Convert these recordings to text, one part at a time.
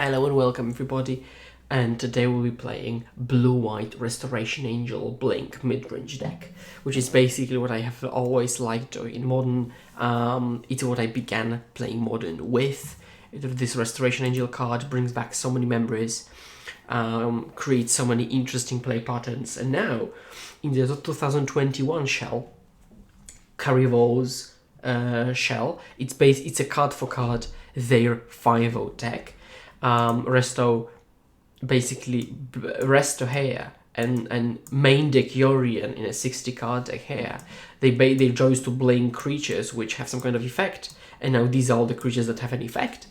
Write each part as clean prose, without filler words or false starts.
Hello and welcome everybody, and today we'll be playing Blue-White Restoration Angel Blink Midrange deck, which is basically what I have always liked in Modern. It's what I began playing Modern with. This Restoration Angel card brings back so many memories, creates so many interesting play patterns, and now in the 2021 shell, Carnival's shell, it's a card for card their 5/0 deck. Resto here and main deck Yorion in a 60 card deck here. They chose to blink creatures which have some kind of effect, and now these are all the creatures that have an effect.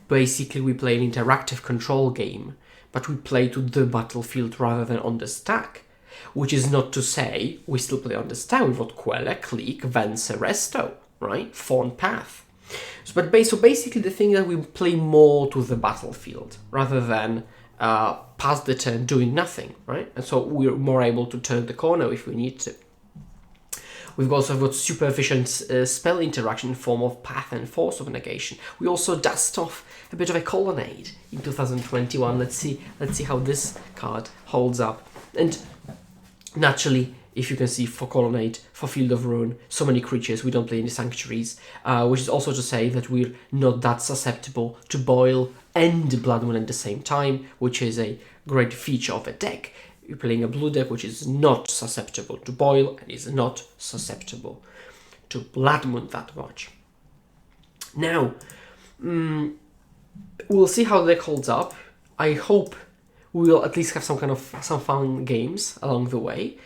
Basically we play an interactive control game, but we play to the battlefield rather than on the stack. Which is not to say we still play on the stack. We've got Queller, Clique, Venser, Resto, right? Fawn Path. So basically the thing that we play more to the battlefield rather than pass the turn doing nothing, right? And so we're more able to turn the corner if we need to. We've also got super efficient spell interaction in form of Path and Force of Negation. We also dust off a bit of a Colonnade in 2021. Let's see how this card holds up. And naturally, if you can see, for Colonnade, for Field of Ruin, so many creatures, we don't play any Sanctuaries, which is also to say that we're not that susceptible to Boil and Blood Moon at the same time, which is a great feature of a deck. You're playing a blue deck which is not susceptible to Boil and is not susceptible to Blood Moon that much. Now, we'll see how the deck holds up. I hope we'll at least have some fun games along the way.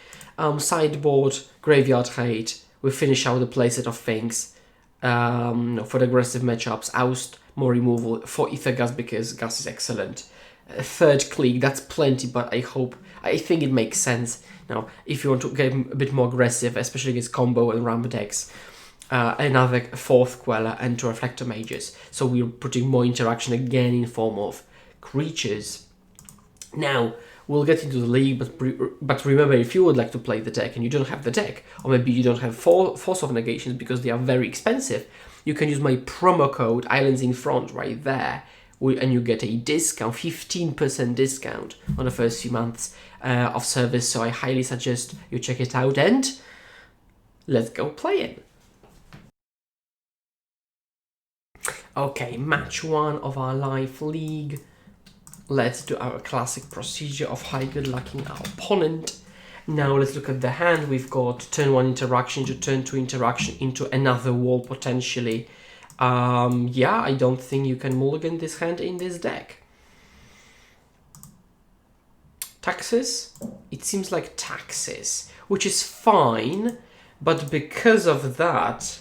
Sideboard, Graveyard Hate, we finish out the playset of Finks. For the aggressive matchups, Oust, more removal, for Aether Gust because Gust is excellent. Third Clique, that's plenty, but I think it makes sense. Now, if you want to get a bit more aggressive, especially against combo and ramp decks, another fourth Queller and two Reflector Mages. So we're putting more interaction again in form of creatures. Now, we'll get into the league, but remember, if you would like to play the deck and you don't have the deck, or maybe you don't have Force of Negations because they are very expensive, you can use my promo code Islands in Front right there, and you get a discount, 15% discount on the first few months of service. So I highly suggest you check it out, and let's go play it. Okay, match 1 of our live league. Let's do our classic procedure of high good lucking our opponent. Now let's look at the hand. We've got turn 1 interaction to turn 2 interaction into another wall potentially. Yeah, I don't think you can mulligan this hand in this deck. Taxes? It seems like taxes, which is fine, but because of that,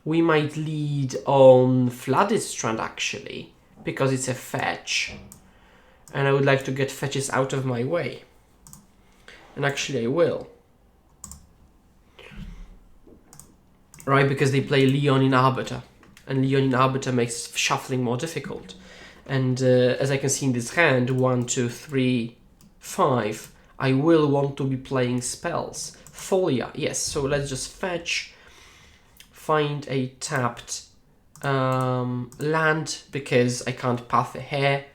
we might lead on Flooded Strand actually, because it's a fetch, and I would like to get fetches out of my way. And actually I will. Right, because they play Leon in Arbiter, and Leon in Arbiter makes shuffling more difficult. And as I can see in this hand, 1, 2, 3, 5, I will want to be playing spells. Folia, yes, so let's just fetch, find a tapped land because I can't path a hair.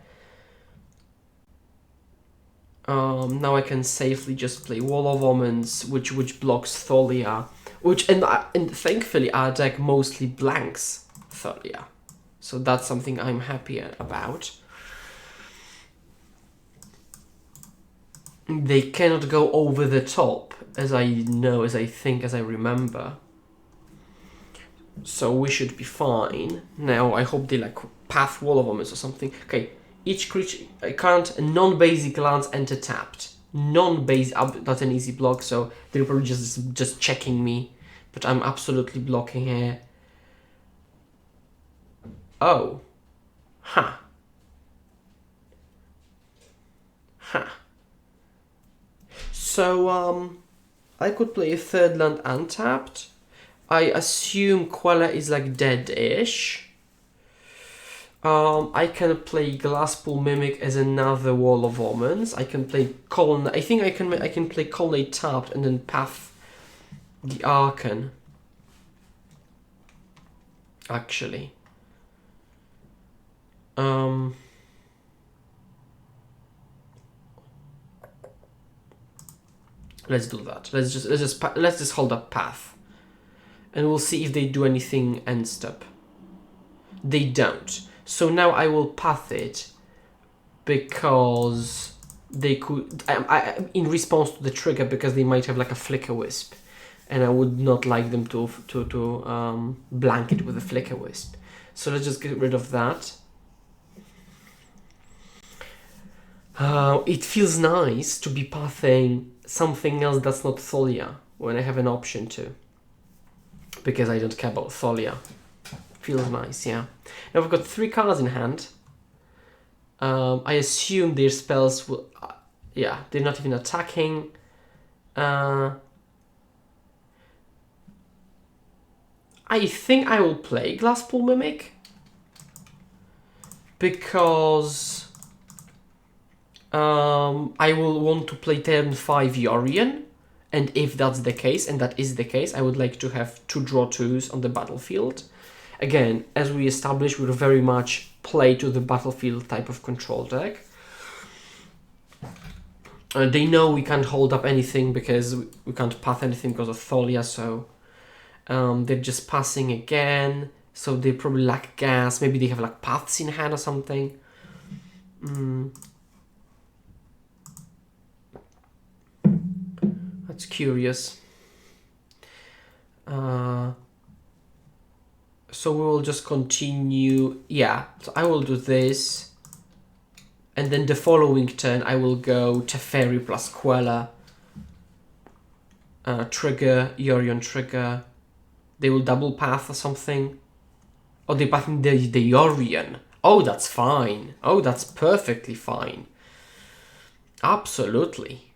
Now I can safely just play Wall of Omens, which blocks Thalia, and thankfully our deck mostly blanks Thalia, so that's something I'm happy about. They cannot go over the top, as I remember. So we should be fine. Now I hope they like path Wall of Omens or something. Okay, each creature, I can't, non-basic lands enter tapped. Non-basic, not an easy block, so they're probably just checking me. But I'm absolutely blocking here. Oh. Huh. Huh. So, I could play a third land untapped. I assume Queller is like dead-ish. I can play Glasspool Mimic as another Wall of Omens. I can play Colonnade. I think I can play Colonnade tapped and then path the Archon. Actually. Let's do that. Let's just hold up path, and we'll see if they do anything end step. They don't. So now I will path it because they could. In response to the trigger, because they might have like a flicker wisp, and I would not like them to blank it with a flicker wisp. So let's just get rid of that. It feels nice to be pathing something else that's not Thalia when I have an option to, because I don't care about Thalia. Feels nice, yeah. Now we've got 3 cards in hand. I assume their spells will... yeah, they're not even attacking. I think I will play Glasspool Mimic, because I will want to play turn 5 Yorion, and if that's the case, and that is the case, I would like to have 2 draw 2s on the battlefield. Again, as we established, we're very much play to the battlefield type of control deck. They know we can't hold up anything because we can't path anything because of Thalia, so they're just passing again. So they probably lack gas. Maybe they have like paths in hand or something. That's curious. So we will just continue. Yeah, so I will do this. And then the following turn I will go Teferi plus Queller. Trigger, Yorion trigger. They will double path or something. Oh, they're pathing the Yorion. Oh, that's fine. Oh, that's perfectly fine. Absolutely.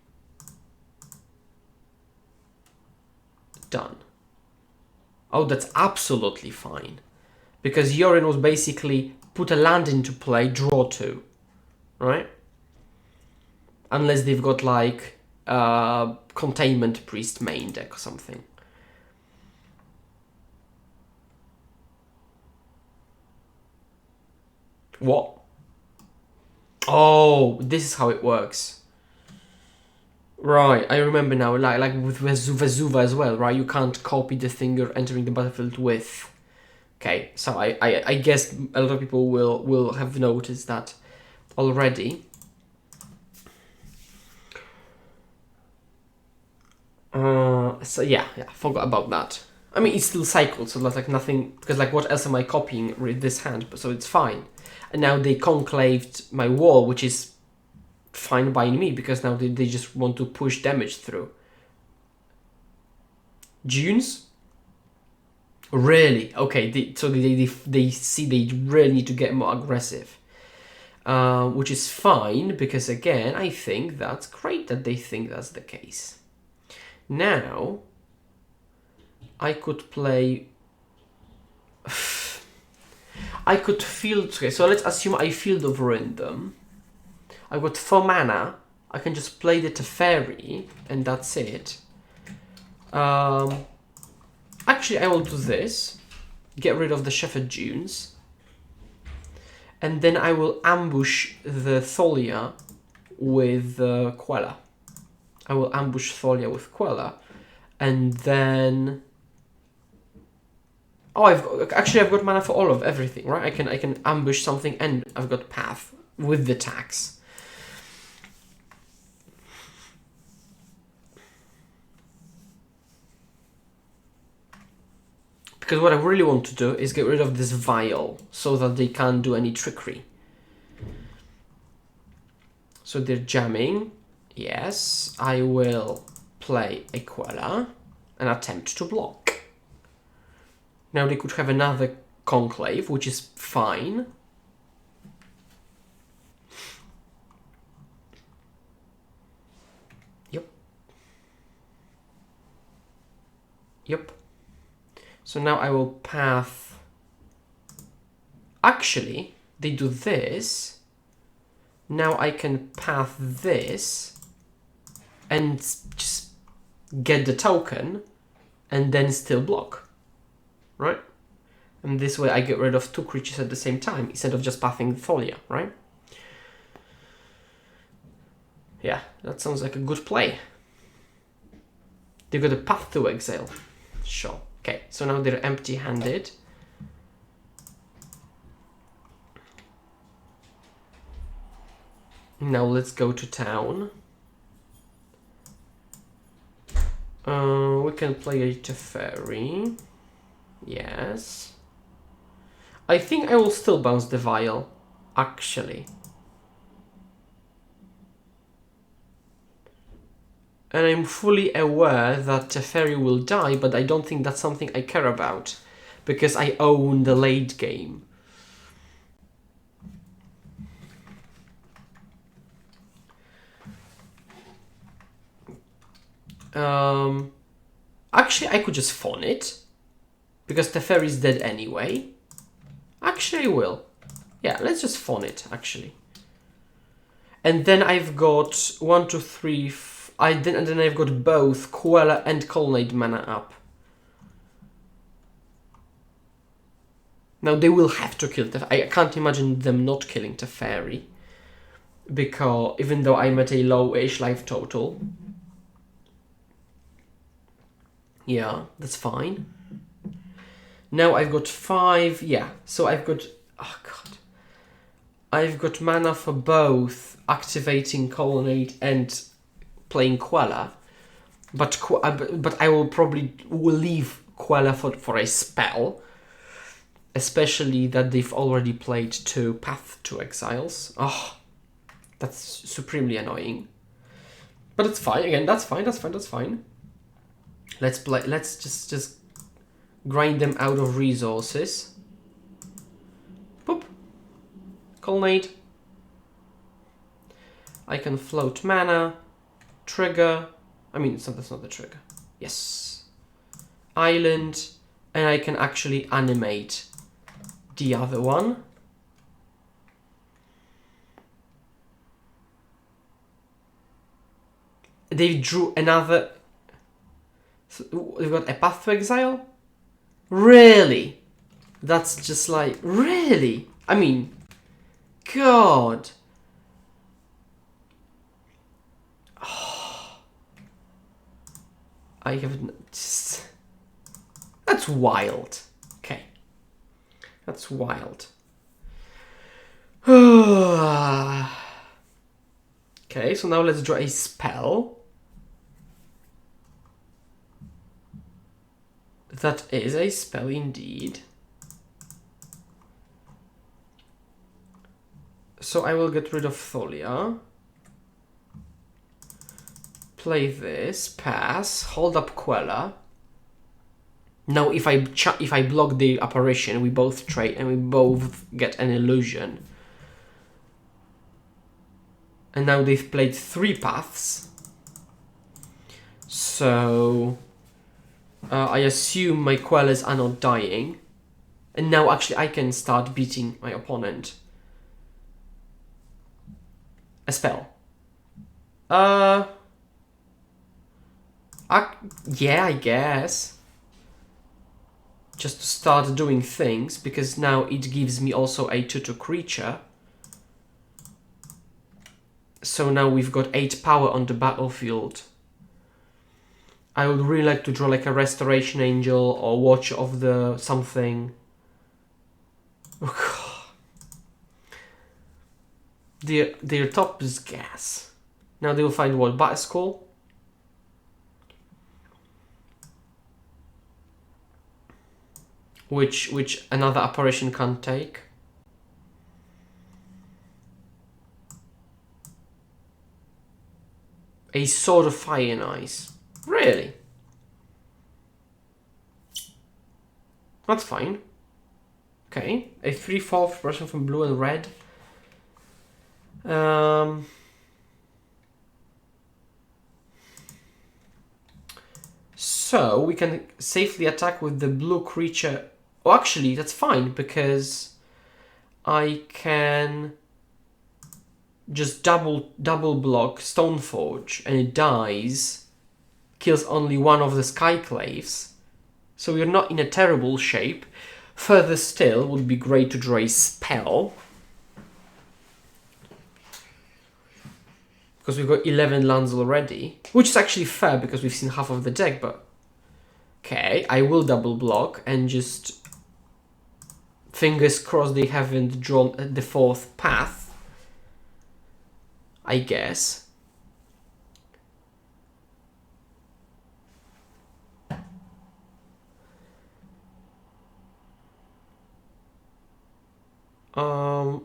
Done. Oh, that's absolutely fine. Because Yorion was basically put a land into play, draw 2. Right? Unless they've got like Containment Priest main deck or something. What? Oh, this is how it works. Right, I remember now, like with Vesuva as well, right? You can't copy the thing you're entering the battlefield with. Okay, so I guess a lot of people will have noticed that already. So yeah, forgot about that. I mean, it's still cycled, so that's like nothing, because like what else am I copying with this hand? So it's fine. And now they conclaved my wall, which is fine by me, because now they just want to push damage through. Dunes? Really? Okay, so they see they really need to get more aggressive. Which is fine, because again, I think that's great that they think that's the case. Now, I could play... I could field... Okay, so let's assume I Field of Ruin them. I've got 4 mana. I can just play the Teferi, and that's it. Actually, I will do this. Get rid of the Shepherd Dunes. And then I will ambush the Thalia with Queller. I will ambush Thalia with Queller. And then... Oh, I've got mana for all of everything, right? I can ambush something, and I've got path with the tax. Because what I really want to do is get rid of this vial so that they can't do any trickery. So they're jamming. Yes, I will play a Queller and attempt to block. Now they could have another Conclave, which is fine. Yep. So now I will path... Actually, they do this. Now I can path this and just get the token and then still block. Right? And this way I get rid of 2 creatures at the same time instead of just pathing Thalia, right? Yeah, that sounds like a good play. They got a path to exile. Sure. Okay, so now they're empty-handed. Now let's go to town. We can play a Teferi. Yes. I think I will still bounce the vial, actually. And I'm fully aware that Teferi will die, but I don't think that's something I care about, because I own the late game. Actually, I could just fawn it, because Teferi is dead anyway. Actually, I will. Yeah, let's just fawn it, actually. And then I've got 1, 2, 3, and then I've got both Queller and Colonnade mana up. Now they will have to kill Teferi. I can't imagine them not killing Teferi, because even though I'm at a low-ish life total. Yeah, that's fine. Now I've got 5, yeah, so I've got, oh god. I've got mana for both activating Colonnade and playing Queller, but I will probably leave Queller for a spell, especially that they've already played 2 Path to Exiles. Oh, that's supremely annoying. But it's fine, again, that's fine. Let's just grind them out of resources. Boop. Colonnade. I can float mana. Trigger. I mean, that's not the trigger. Yes. Island. And I can actually animate the other one. They drew another... So we've got a Path to Exile? Really? That's just like... Really? I mean... God... Oh, I haven't... Just, that's wild. Okay. That's wild. Okay, so now let's draw a spell. That is a spell indeed. So I will get rid of Thalia. Play this, pass, hold up Queller. Now if I block the apparition, we both trade and we both get an illusion. And now they've played 3 paths. So I assume my Quellers are not dying. And now actually I can start beating my opponent. A spell. Yeah, I guess. Just to start doing things, because now it gives me also a 2/2 creature. So now we've got 8 power on the battlefield. I would really like to draw like a Restoration Angel or Watch of the something. Oh, God. Their top is gas. Now they will find what? Battle Skull? Which another apparition can't take. A Sword of Fire and Ice. Really? That's fine. Okay. A 3/4 apparition from blue and red. So we can safely attack with the blue creature. Oh, actually, that's fine, because I can just double block Stoneforge and it dies, kills only one of the Skyclaves. So we're not in a terrible shape. Further still, would be great to draw a spell. because we've got 11 lands already, which is actually fair because we've seen half of the deck, but okay, I will double block and just fingers crossed they haven't drawn the fourth path, I guess.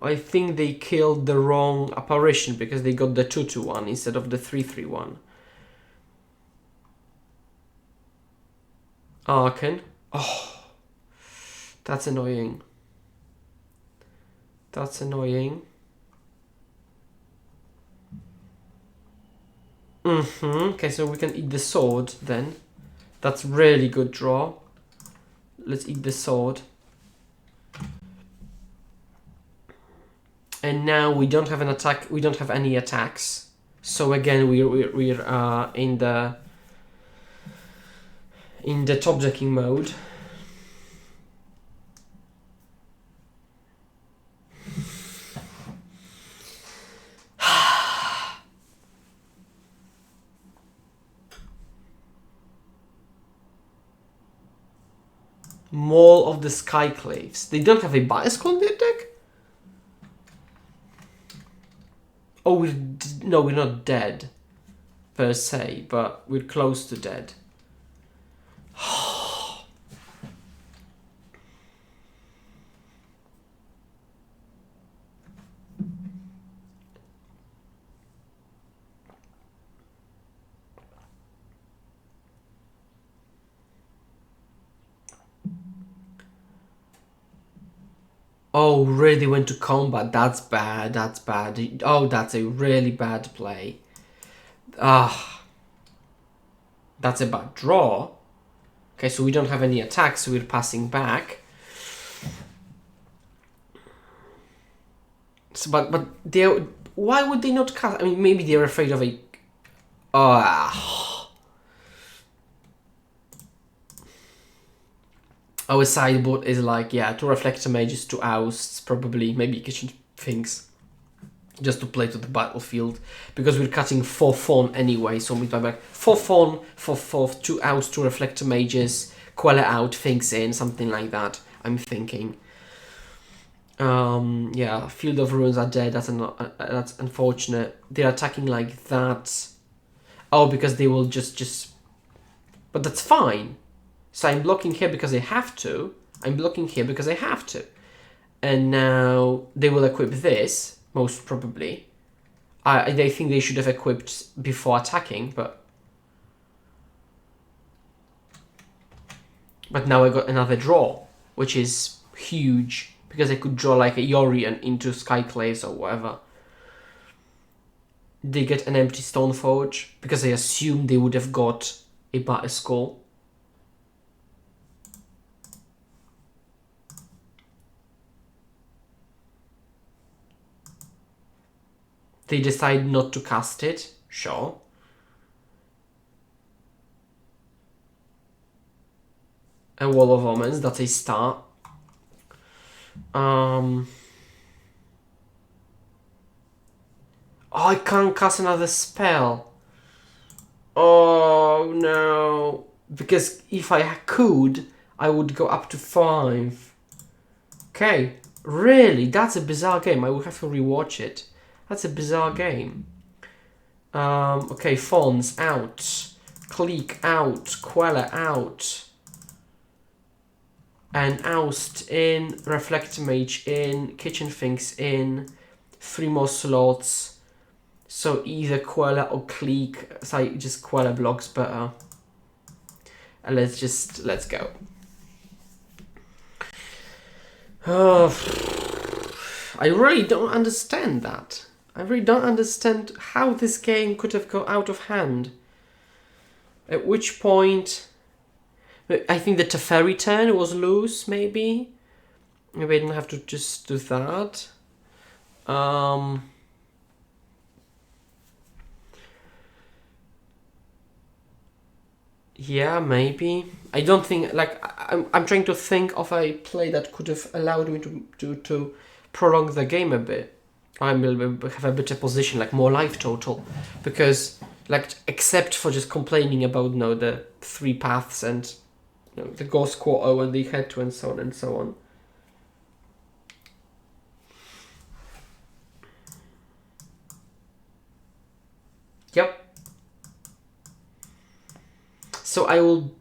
I think they killed the wrong apparition because they got the 2/2/1 instead of the 3/3/1. Arcan. Oh, that's annoying. That's annoying. Okay, so we can eat the sword then. That's really good draw. Let's eat the sword. And now we don't have an attack. We don't have any attacks. So again, we're in the top decking mode. Maul of the Skyclaves. They don't have a bias on their deck? Oh, no, we're not dead, per se, but we're close to dead. Oh, really went to combat. That's bad. That's bad. Oh, that's a really bad play. Ah. That's a bad draw. Okay, so we don't have any attacks, so we're passing back. So, but they, why would they not cast? I mean, maybe they're afraid of a... Our sideboard is like, yeah, 2 Reflector Mages, 2 Ousts, probably, maybe Kitchen Finks, just to play to the battlefield, because we're cutting 4 Fawn anyway, so we buy back 4 Fawn, 4, 2 Ousts, 2 Reflector Mages, Queller out, Finks in, something like that, I'm thinking. Yeah, Field of Ruins are dead, that's unfortunate. They're attacking like that. Oh, because they will just... But that's fine. So I'm blocking here because I have to. I'm blocking here because I have to. And now they will equip this, most probably. They think they should have equipped before attacking, but... But now I got another draw, which is huge. Because I could draw like a Yorion into Skyclaves or whatever. They get an empty Stoneforge, because I assume they would have got a Battle Skull. They decide not to cast it, sure. A Wall of Omens, that's a start. Oh, I can't cast another spell. Oh no. Because if I could, I would go up to 5. Okay, really? That's a bizarre game. I will have to rewatch it. That's a bizarre game. Okay, Fawns out. Clique out. Queller out. And Oust in. Reflector Mage in. Kitchen Finks in. 3 more slots. So either Queller or Clique. So just Queller blocks better. And let's go. I really don't understand that. I really don't understand how this game could have gone out of hand. At which point, I think the Teferi turn was loose, maybe. Maybe I didn't have to just do that. Yeah, maybe. I don't think, like, I'm trying to think of a play that could have allowed me to prolong the game a bit. I will have a better position, like more life total, because like except for just complaining about the 3 paths and the Ghost Quarter and the Head to and so on and so on. Yep. So I will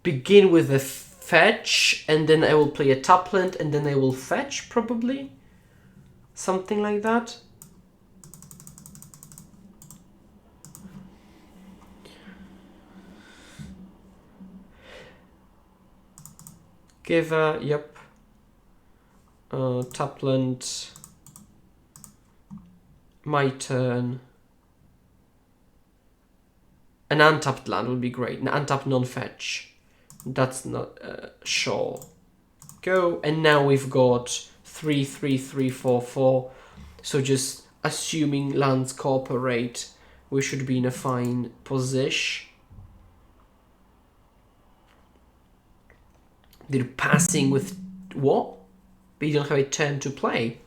begin with a fetch, and then I will play a tapland, and then I will fetch, probably. Something like that. Giver, yep. Tapland. My turn. An untapped land would be great. An untapped non-fetch. That's not sure. Go. And now we've got 3, 3, 3, 4, 4. So just assuming lands cooperate, we should be in a fine position. They're passing with what? They don't have a turn to play.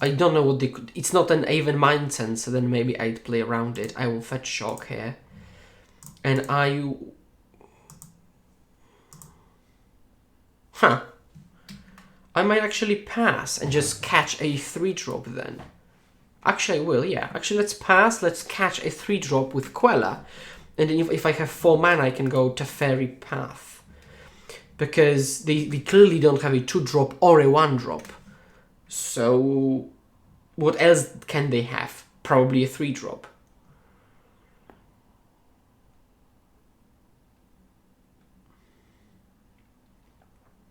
I don't know what they could... It's not an even mind sense, so then maybe I'd play around it. I will fetch shock here. And I... Huh. I might actually pass and just catch a 3-drop then. Actually, I will, yeah. Actually, let's pass. Let's catch a 3-drop with Queller. And then if I have 4 mana, I can go Teferi Path. Because they clearly don't have a 2-drop or a 1-drop. So, what else can they have? Probably a 3-drop.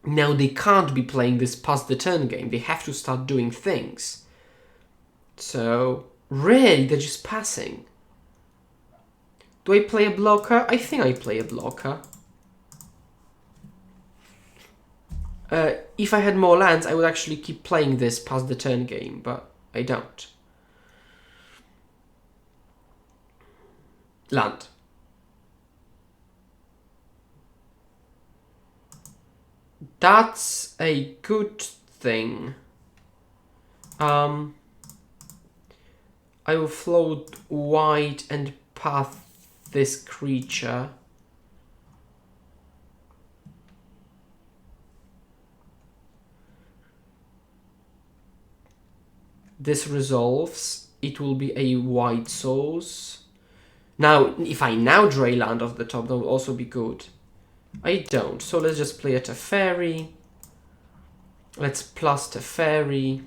Now they can't be playing this past the turn game. They have to start doing things. So, really, they're just passing. Do I play a blocker? I think I play a blocker. If I had more lands, I would actually keep playing this past the turn game, but I don't. Land. That's a good thing. I will float white and path this creature. This resolves. It will be a white source. Now, if I now draw land off the top, that will also be good. I don't, so let's just play a Teferi. Let's plus Teferi.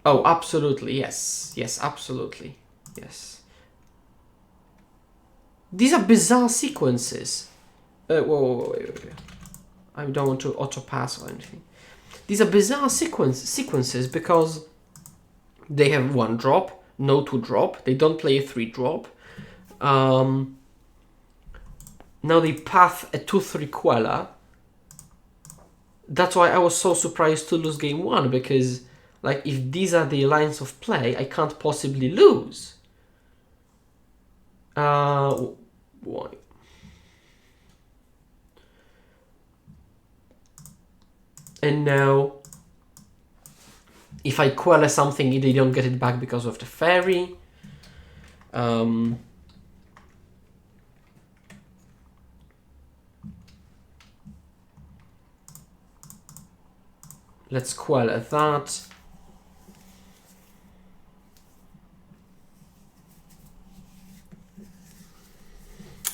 Oh, absolutely, yes. Yes, absolutely. Yes. These are bizarre sequences. Whoa, wait. I don't want to auto-pass or anything. These are bizarre sequences because they have 1-drop, no 2-drop. They don't play a 3-drop. Now they path a 2/3 Queller. That's why I was so surprised to lose game 1, because like if these are the lines of play, I can't possibly lose. Why? And now if I Queller something, they don't get it back because of the fairy. Let's Queller that.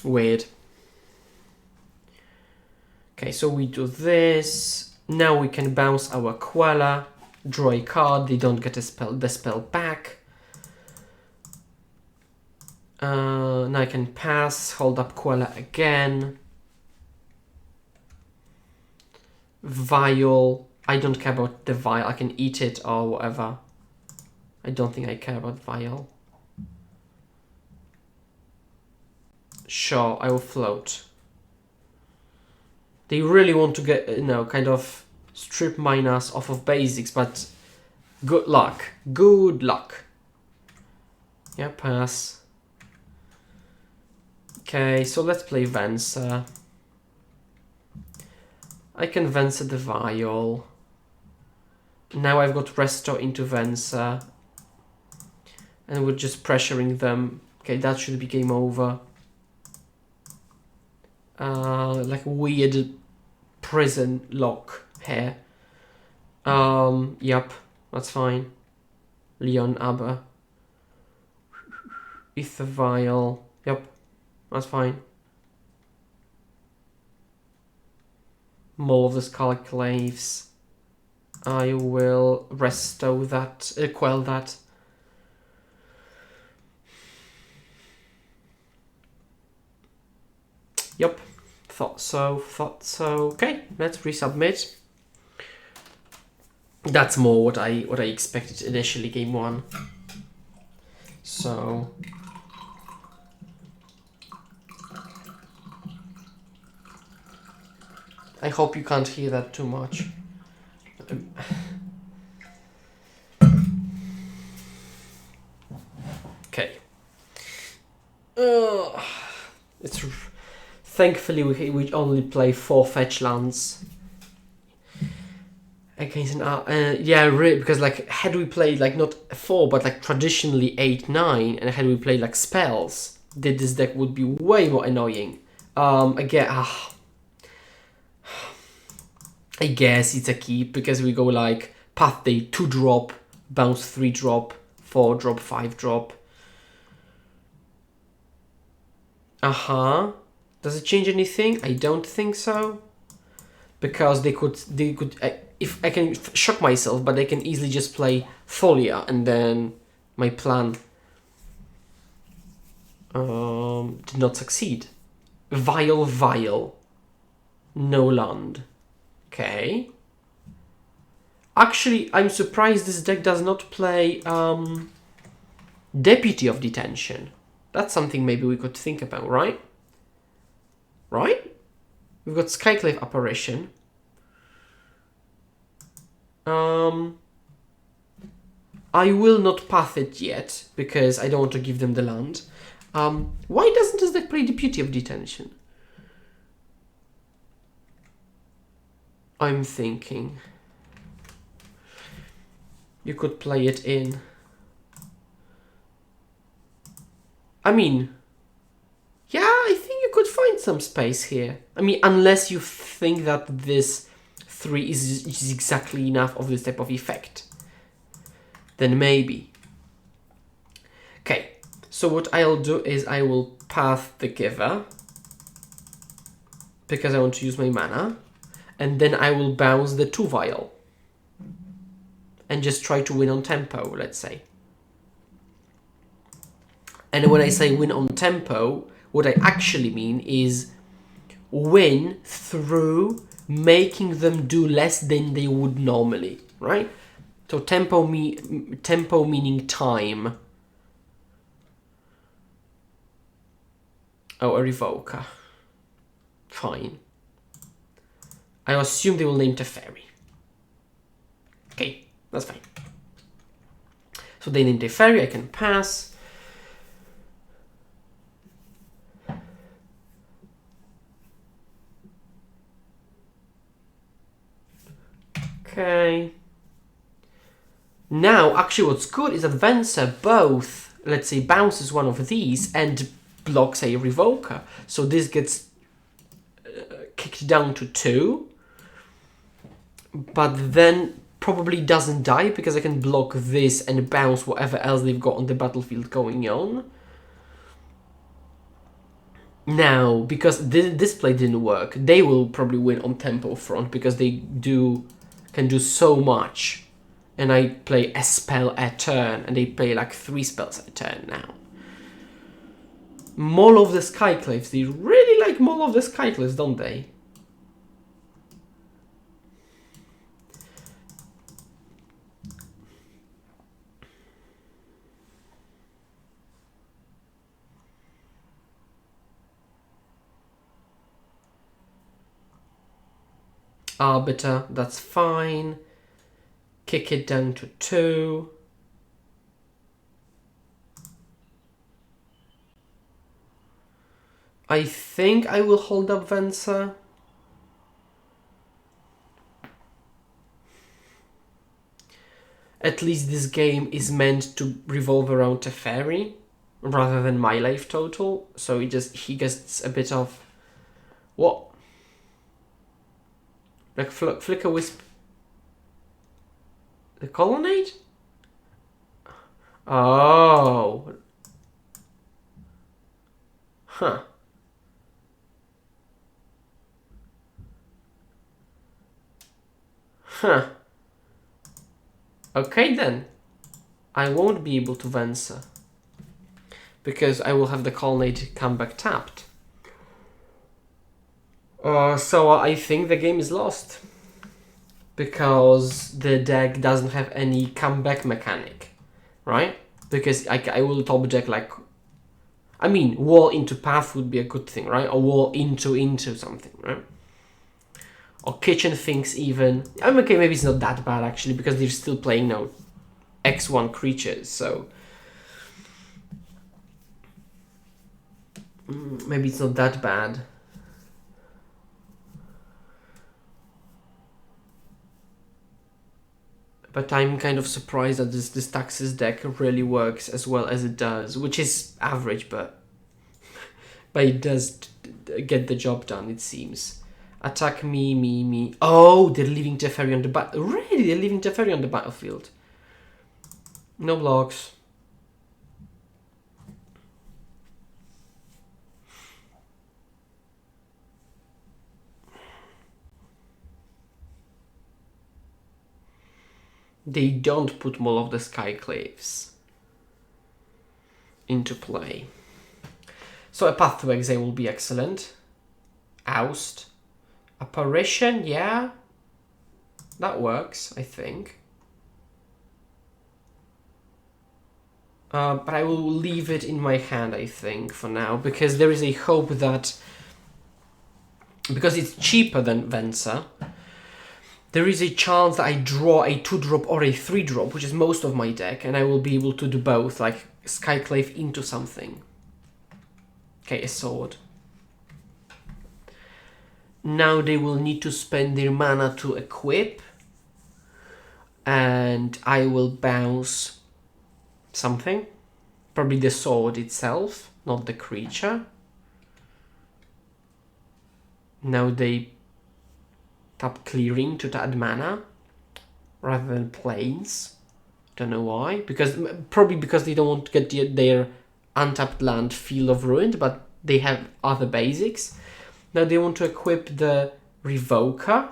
Weird. Okay, so we do this. Now we can bounce our Queller, draw a card. They don't get the spell back. Now I can pass, hold up Queller again. Vial. I don't care about the vial. I can eat it or whatever. I don't think I care about vial. Sure, I will float. They really want to get, kind of strip minus off of basics, but good luck. Good luck. Yeah, pass. Okay, so let's play Venser. I can Venser the Vial. Now I've got Restore into Venser. And we're just pressuring them. Okay, that should be game over. Like a weird prison lock here. Yep, that's fine. Leon Aber. Aether Vial. Yep, that's fine. More of the Skyclaves. I will resto that, quell that. Yep, thought so. Okay, let's resubmit. That's more what I expected initially, game one. So I hope you can't hear that too much. Okay. It's thankfully we only play 4 fetch lands against an yeah, really, because like had we played like not 4 but like traditionally 8, 9, and had we played like spells, this deck would be way more annoying. Again, I guess it's a keep because we go like Path Day 2-drop, Bounce 3-drop, 4-drop, 5-drop. Does it change anything? I don't think so. Because they could if I can shock myself, but they can easily just play Folia and then my plan did not succeed. Vial. No land. Okay. Actually, I'm surprised this deck does not play Deputy of Detention. That's something maybe we could think about, right? Right? We've got Skyclave Apparition. I will not path it yet because I don't want to give them the land. Why doesn't this deck play Deputy of Detention? I'm thinking you could play it in. I mean, yeah, I think you could find some space here. I mean, unless you think that this 3 is exactly enough of this type of effect, then maybe. Okay, so what I'll do is I will path the Giver because I want to use my mana, and then I will bounce the 2 Vial and just try to win on tempo, let's say. And when I say win on tempo, what I actually mean is win through making them do less than they would normally, right? So tempo meaning time. Oh, a Revoker. Fine. I assume they will name Teferi. Okay, that's fine. So they named Teferi, I can pass. Okay. Now, actually what's good is that Venser both, let's say, bounces one of these and blocks a Revoker. So this gets kicked down to 2. But then probably doesn't die because I can block this and bounce whatever else they've got on the battlefield going on. Now, because this play didn't work, they will probably win on tempo front because they can do so much. And I play a spell a turn, and they play like 3 spells a turn now. Maul of the Skyclaves. They really like Maul of the Skyclaves, don't they? Arbiter, that's fine. Kick it down to 2. I think I will hold up Venser. at least this game is meant to revolve around Teferi rather than my life total. So he gets a bit of what? Like Flicker Wisp. The Colonnade? Oh. Huh. Huh. Okay then. I won't be able to Venser. Because I will have the Colonnade come back tapped. So I think the game is lost. Because the deck doesn't have any comeback mechanic. Right? Because I will top deck like... I mean, wall into path would be a good thing, right? Or wall into something, right? Or Kitchen Finks even. I'm okay, maybe it's not that bad actually, because they're still playing now X1 creatures, so... maybe it's not that bad. But I'm kind of surprised that this Taxes deck really works as well as it does, which is average, but it does get the job done, it seems. Attack me. Oh, they're leaving Teferi on the really? They're leaving Teferi on the battlefield. No blocks. They don't put more of the Skyclaves into play. So a Path to Exile will be excellent. Oust. Apparition, yeah. That works, I think. But I will leave it in my hand, I think, for now, because there is a hope that... because it's cheaper than Venser, there is a chance that I draw a 2-drop or a 3-drop, which is most of my deck, and I will be able to do both, like Skyclave into something. Okay, a sword. Now they will need to spend their mana to equip, and I will bounce something. Probably the sword itself, not the creature. Now they tap clearing to add mana rather than planes. Don't know why. Probably because they don't want to get their untapped land Field of Ruin, but they have other basics. Now they want to equip the Revoker.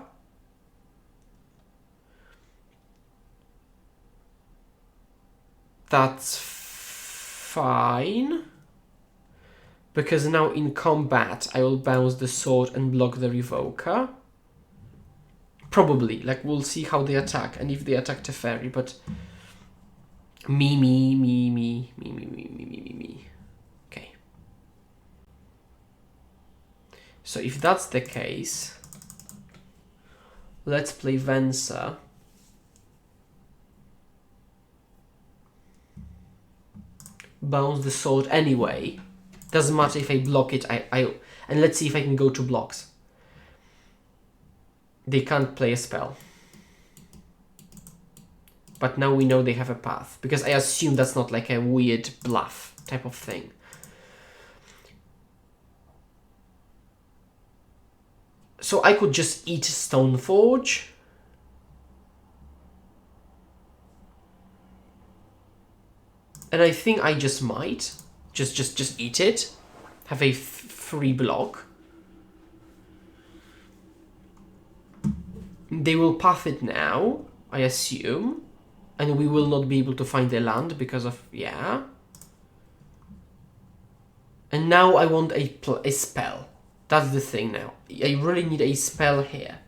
That's fine. Because now in combat I will bounce the sword and block the Revoker. Probably. Like, we'll see how they attack and if they attack Teferi, but... Me. Okay. So if that's the case, let's play Venser. Bounce the sword anyway. Doesn't matter if I block it. And let's see if I can go to blocks. They can't play a spell. But now we know they have a path. Because I assume that's not like a weird bluff type of thing. So I could just eat Stoneforge. And I think I just might. Just eat it. Have a free block. They will path it now, I assume. And we will not be able to find the land because of... yeah. And now I want a spell. That's the thing now. I really need a spell here.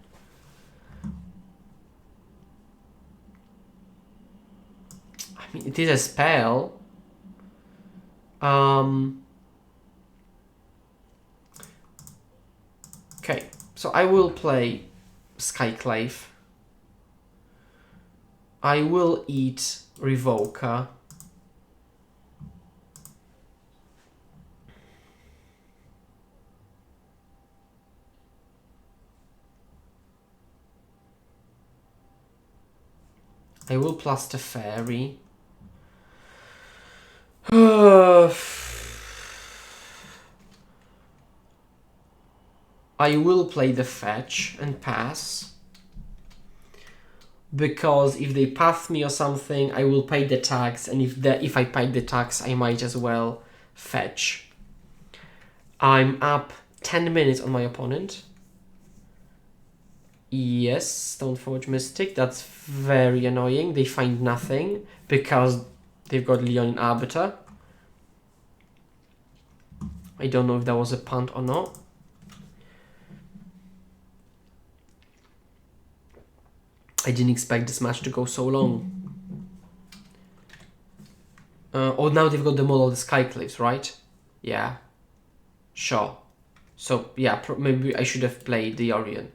I mean, it is a spell. Okay, so I will play Skyclave. I will eat Revoker. I will plus Teferi. I will play the fetch and pass. Because if they path me or something, I will pay the tax, and if I pay the tax, I might as well fetch. I'm up 10 minutes on my opponent. Yes, Stoneforge Mystic. That's very annoying. They find nothing because they've got Leonin Arbiter. I don't know if that was a punt or not. I didn't expect this match to go so long. Oh, now they've got the model of the Skyclaves, right? Yeah. Sure. So, yeah, maybe I should have played the Yorion.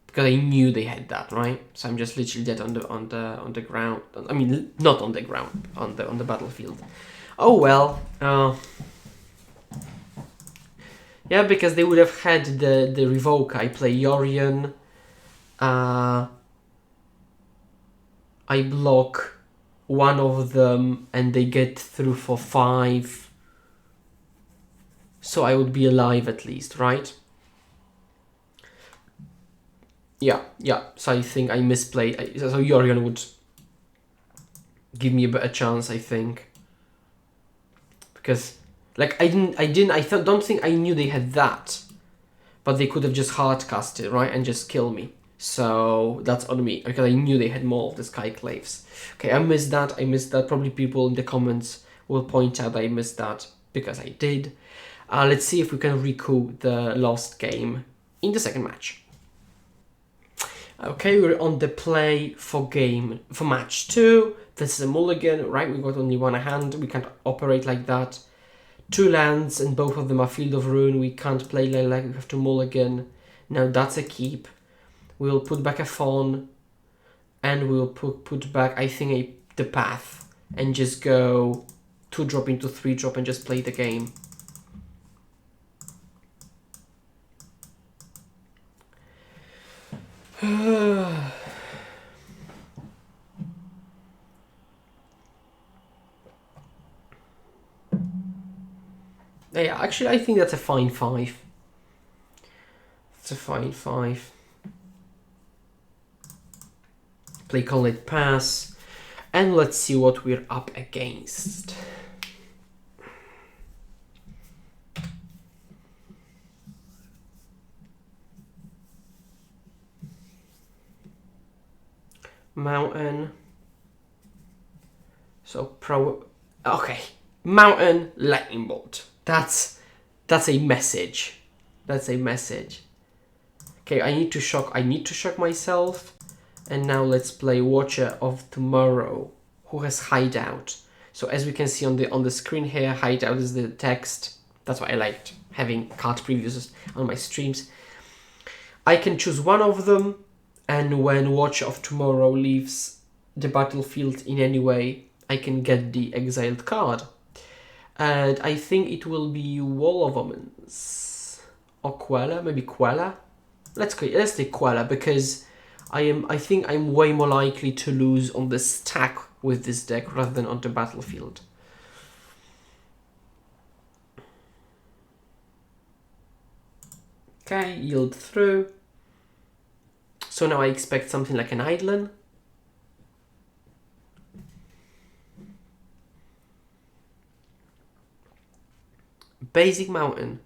Because I knew they had that, right? So I'm just literally dead on the ground. I mean, not on the ground, on the battlefield. Oh well. Yeah, because they would have had the revoke. I play Yorion. I block one of them, and they get through for 5. So I would be alive at least, right? Yeah. So I think I misplayed. So Yorion would give me a better chance, I think. Because, like, don't think I knew they had that. But they could have just hardcast it, right? And just kill me. So that's on me. Because I knew they had more of the Skyclaves. Okay, I missed that. Probably people in the comments will point out I missed that. Because I did. Let's see if we can recoup the lost game in the second match. Okay, we're on the play for match 2. This is a mulligan, right? We've got only one hand. We can't operate like that. 2 lands, and both of them are Field of Ruin. We can't play like we have to mulligan. Now that's a keep. We'll put back a Fawn, and we'll put back, I think, the Path, and just go 2-drop into 3-drop and just play the game. Yeah, actually, I think that's a fine 5. It's a fine 5. Play Colonnade Pass, and let's see what we're up against. Mountain. So okay, Mountain, Lightning Bolt. That's a message. That's a message. Okay, I need to shock myself. And now let's play Watcher of Tomorrow, who has Hideout. So as we can see on the screen here, Hideout is the text. That's why I liked having card previews on my streams. I can choose one of them, and when Watcher of Tomorrow leaves the battlefield in any way, I can get the exiled card. And I think it will be Wall of Omens or Queller, maybe Queller. Let's take Queller, because I think I'm way more likely to lose on the stack with this deck rather than on the battlefield. Okay, yield through. So now I expect something like an Eidolon. Basic Mountain.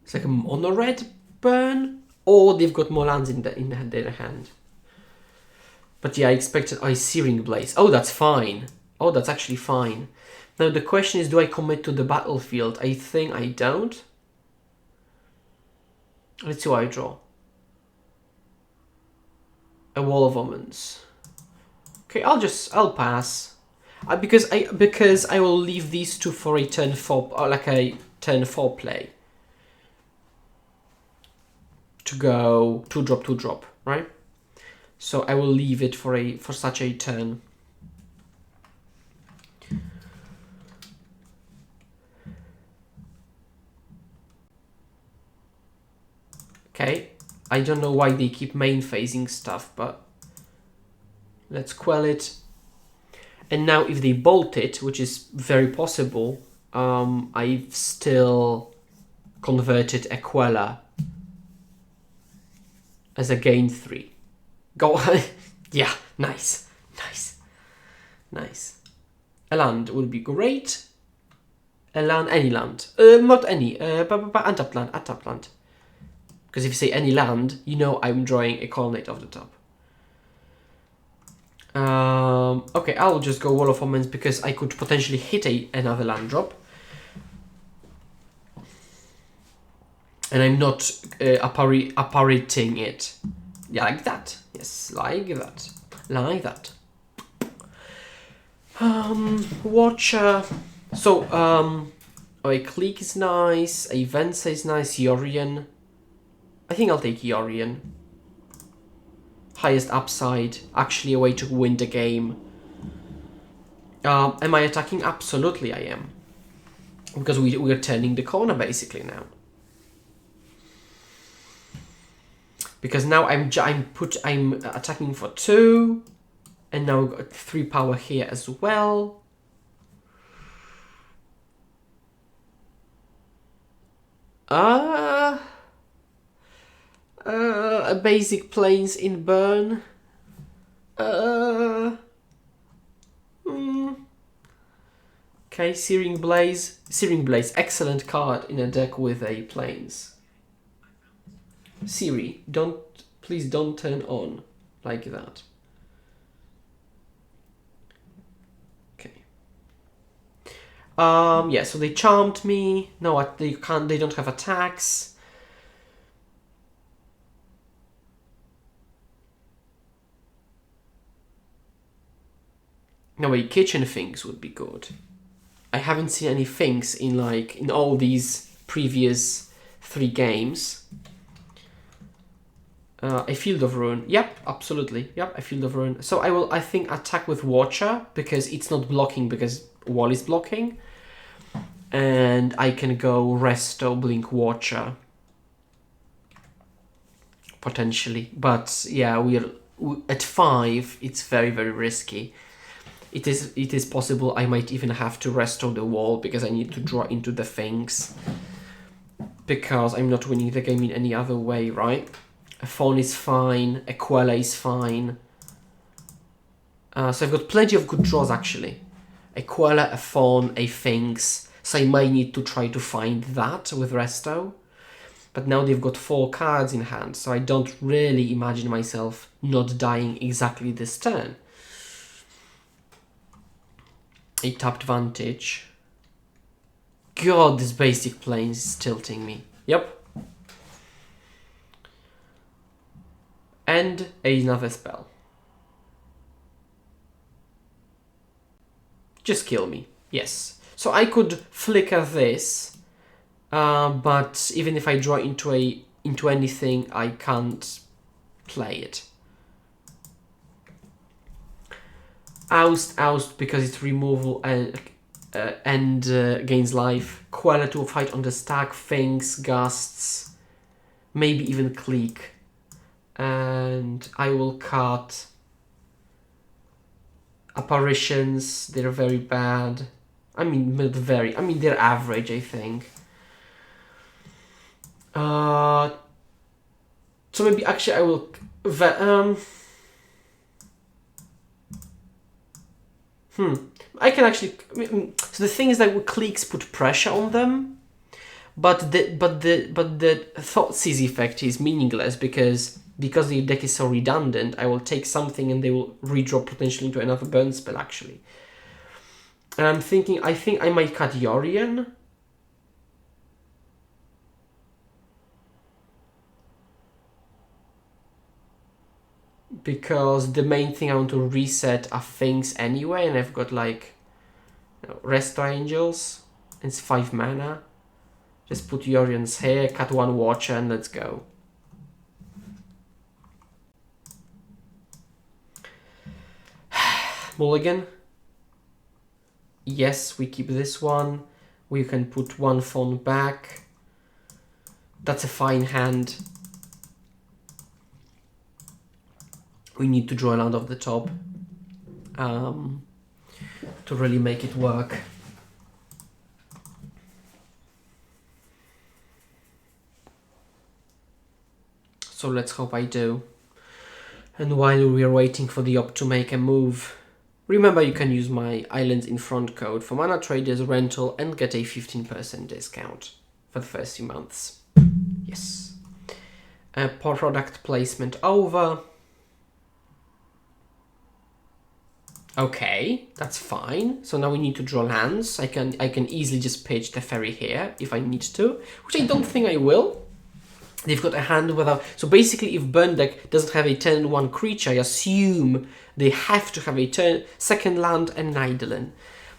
It's like a mono red burn, or they've got more lands in their hand. But yeah, I expected Searing Blaze. Oh, that's fine. Oh, that's actually fine. Now the question is, do I commit to the battlefield? I think I don't. Let's see what I draw. A Wall of Omens. Okay, I'll pass. Because I will leave these two for a turn 4, or like a turn 4 play. To go 2-drop, 2-drop, right? So I will leave it for such a turn. Okay, I don't know why they keep main phasing stuff, but Let's quell it. And now if they bolt it, which is very possible, I've still converted a Queller as a gain 3. Go. Yeah, nice. Nice. Nice. A land would be great. A land, any land. Not any. Untapped land. Untapped land. Because if you say any land, you know I'm drawing a colonnade off the top. Okay, I'll just go Wall of Omens because I could potentially hit another land drop. And I'm not apparating it. Yeah, like that. Yes, like that. Like that. Watcher. So, a Clique is nice. A Venser is nice. Yorion. I think I'll take Yorion. Highest upside. Actually a way to win the game. Am I attacking? Absolutely I am. Because we're turning the corner basically now. Because now I'm attacking for 2. And now we've got 3 power here as well. A basic plains in burn. Okay, Searing Blaze. Searing Blaze, excellent card in a deck with a plains. Siri, please don't turn on like that. Okay. Yeah, so they charmed me. No, they don't have attacks. No, wait, Kitchen Finks would be good. I haven't seen any Finks in all these previous 3 games. A Field of Ruin. Yep, absolutely. Yep, a Field of Ruin. So I think attack with Watcher because it's not blocking because Wall is blocking. And I can go Resto, Blink, Watcher. Potentially. But yeah, we're at 5. It's very, very risky. It is possible I might even have to Resto the Wall because I need to draw into the Finks. Because I'm not winning the game in any other way, right? A Fawn is fine, a Queller is fine. So I've got plenty of good draws actually. A Queller, a Fawn, a Finks. So I might need to try to find that with Resto. But now they've got 4 cards in hand, so I don't really imagine myself not dying exactly this turn. A tapped Vantage. God, this basic plains is tilting me. Yep. And another spell. Just kill me. Yes. So I could flicker this, but even if I draw into anything, I can't play it. Oust because it's removal and gains life. Queller to fight on the stack. Finks, Gusts, maybe even Clique. And I will cut Apparitions. They're very bad. I mean, not very. I mean, they're average, I think. So maybe actually I will. I can actually. So the thing is that Cliques put pressure on them, but the Thoughtseize effect is meaningless because the deck is so redundant. I will take something and they will redraw potentially into another burn spell actually. And I'm thinking, I think I might cut Yorion. Because the main thing I want to reset are things anyway, and I've got like Resto Angels. It's 5 mana. Just put Yorion's here, cut 1 Watcher, and let's go. Mulligan. Yes, we keep this one. We can put 1 Fawn back. That's a fine hand. We need to draw a land off the top. to really make it work. So let's hope I do. And while we are waiting for the op to make a move, remember you can use my Islands in Front code for Mana Traders rental and get a 15% discount for the first few months. Yes. Product placement over. Okay, that's fine. So now we need to draw lands. I can easily just pitch Teferi here if I need to, which I don't think I will. They've got a hand without... So basically, if burn deck doesn't have a turn 1 creature, I assume they have to have a turn second land and Eidolon.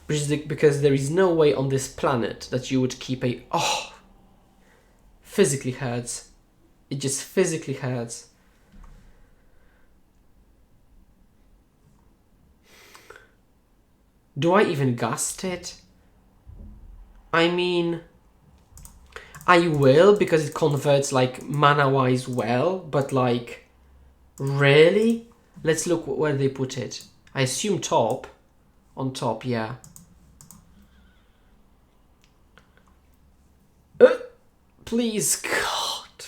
Because there is no way on this planet that you would keep a... Oh! Physically hurts. It just physically hurts. Do I even gust it? I mean... I will, because it converts, like, mana-wise well, but, like, really? Let's look where they put it. I assume top. On top, yeah. Please, God.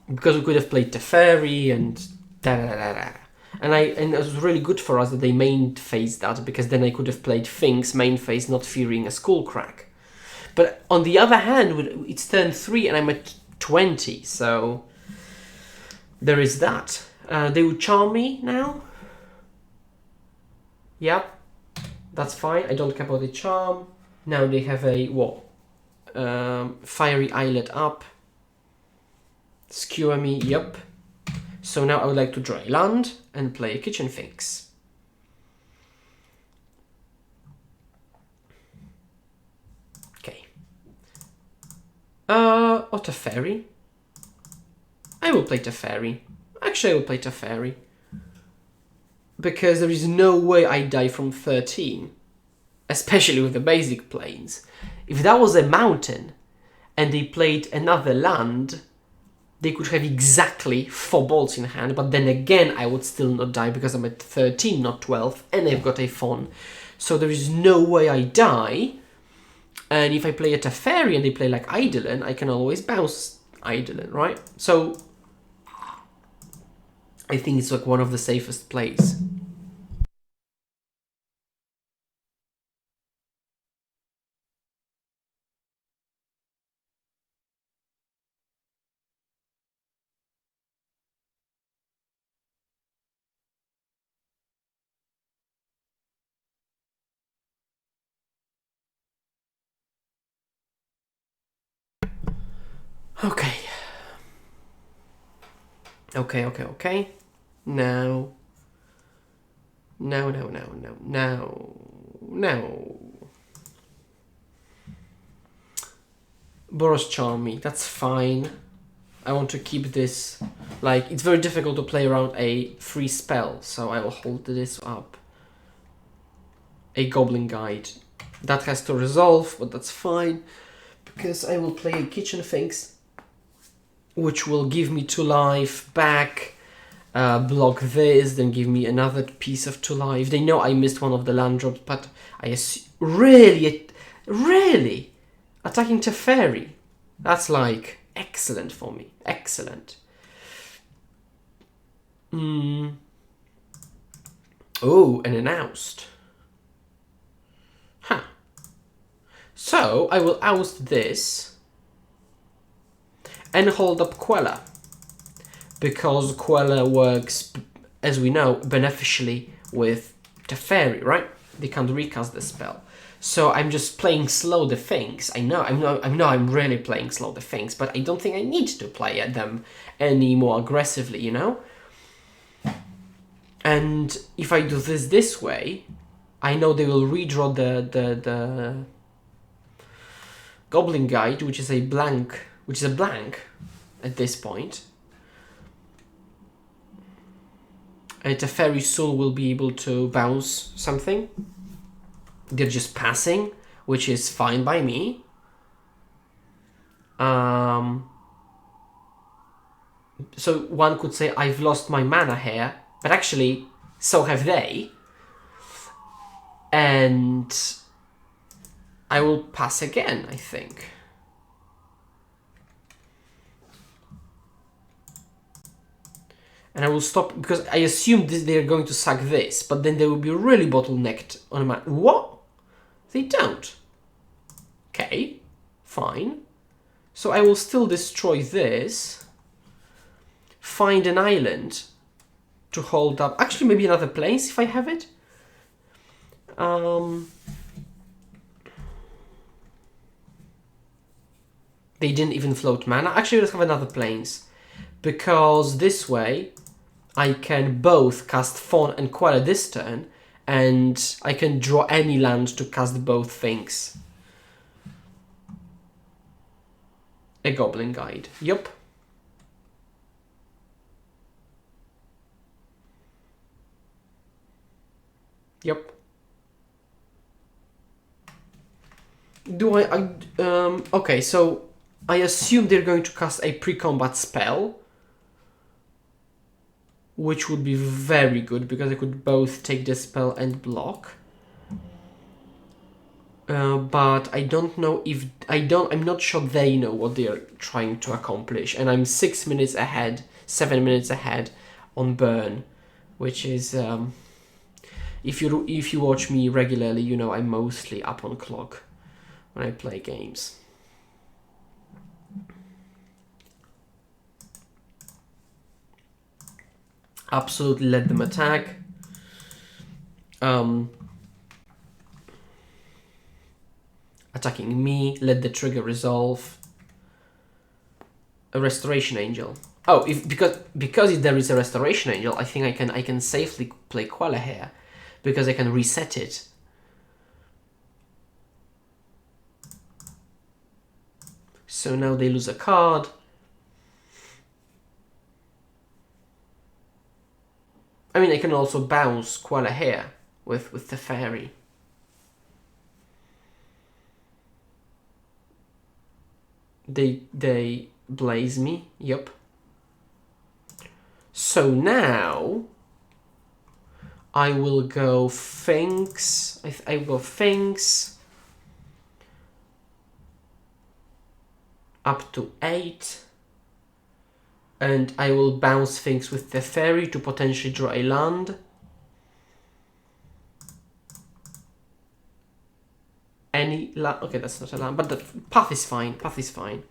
Because we could have played Teferi and da-da-da-da. And it was really good for us that they main phased that, because then I could have played Finks main phase, not fearing a skull crack. But on the other hand, it's turn 3 and I'm at 20, so there is that. They would charm me now. Yep, that's fine. I don't care about the charm. Now they have a what? Fiery Islet up. Skewer me, yep. So now I would like to draw a land and play a Kitchen Finks. Okay. Or Teferi. I will play Teferi. Actually, I will play Teferi. Because there is no way I die from 13. Especially with the basic planes. If that was a mountain and they played another land, they could have exactly 4 bolts in hand, but then again I would still not die because I'm at 13, not 12, and I've got a Fawn. So there is no way I die. And if I play a Teferi and they play like Eidolon, I can always bounce Eidolon, right? So I think it's like one of the safest plays. Okay. Okay. Now. Boros charm me, that's fine. I want to keep this, like, it's very difficult to play around a free spell, so I will hold this up. A Goblin Guide. That has to resolve, but that's fine, because I will play a Kitchen Finks, which will give me 2 life back, block this, then give me another piece of 2 life. They know I missed one of the land drops, but I assume, really, attacking Teferi, that's like excellent for me, excellent. Oh, and an Oust. Huh. So I will oust this and hold up Queller, because Queller works, as we know, beneficially with Teferi, right? They can't recast the spell. So I'm just playing slow the Finks. I know I'm really playing slow the Finks, but I don't think I need to play at them any more aggressively, you know? And if I do this way, I know they will redraw the Goblin Guide, which is a blank at this point. And Teferi soon will be able to bounce something. They're just passing, which is fine by me. so one could say I've lost my mana here, but actually so have they. And I will pass again, I think. And I will stop, because I assume they're going to sack this, but then they will be really bottlenecked on my... What? They don't. Okay, fine. So I will still destroy this. Find an island to hold up. Actually, maybe another place if I have it. They didn't even float mana. Actually, let's have another planes. Because this way, I can both cast Fawn and Queller this turn, and I can draw any land to cast both things. A Goblin Guide. Yup. Yep. Do okay, so I assume they're going to cast a pre-combat spell, which would be very good because I could both take the spell and block. But I don't know if I'm not sure they know what they're trying to accomplish, and I'm 6 minutes ahead, 7 minutes ahead on burn, which is if you watch me regularly, you know I'm mostly up on clock when I play games. Absolutely let them attack. Attacking me, let the trigger resolve. A Restoration Angel. Oh, because if there is a Restoration Angel, I think I can safely play Queller here, because I can reset it. So now they lose a card. I mean, I can also bounce Queller here with Teferi. They blaze me. Yup. So now I will go Finks. I will go Finks up to 8. And I will bounce things with Teferi to potentially draw a land. Any land? Okay, that's not a land, but the path is fine. Path is fine.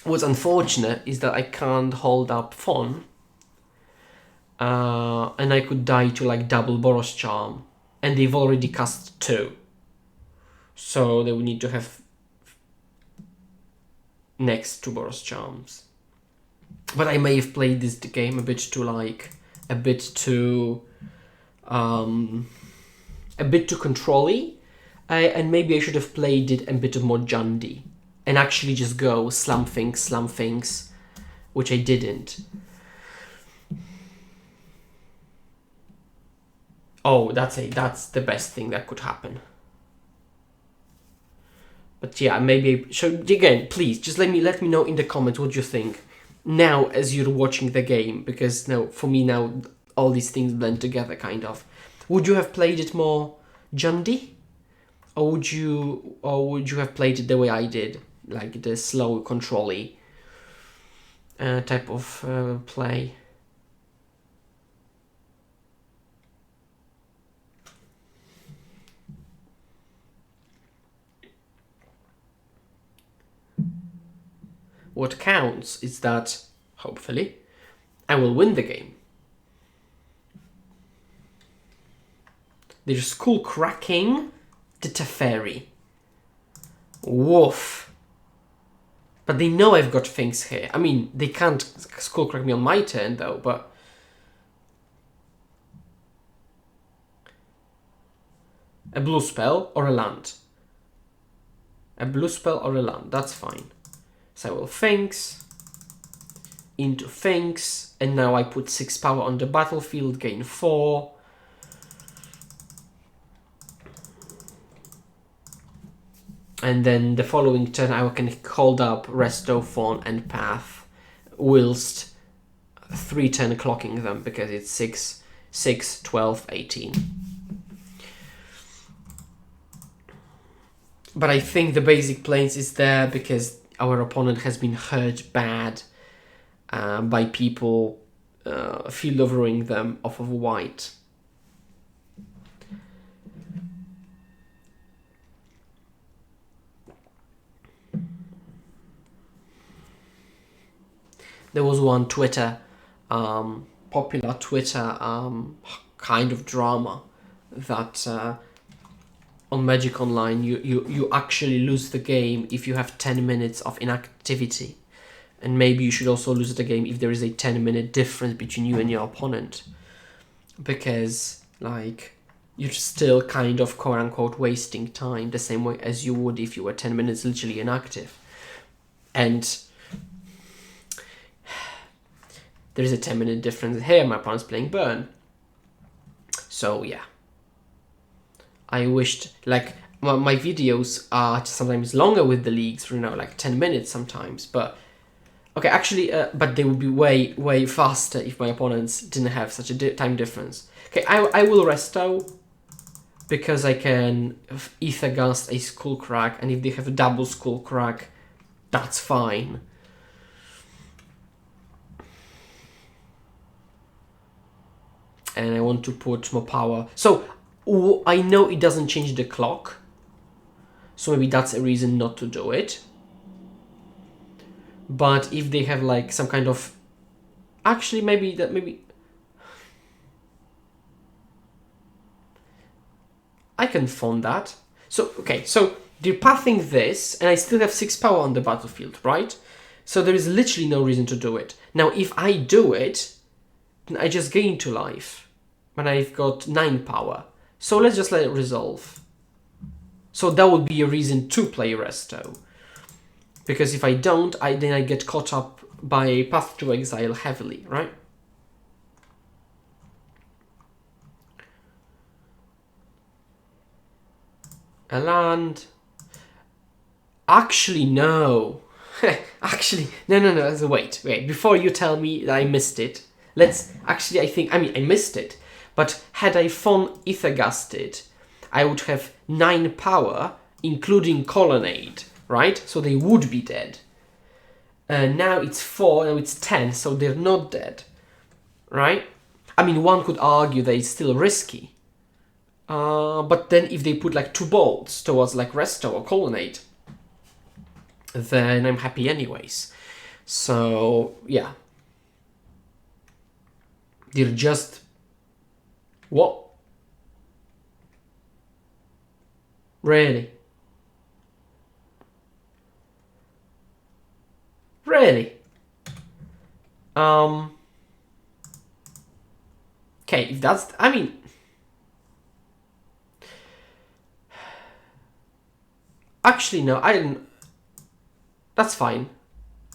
What's unfortunate is that I can't hold up Fawn. And I could die to like double Boros Charm. And they've already cast 2. So they will need to have next 2 Boros Charms. But I may have played this game a bit too control-y, and maybe I should have played it a bit more Jundy, and actually just go slam things, which I didn't. Oh, that's the best thing that could happen. But yeah, maybe. So again, please just let me know in the comments what you think now as you're watching the game, because now for me now all these things blend together kind of. Would you have played it more Jundy, or would you have played it the way I did, like the slow control-y type of play? What counts is that, hopefully, I will win the game. There's Skull cracking the Teferi. Woof. But they know I've got things here. I mean, they can't Skull crack me on my turn though, but... A blue spell or a land? A blue spell or a land, that's fine. So I will Finks into Finks, and now I put 6 power on the battlefield, gain 4. And then the following turn I can hold up Resto, Fawn and Path whilst 3-10 clocking them, because it's 6, 12, 18. But I think the basic planes is there because our opponent has been hurt bad by people field overing them off of white. There was one Twitter, popular Twitter kind of drama that on Magic Online you actually lose the game if you have 10 minutes of inactivity. And maybe you should also lose the game if there is a 10-minute difference between you and your opponent. Because, like, you're still kind of quote-unquote wasting time the same way as you would if you were 10 minutes literally inactive. And there is a 10-minute difference here. My opponent's playing burn. So, yeah. I wished, like, my videos are sometimes longer with the leagues, you know, like 10 minutes sometimes. But, okay, actually, but they would be way faster if my opponents didn't have such a time difference. Okay, I will resto because I can Aether Gust a Skullcrack, and if they have a double Skullcrack, that's fine. And I want to put more power. So, I know it doesn't change the clock. So maybe that's a reason not to do it. But if they have like some kind of... Actually, maybe... I can fund that. So, okay, so they're pathing this, and I still have 6 power on the battlefield, right? So there is literally no reason to do it. Now, if I do it, then I just gain 2 life. And I've got 9 power. So let's just let it resolve. So that would be a reason to play Resto. Because if I don't, then I get caught up by Path to Exile heavily, right? A land. Actually, no. Actually, no. So wait. Before you tell me that I missed it, I missed it. But had I Aether Gusted, I would have 9 power, including Colonnade, right? So they would be dead. Now it's 4, now it's 10, so they're not dead, right? I mean, one could argue that it's still risky. But then if they put like 2 bolts towards like Resto or Colonnade, then I'm happy anyways. So, yeah. They're just... What? Really? Really? Okay, if that's... I mean... Actually, no, I didn't... That's fine.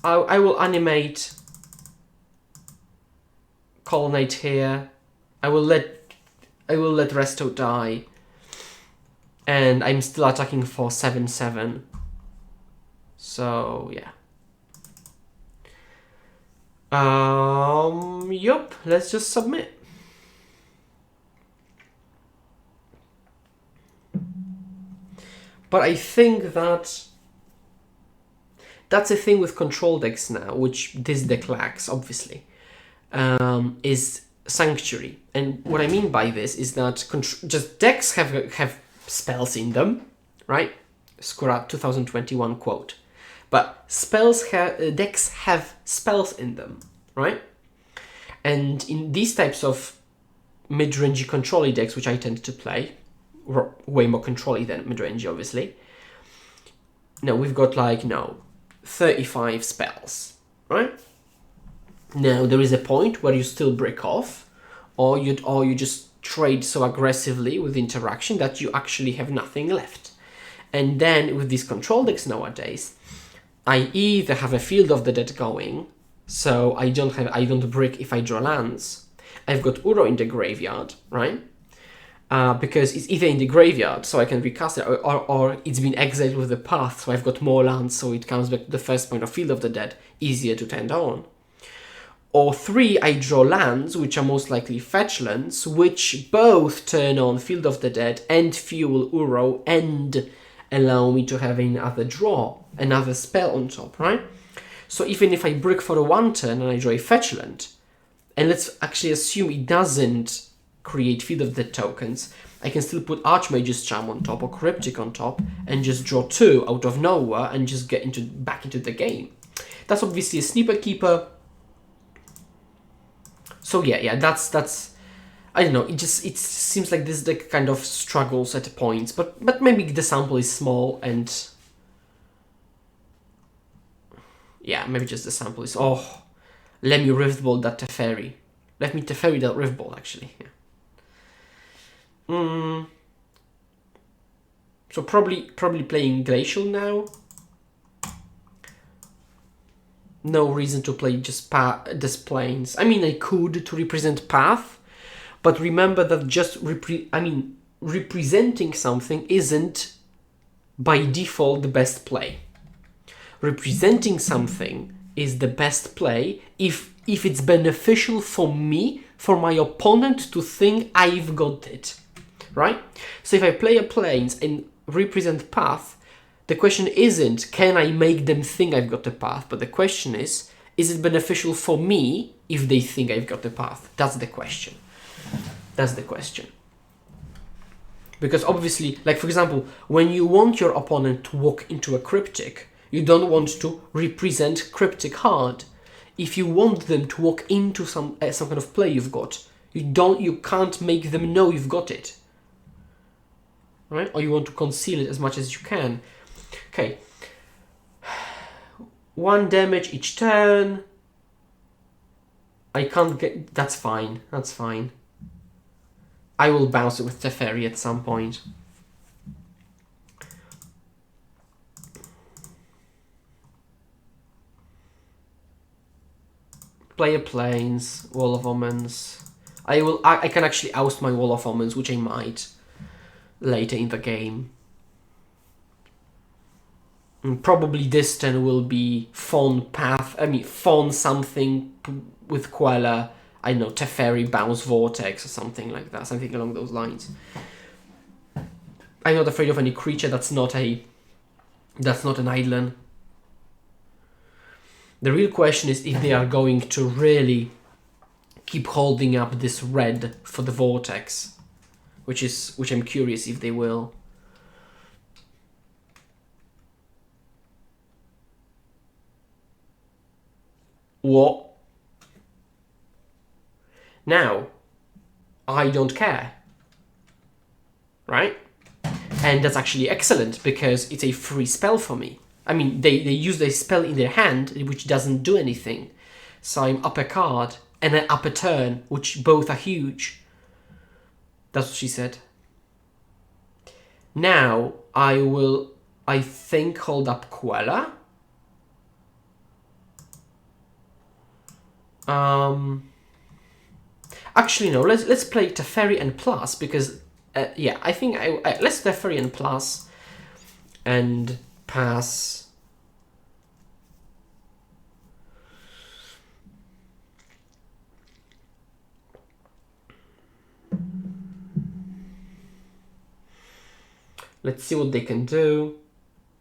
I will animate Colonnade here. I will let Resto die. And I'm still attacking for 7/7. So yeah. Yup, let's just submit. But I think that's a thing with control decks now, which this deck lacks, obviously, is Sanctuary. And what I mean by this is that just decks have spells in them, right? Scrap 2021 quote. But decks have spells in them, right? And in these types of mid-range control decks, which I tend to play, way more control than mid-range, obviously. Now we've got 35 spells, right? Now there is a point where you still break off, or you just trade so aggressively with interaction that you actually have nothing left. And then with these control decks nowadays, I either have a Field of the Dead going, so I don't break if I draw lands. I've got Uro in the graveyard, right? Because it's either in the graveyard, so I can recast it, or it's been exiled with the path, so I've got more lands, so it comes back to the first point of Field of the Dead, easier to turn on. Or 3, I draw lands, which are most likely fetch lands, which both turn on Field of the Dead and fuel Uro and allow me to have another draw, another spell on top, right? So even if I brick for a 1 turn and I draw a fetch land, and let's actually assume it doesn't create Field of the Dead tokens, I can still put Archmage's Charm on top or Cryptic on top and just draw 2 out of nowhere and just get back into the game. That's obviously a Sniper Keeper. So yeah, that's I don't know. It seems like this deck kind of struggles at points, but maybe the sample is small and yeah, maybe just the sample is. Oh, let me Riftbolt that Teferi. Let me Teferi that Riftbolt actually. Yeah. So probably playing Glacial now. No reason to play just this Plains. I mean, I could to represent Path, but remember that just representing something isn't by default the best play. Representing something is the best play if it's beneficial for me, for my opponent to think I've got it, right? So if I play a Plains and represent Path, the question isn't, can I make them think I've got the path? But the question is it beneficial for me if they think I've got the path? That's the question. That's the question. Because obviously, like for example, when you want your opponent to walk into a Cryptic, you don't want to represent Cryptic hard. If you want them to walk into some kind of play you've got, you can't make them know you've got it. Right? Or you want to conceal it as much as you can. Okay, 1 damage each turn. I can't get... That's fine. That's fine. I will bounce it with Teferi at some point. Play a Plains, Wall of Omens. I can actually oust my Wall of Omens, which I might later in the game. Probably this turn will be Fawn something with Queller. I know, Teferi, Bounce Vortex or something like that, something along those lines. I'm not afraid of any creature that's not an Eidolon. The real question is if they are going to really keep holding up this red for the Vortex, which I'm curious if they will. What? Now, I don't care, right? And that's actually excellent because it's a free spell for me. I mean, they use a spell in their hand which doesn't do anything. So I'm up a card and then up a turn, which both are huge. That's what she said. Now, I will, I think, hold up Queller. Actually, no. Let's play Teferi and plus because yeah, I think let's Teferi and plus and pass. Let's see what they can do.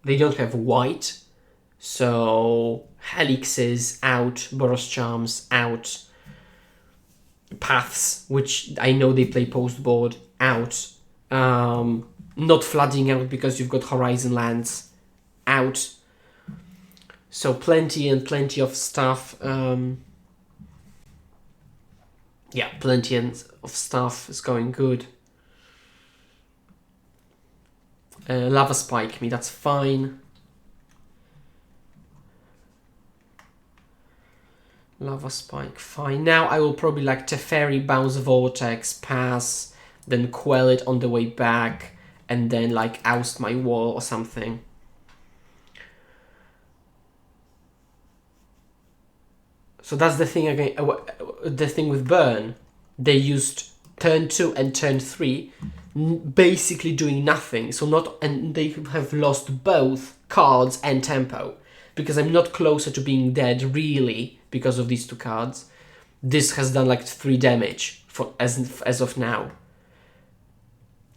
They don't have white, so Helixes out, Boros Charms out, Paths, which I know they play post board, out, not flooding out because you've got Horizon Lands, out. So plenty of stuff. Yeah, plenty of stuff is going good. Lava Spike me, that's fine. Lava Spike, fine. Now I will probably like Teferi, Bounce Vortex, pass, then Quell it on the way back, and then like oust my wall or something. So that's the thing again. The thing with Burn, they used turn 2 and turn 3, basically doing nothing. So and they have lost both cards and tempo because I'm not closer to being dead really because of these two cards. this has done like 3 damage for as of now.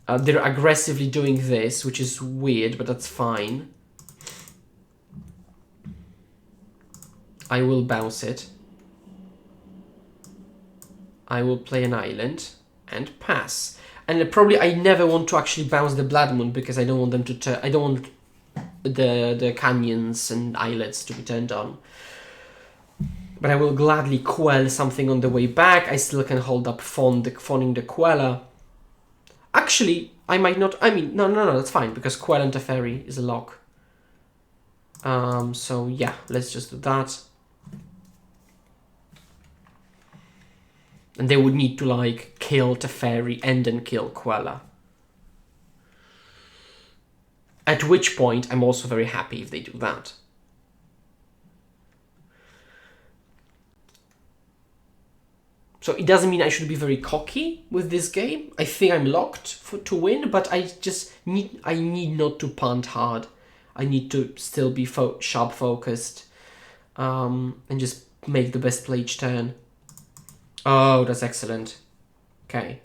They're aggressively doing this, which is weird, but that's fine. I will bounce it. I will play an island and pass. And probably I never want to actually bounce the Blood Moon because I don't want them to I don't want the canyons and islets to be turned on. But I will gladly quell something on the way back. I still can hold up phoning the Queller. Actually, I might not. I mean, no, that's fine because Quell and Teferi is a lock. So yeah, let's just do that. And they would need to like kill Teferi and then kill Queller. At which point, I'm also very happy if they do that. So it doesn't mean I should be very cocky with this game. I think I'm locked to win, but I need not to punt hard. I need to still be sharp focused and just make the best play each turn. Oh, that's excellent. Okay,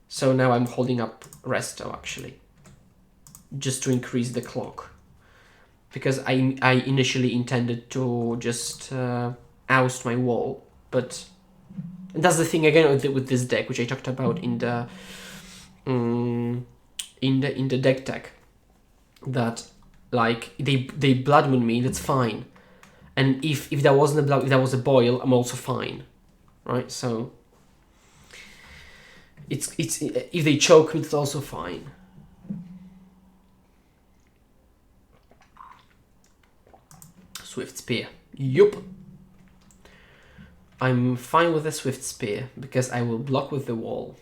so now I'm holding up Resto actually, just to increase the clock, because I initially intended to just oust my wall, but that's the thing again with this deck, which I talked about in the deck tech, that like they Blood Moon me, that's fine, and if there wasn't a blood, if there was a boil, I'm also fine, right? So it's if they choke me, it's also fine. Swift Spear, yup. I'm fine with the Swift Spear because I will block with the wall.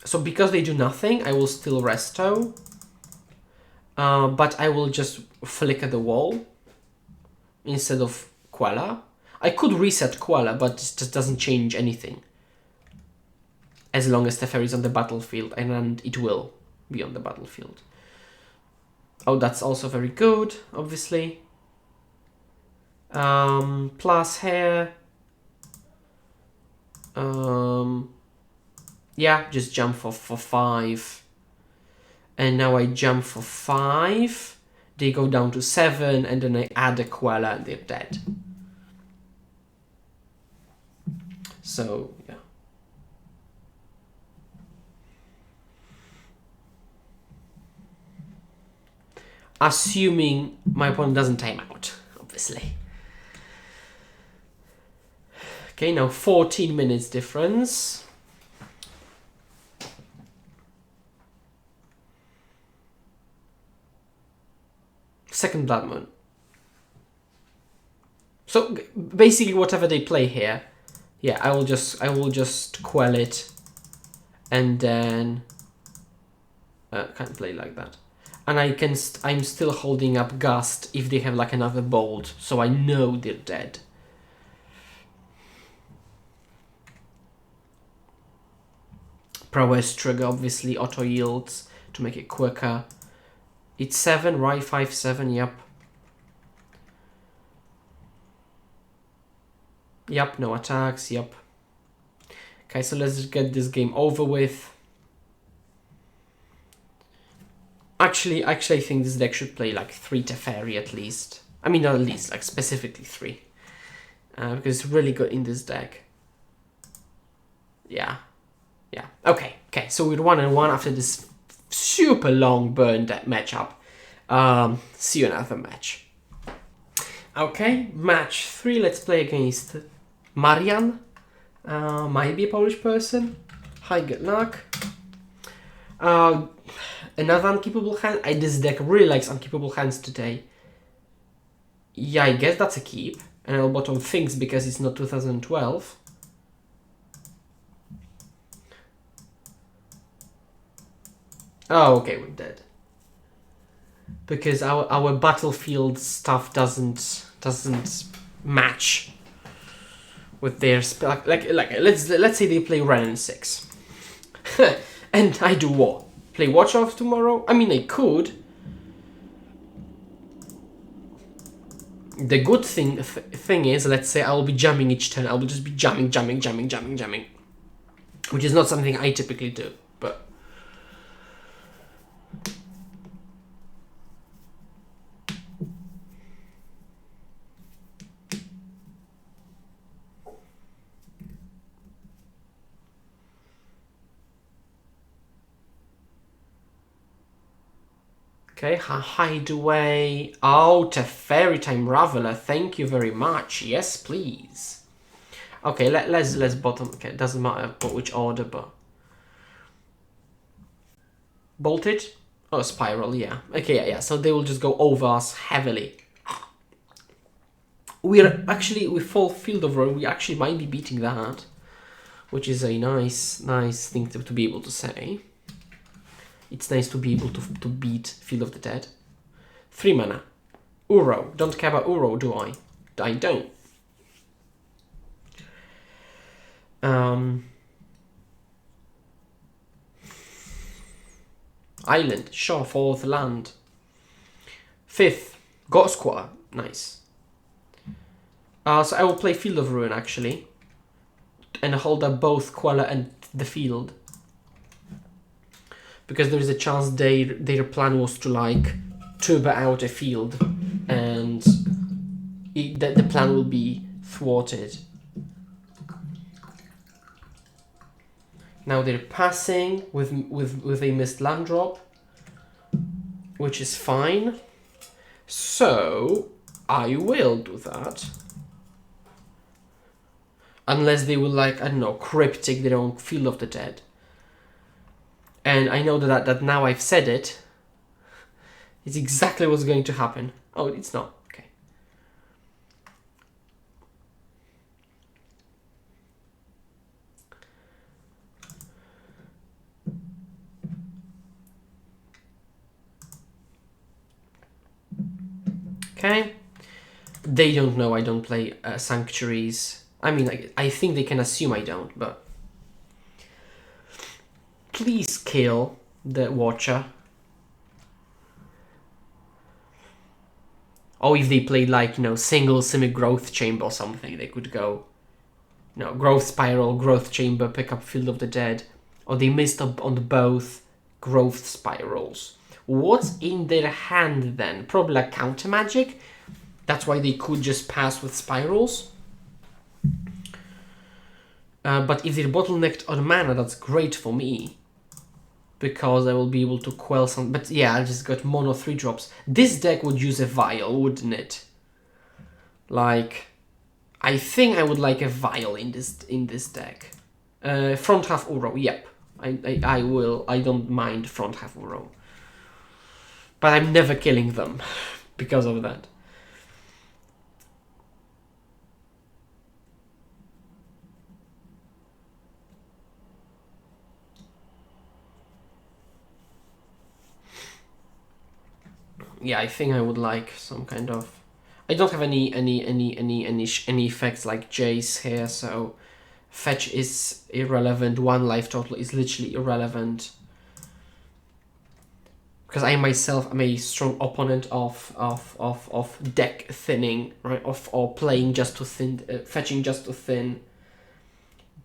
So because they do nothing, I will still Resto, but I will just flicker the wall instead of Queller. I could reset Queller, but it just doesn't change anything. As long as Teferi is on the battlefield, and it will be on the battlefield. Oh, that's also very good, obviously. Plus here. Yeah, just jump for 5. And now I jump for 5. They go down to 7, and then I add a Queller and they're dead. So, yeah. Assuming my opponent doesn't time out, obviously. Okay, now 14 minutes difference. Second Blood Moon. So basically whatever they play here, yeah, I will just quell it, and then can't play like that. And I'm still holding up Gust if they have like another bolt, so I know they're dead. Prowess trigger obviously auto yields to make it quicker. It's 7, right? 5/7, yep. Yep, no attacks, yep. Okay, so let's get this game over with. Actually, I think this deck should play like 3 Teferi at least. I mean, not at least, like specifically 3. Because it's really good in this deck. Yeah. Yeah. Okay, so we're 1-1 after this super long burn matchup. See you in another match. Okay, match 3. Let's play against Marian. Might be a Polish person. Hi, good luck. Another unkeepable hand. This deck really likes unkeepable hands today. Yeah, I guess that's a keep. And I'll bottom Finks because it's not 2012. Oh, okay, we're dead. Because our battlefield stuff doesn't match with their spell. Like let's say they play Ren and 6, and I do what? Play Watch Off tomorrow? I mean, I could. The good thing is, let's say I'll be jamming each turn. I'll just be jamming, which is not something I typically do, but. Okay, Hideaway. Oh, Teferi time Raveler. Thank you very much. Yes, please. Okay, let's bottom. Okay, doesn't matter which order, but bolted. Oh, spiral. Yeah. Okay, yeah. So they will just go over us heavily. We're actually with full field of row. We actually might be beating that, which is a nice thing to be able to say. It's nice to be able to beat Field of the Dead. 3 mana. Uro. Don't care about Uro, do I? I don't. Island. Sure, 4th land. 5th. Ghost Quarter. Nice. So I will play Field of Ruin, actually. And hold up both Queller and the field. Because there is a chance their plan was to like turbo out a field, and the plan will be thwarted. Now they're passing with a missed land drop, which is fine. So I will do that, unless they will like, I don't know, cryptic their own Field of the Dead. And I know that now I've said it, it's exactly what's going to happen. Oh, it's not. Okay. Okay. They don't know I don't play Sanctuaries. I mean, I think they can assume I don't, but... Please kill the Watcher. Or if they played like, you know, single Simic Growth Chamber or something, they could go, you know, Growth Spiral, Growth Chamber, pick up Field of the Dead. Or they missed up on both Growth Spirals. What's in their hand then? Probably like counter magic. That's why they could just pass with Spirals. But if they're bottlenecked on mana, that's great for me. Because I will be able to quell some... But yeah, I just got mono 3-drops. This deck would use a Vial, wouldn't it? Like... I think I would like a Vial in this deck. Front half Uro, yep. I will. I don't mind front half Uro. But I'm never killing them because of that. Yeah, I think I would like some kind of... I don't have any effects like Jace here, so fetch is irrelevant. 1 life total is literally irrelevant. Because I myself am a strong opponent of deck thinning, right? Or playing just to thin, fetching just to thin.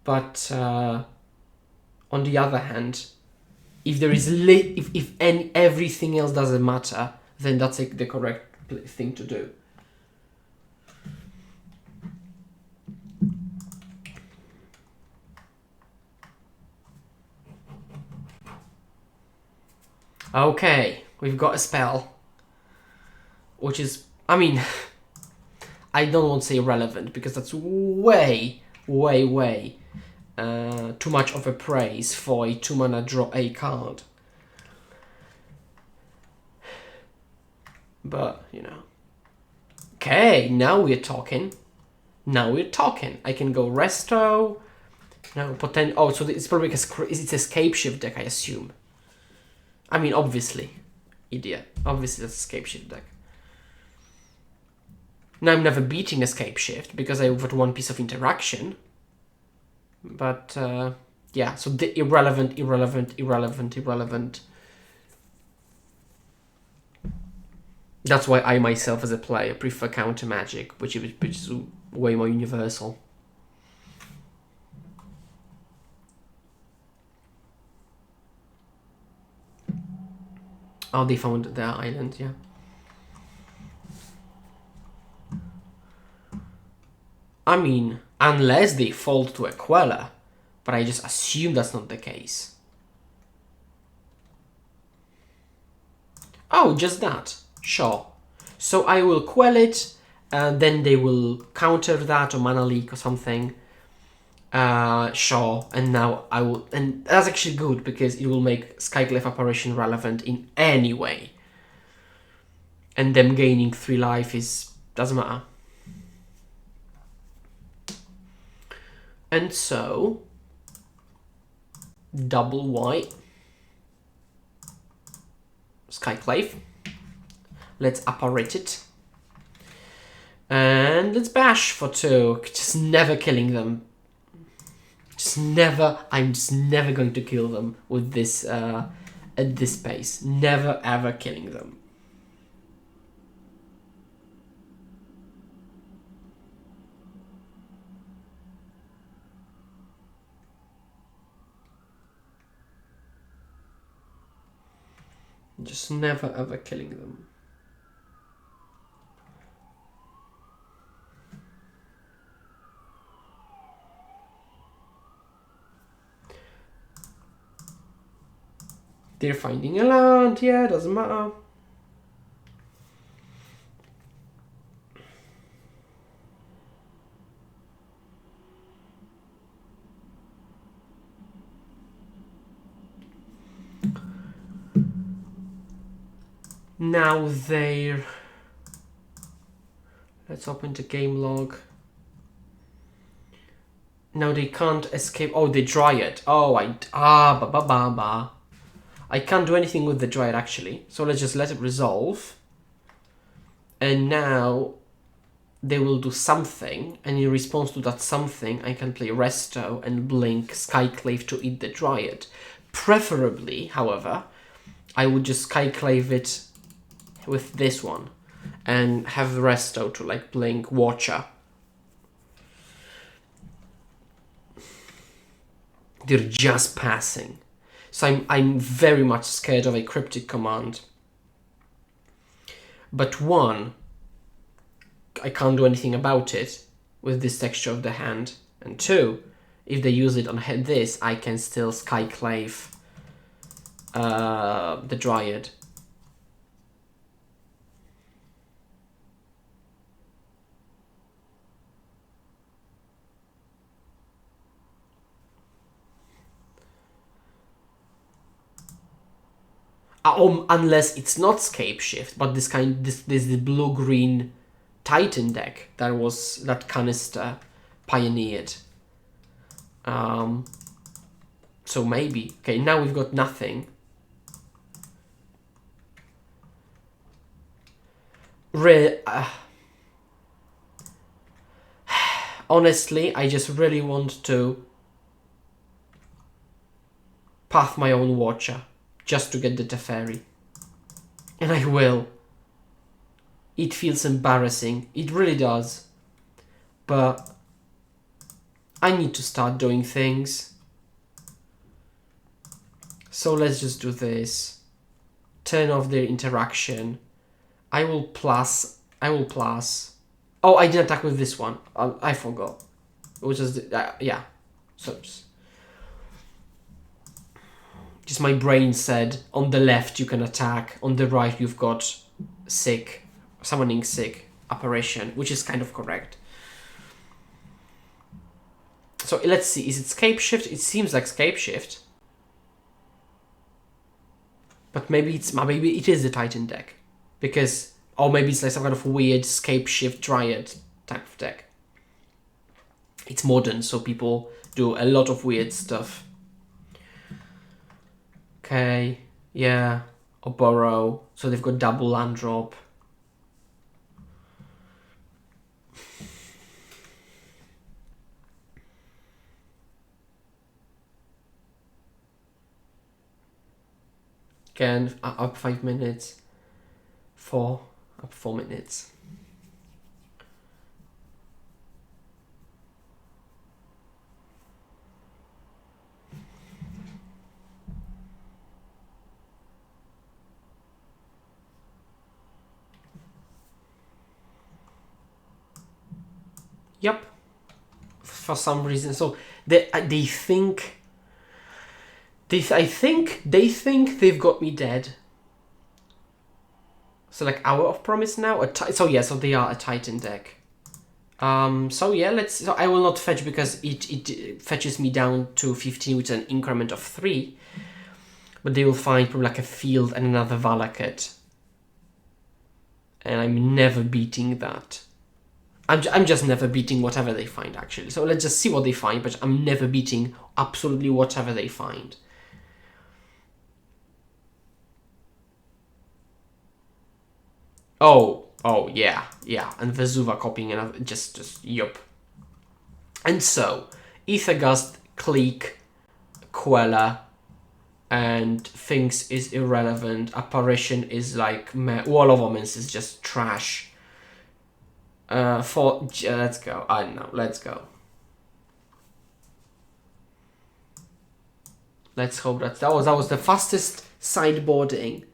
But on the other hand, if there is everything else doesn't matter, then that's the correct thing to do. Okay, we've got a spell, which is, I mean, I don't want to say irrelevant because that's way too much of a praise for a 2-mana draw a card. But, you know. Okay, now we're talking. Now we're talking. I can go Resto. No, oh, so it's probably it's Escape Shift deck, I assume. I mean, obviously. Idiot. Obviously, that's Escape Shift deck. Now, I'm never beating Escape Shift because I've got 1 piece of interaction. But, yeah, so the irrelevant. That's why I myself as a player prefer counter magic, which is way more universal. Oh, they found their island, yeah. I mean, unless they fold to a Queller, but I just assume that's not the case. Oh, just that. Sure. So I will quell it, and then they will counter that or mana leak or something. Sure. And now I will... And that's actually good, because it will make Skyclave Apparition relevant in any way. And them gaining 3 life doesn't matter. And so... double white. Skyclave. Let's apparate it. And let's bash for 2. Just never killing them. I'm just never going to kill them with this, at this pace. Never ever killing them. Just never ever killing them. They're finding a land, yeah, doesn't matter. Now they're... Let's open the game log. Now they can't escape. Oh, they Dryad. Oh, I can't do anything with the Dryad, actually. So let's just let it resolve. And now they will do something. And in response to that something, I can play Resto and blink Skyclave to eat the Dryad. Preferably, however, I would just Skyclave it with this one. And have Resto to, like, blink Watcher. They're just passing. So I'm very much scared of a cryptic command. But 1, I can't do anything about it with this texture of the hand. And 2, if they use it on this, I can still Skyclave the Dryad. Unless it's not Scape Shift, but this the blue-green Titan deck that Canister pioneered. So maybe. Okay, now we've got nothing. Honestly, I just really want to path my own Watcher. Just to get the Teferi. And I will. It feels embarrassing. It really does. But I need to start doing things. So let's just do this. Turn off their interaction. I will plus. Oh, I didn't attack with this one. I forgot. It was just... yeah. So... Just my brain said, on the left you can attack, on the right you've got summoning sick apparition, which is kind of correct. So let's see, is it Scape Shift? It seems like Scape Shift. But maybe it is the Titan deck. Because, or maybe it's like some kind of weird Scape Shift Dryad type of deck. It's modern, so people do a lot of weird stuff. Okay, yeah, or Burrow, so they've got double land drop. Again, up 5 minutes. 4. up 4 minutes. Yep. For some reason, so they think I think they think they've got me dead. So like Hour of Promise now. So yeah, so they are a Titan deck. So yeah, so I will not fetch because it fetches me down to 15 with an increment of 3. But they will find probably like a field and another Valakut. And I'm never beating that. I'm just never beating whatever they find, actually. So let's just see what they find, but I'm never beating absolutely whatever they find. Oh, yeah. And Vesuva copying another, just yup. And so, Aether Gust, Clique, Queller, and Finks is irrelevant. Apparition is like, Wall of Omens is just trash. Let's go. I don't know. Let's go. Let's hope that was the fastest sideboarding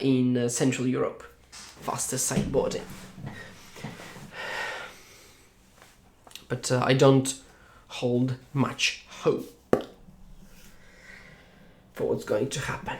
in Central Europe. Fastest sideboarding. But I don't hold much hope for what's going to happen.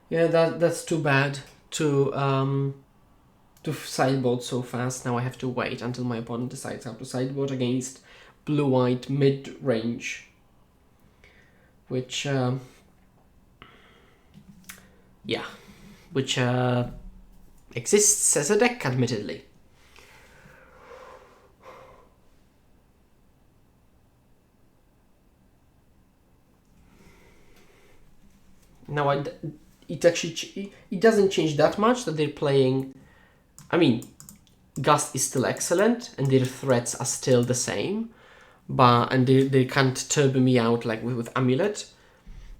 Yeah, that's too bad to sideboard so fast. Now I have to wait until my opponent decides how to sideboard against blue-white mid-range, which exists as a deck, admittedly. Now it doesn't change that much that they're playing. I mean, Gust is still excellent and their threats are still the same, and they can't turbo me out like with Amulet.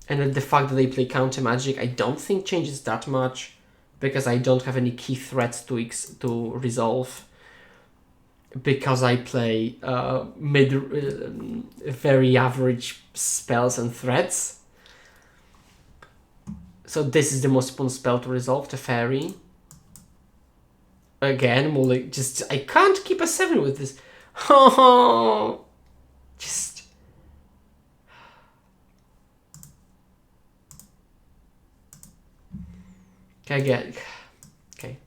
And the fact that they play counter magic, I don't think changes that much because I don't have any key threats to resolve. Because I play very average spells and threats. So this is the most important spell to resolve, Teferi. Again, more like just I can't keep a 7 with this. Just okay.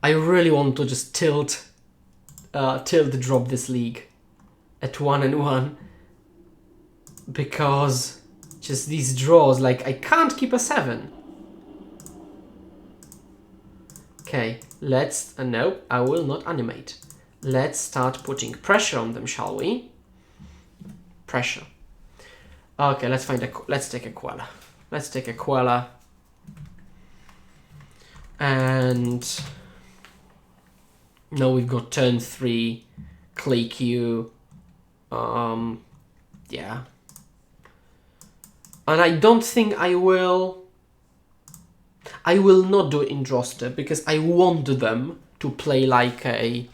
I really want to just tilt drop this league at 1-1 because just these draws, like I can't keep a 7. Okay, let's no, I will not animate. Let's start putting pressure on them, shall we? Pressure. Okay, let's take a Queller. Let's take a Queller. And now we've got turn 3, Clique you. Yeah. And I don't think I will not do it in Droster because I want them to play like a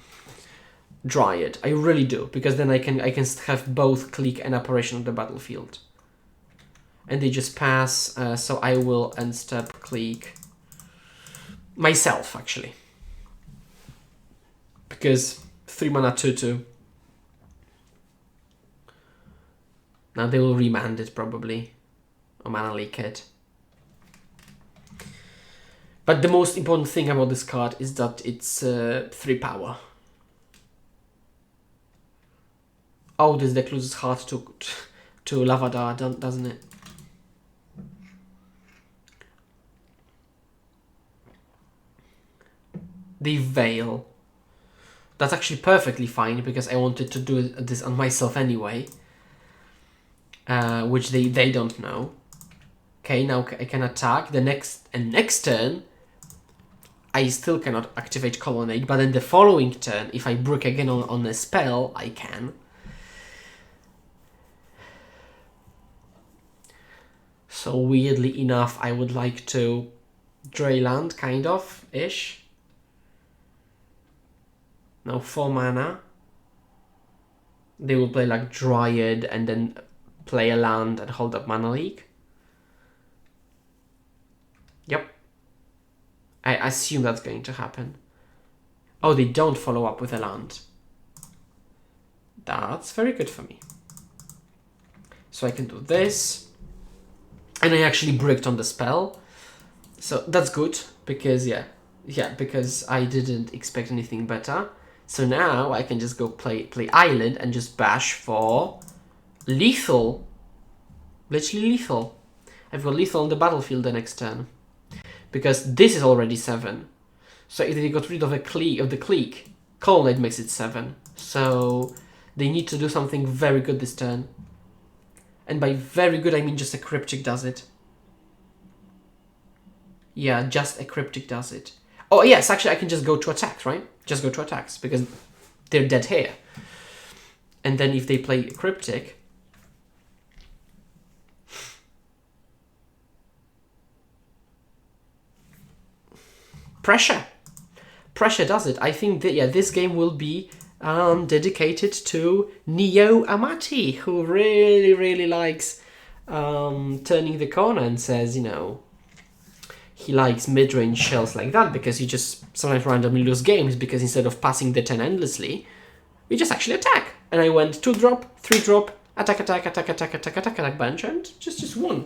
Dryad. I really do, because then I can have both Clique and Apparition on the battlefield. And they just pass, so I will end step Clique myself, actually. Because 3 mana 2/2. Now they will remand it probably. Or mana leak it. But the most important thing about this card is that it's 3 power. Oh, this deck loses heart to Lavadar, doesn't it? The Veil. That's actually perfectly fine because I wanted to do this on myself anyway. Which they don't know. Okay, now I can attack. The next turn, I still cannot activate Colonnade, but then the following turn, if I brook again on a spell, I can. So weirdly enough, I would like to Drayland, kind of, ish. Now 4 mana. They will play like Dryad and then play a land and hold up Mana Leak. Yep. I assume that's going to happen. Oh, they don't follow up with a land. That's very good for me. So I can do this. And I actually bricked on the spell. So that's good, because yeah, because I didn't expect anything better. So now I can just go play Island and just bash for lethal. Literally lethal. I've got lethal on the battlefield the next turn. Because this is already 7. So if they got rid of the clique, Colonnade makes it 7. So they need to do something very good this turn. And by very good, I mean just a Cryptic does it. Yeah, just a Cryptic does it. Oh yes, actually I can just go to attacks, right? Just go to attacks, because they're dead here. And then if they play Cryptic... Pressure! Pressure does it. I think that, yeah, this game will be dedicated to Neo Amati, who really likes turning the corner and says, you know, he likes mid-range shells like that because he just sometimes randomly lose games because instead of passing the 10 endlessly, we just actually attack. And I went 2-drop, 3-drop, attack, bunch, and just won.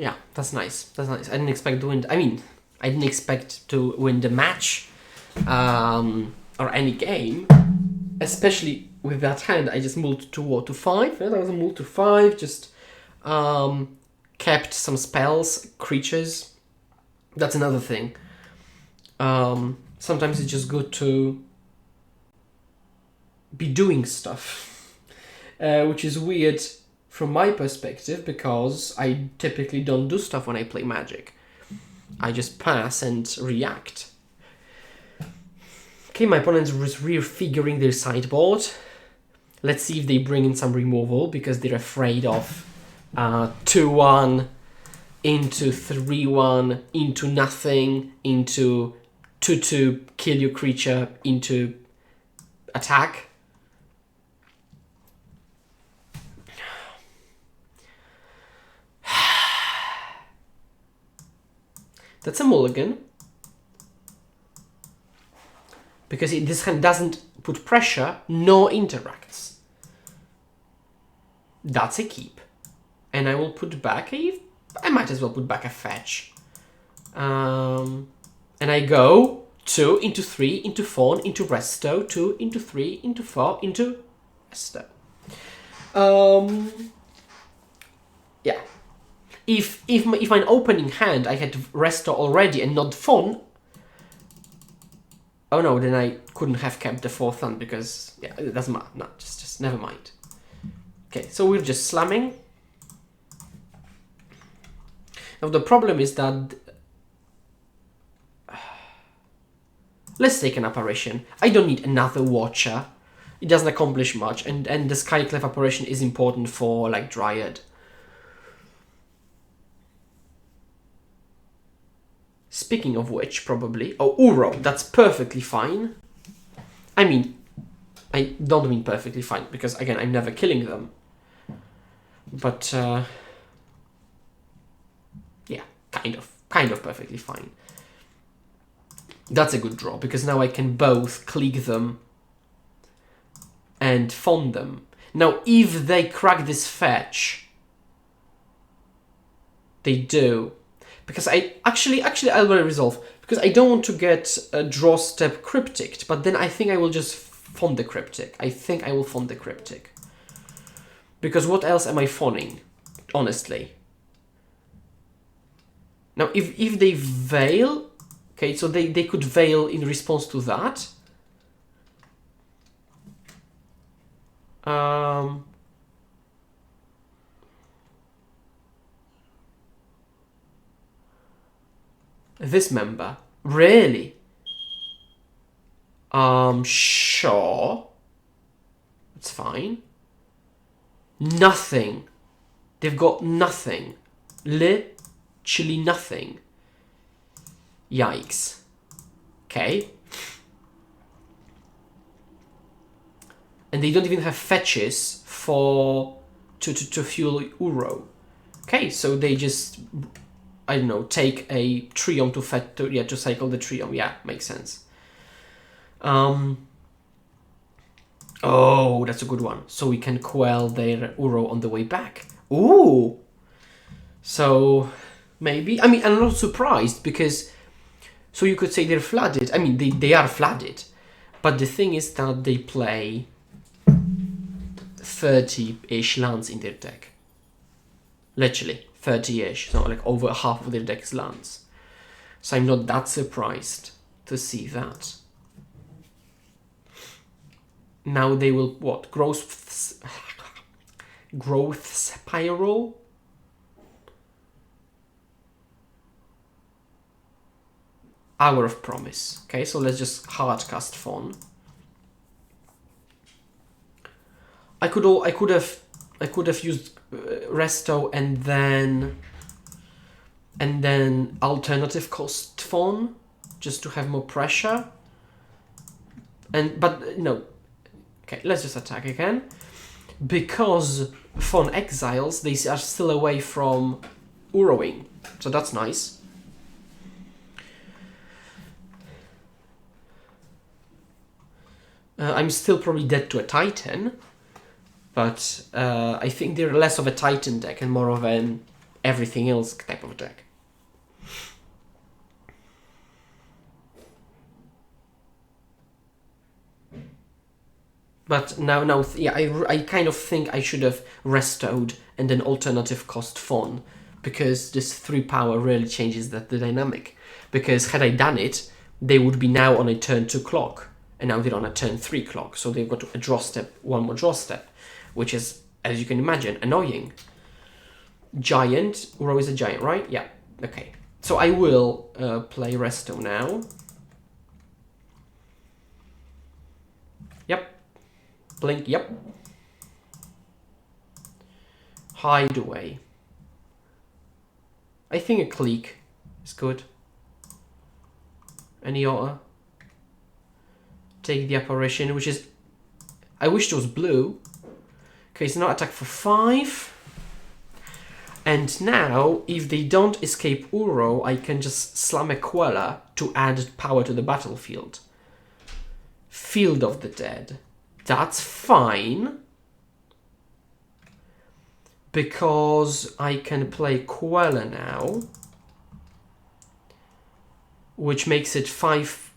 Yeah, that's nice. That's nice. I didn't expect to win. I mean, I didn't expect to win the match or any game, especially with that hand. I just moved to 5. Yeah, that was a move to 5. Just kept some spells, creatures. That's another thing. Sometimes it's just good to be doing stuff, which is weird from my perspective, because I typically don't do stuff when I play Magic. I just pass and react. Okay, my opponent is refiguring their sideboard. Let's see if they bring in some removal, because they're afraid of 2-1 into 3-1 into nothing into 2-2 kill your creature into attack. That's a mulligan. Because this hand doesn't put pressure, nor interacts. That's a keep. And I will put back I might as well put back a fetch. And I go 2 into 3 into 4 into resto, 2 into 3 into 4 into resto. Yeah. If my opening hand I had resto already and not Fawn, oh no, then I couldn't have kept the 4th land because, yeah, it doesn't matter. No, just never mind. Okay, so we're just slamming. Now the problem is that... Let's take an apparition. I don't need another Watcher. It doesn't accomplish much, and the Skyclave Apparition is important for, like, Dryad. Speaking of which, probably... Oh, Uro, that's perfectly fine. I mean, I don't mean perfectly fine, because, again, I'm never killing them. But, kind of perfectly fine. That's a good draw, because now I can both click them and fond them. Now, if they crack this fetch, they do. Because I actually I will resolve, because I don't want to get a draw step cryptic, but then I think I will just fond the cryptic. I think I will fond the cryptic. Because what else am I fawning, honestly? Now, if they veil, okay, so they could veil in response to that. This member, really? Sure. It's fine. Nothing. They've got nothing. Literally nothing. Yikes. Okay. And they don't even have fetches to fuel Uro. Okay, so they just, I don't know, take a Triome to cycle the Triome. Yeah, makes sense. Oh, that's a good one. So we can quell their Uro on the way back. Ooh! So, maybe... I mean, I'm not surprised, because... So you could say they're flooded. I mean, they are flooded. But the thing is that they play 30-ish lands in their deck. Literally, 30-ish. So, like, over half of their deck is lands. So I'm not that surprised to see that. Now they will, what? Growth Spiral? Hour of Promise. Okay, so let's just hard cast Fawn. I could have used Resto and then alternative cost Fawn just to have more pressure. But no. Okay, let's just attack again. Because Fawn exiles, they are still away from Uroing. So that's nice. I'm still probably dead to a Titan. But I think they're less of a Titan deck and more of an everything else type of deck. But now, yeah, I kind of think I should have restored and then alternative cost Fawn, because this 3 power really changes the dynamic. Because had I done it, they would be now on a turn 2 clock, and now they're on a turn 3 clock, so they've got a draw step, one more draw step, which is, as you can imagine, annoying. Giant, Uro is a giant, right? Yeah, okay. So I will play Resto now. Yep. Blink, yep. Hideaway. I think a Clique is good. Any other? Take the Apparition, which is... I wish it was blue. Okay, so now attack for 5. And now, if they don't escape Uro, I can just slam a Queller to add power to the battlefield. Field of the Dead. That's fine, because I can play Queller now, which makes it 5.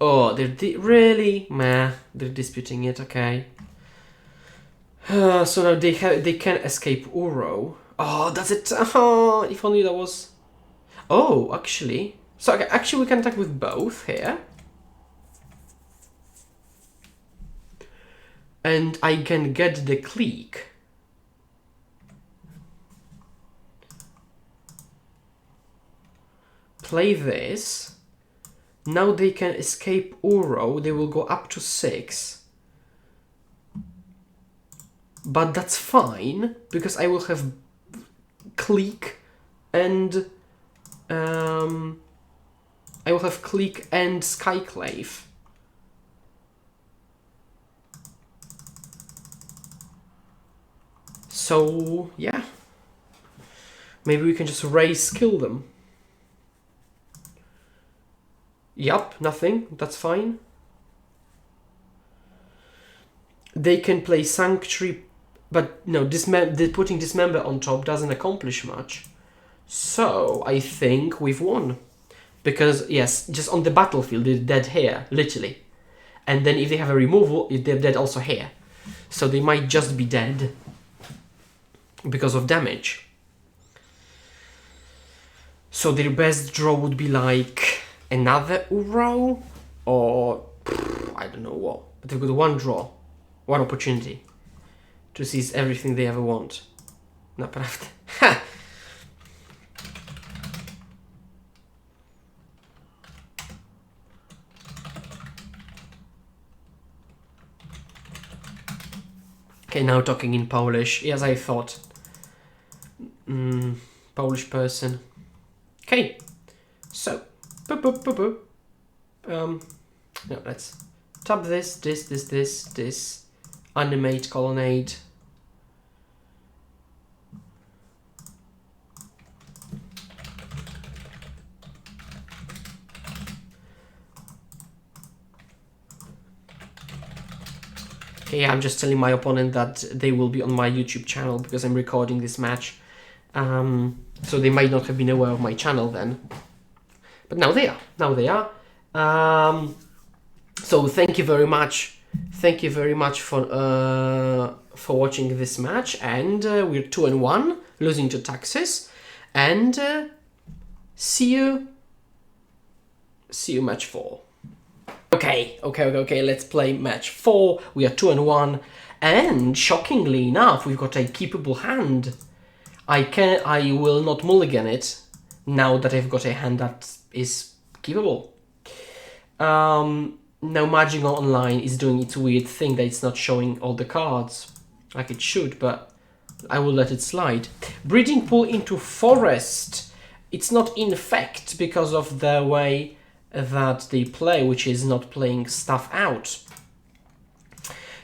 Oh, they're really? Meh, they're disputing it, okay. So now they can escape Uro. Oh, does it? Oh, if only that was... Oh, actually. So okay, actually we can attack with both here. And I can get the Clique. Play this. Now they can escape Uro. They will go up to 6. But that's fine, because I will have Clique and I will have Clique and Skyclave. So, yeah. Maybe we can just raise kill them. Yup, nothing. That's fine. They can play Sanctuary, but no, putting Dismember on top doesn't accomplish much. So, I think we've won. Because, yes, just on the battlefield, they're dead here, literally. And then if they have a removal, they're dead also here. So they might just be dead because of damage. So their best draw would be like another Uro, or I don't know what. But they've got one draw, one opportunity to seize everything they ever want. Naprawdę. Ha! Okay, now talking in Polish. Yes, I thought. Polish person. Okay, so. No, let's tap this. Animate Colonnade. Okay, I'm just telling my opponent that they will be on my YouTube channel because I'm recording this match. So they might not have been aware of my channel then. But now they are. Now they are. So thank you very much. Thank you very much for watching this match. And we're 2-1, losing to Taxes. And see you match 4. Okay, let's play match 4. We are 2-1, and shockingly enough, we've got a keepable hand. I will not mulligan it now that I've got a hand that is keepable. Now Magic Online is doing its weird thing that it's not showing all the cards like it should, but I will let it slide. Breeding Pool into Forest. It's not in effect because of the way that they play, which is not playing stuff out.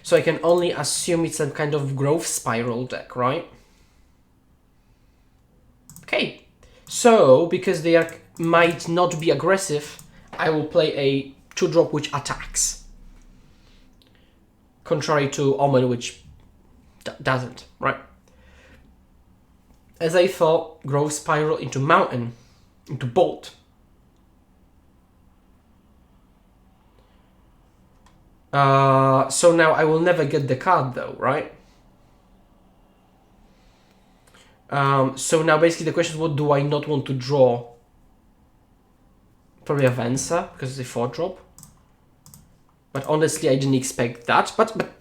So I can only assume it's some kind of growth spiral deck, right? Okay, so because they might not be aggressive, I will play a 2-drop which attacks. Contrary to Omen, which doesn't, right? As I thought, growth spiral into Mountain, into Bolt. So now I will never get the card though, right? So now basically the question is, what do I not want to draw? Probably a Venser, because it's a 4-drop. But honestly, I didn't expect that. But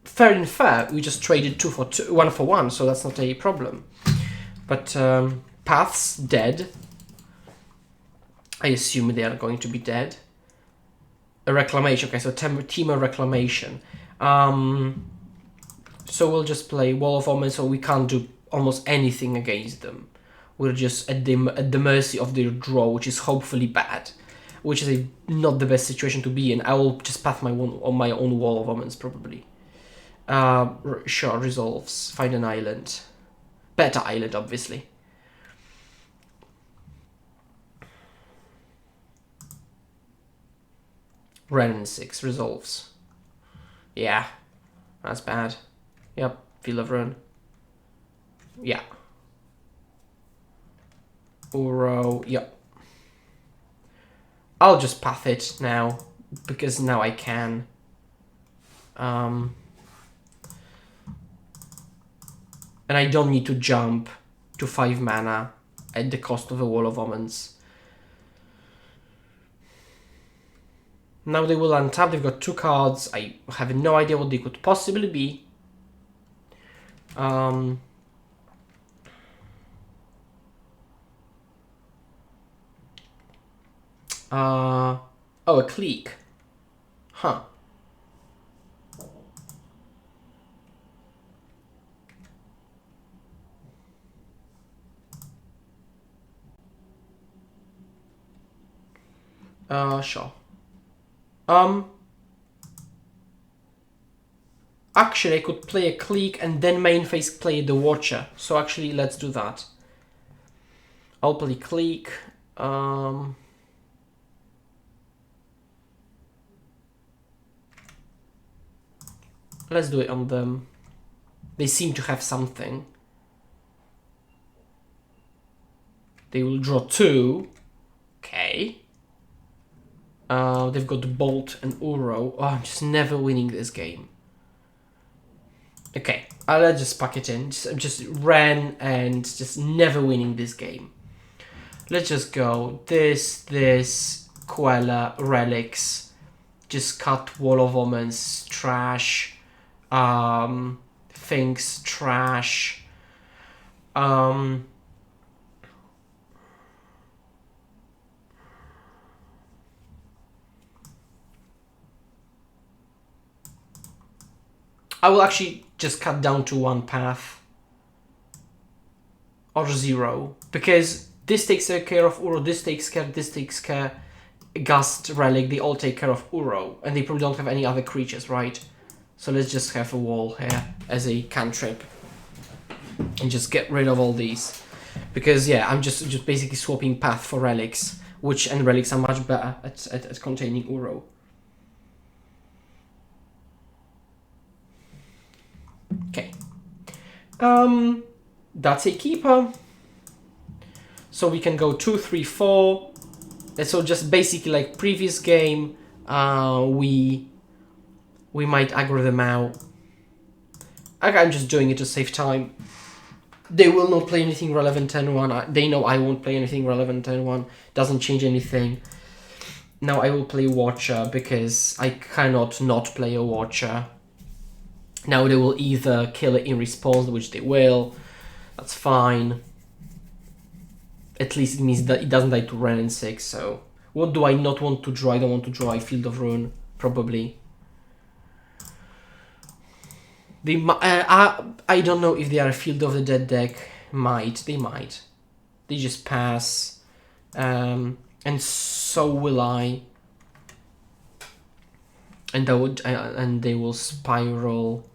fair and fair, we just traded 2 for 2, 1 for 1, so that's not a problem. But Paths, dead. I assume they are going to be dead. A Reclamation, okay, so Teamer Reclamation. So we'll just play Wall of Omens, so we can't do almost anything against them. We're just at the mercy of their draw, which is hopefully bad, which is not the best situation to be in. I will just path my own Wall of Omens probably. Sure, resolves. Find an island. Better island, obviously. Ren 6 resolves. Yeah, that's bad. Yep, Field of Ruin. Yeah. Uro, yep. I'll just path it now, because now I can. And I don't need to jump to 5 mana at the cost of a Wall of Omens. Now they will untap, they've got 2 cards. I have no idea what they could possibly be. Oh, a Clique. Huh. Sure. Actually, I could play a Clique and then main phase play the Watcher. So actually, let's do that. I'll play Clique. Let's do it on them. They seem to have something. They will draw 2. Okay. They've got Bolt and Uro. Oh, I'm just never winning this game. Okay, let's just pack it in. Just ran and just never winning this game. Let's just go this, Queller, Relics. Just cut Wall of Omens, trash. Finks, trash. I will actually just cut down to 1 path. Or 0. Because this takes care of Uro, this takes care, Gust, Relic, they all take care of Uro. And they probably don't have any other creatures, right? So let's just have a wall here as a cantrip. And just get rid of all these. Because yeah, I'm just basically swapping path for Relics. And Relics are much better at containing Uro. Okay. That's a keeper. So we can go 2, 3, 4. And so just basically like previous game, we might aggro them out. I'm just doing it to save time. They will not play anything relevant turn 1. They know I won't play anything relevant turn 1. Doesn't change anything. Now I will play Watcher because I cannot not play a Watcher. Now they will either kill it in response, which they will. That's fine. At least it means that it doesn't die to Ren and 6, so... What do I not want to draw? I don't want to draw a Field of Ruin, probably. They I don't know if they are a Field of the Dead deck. They might. They just pass. And so will I. And they will Spiral.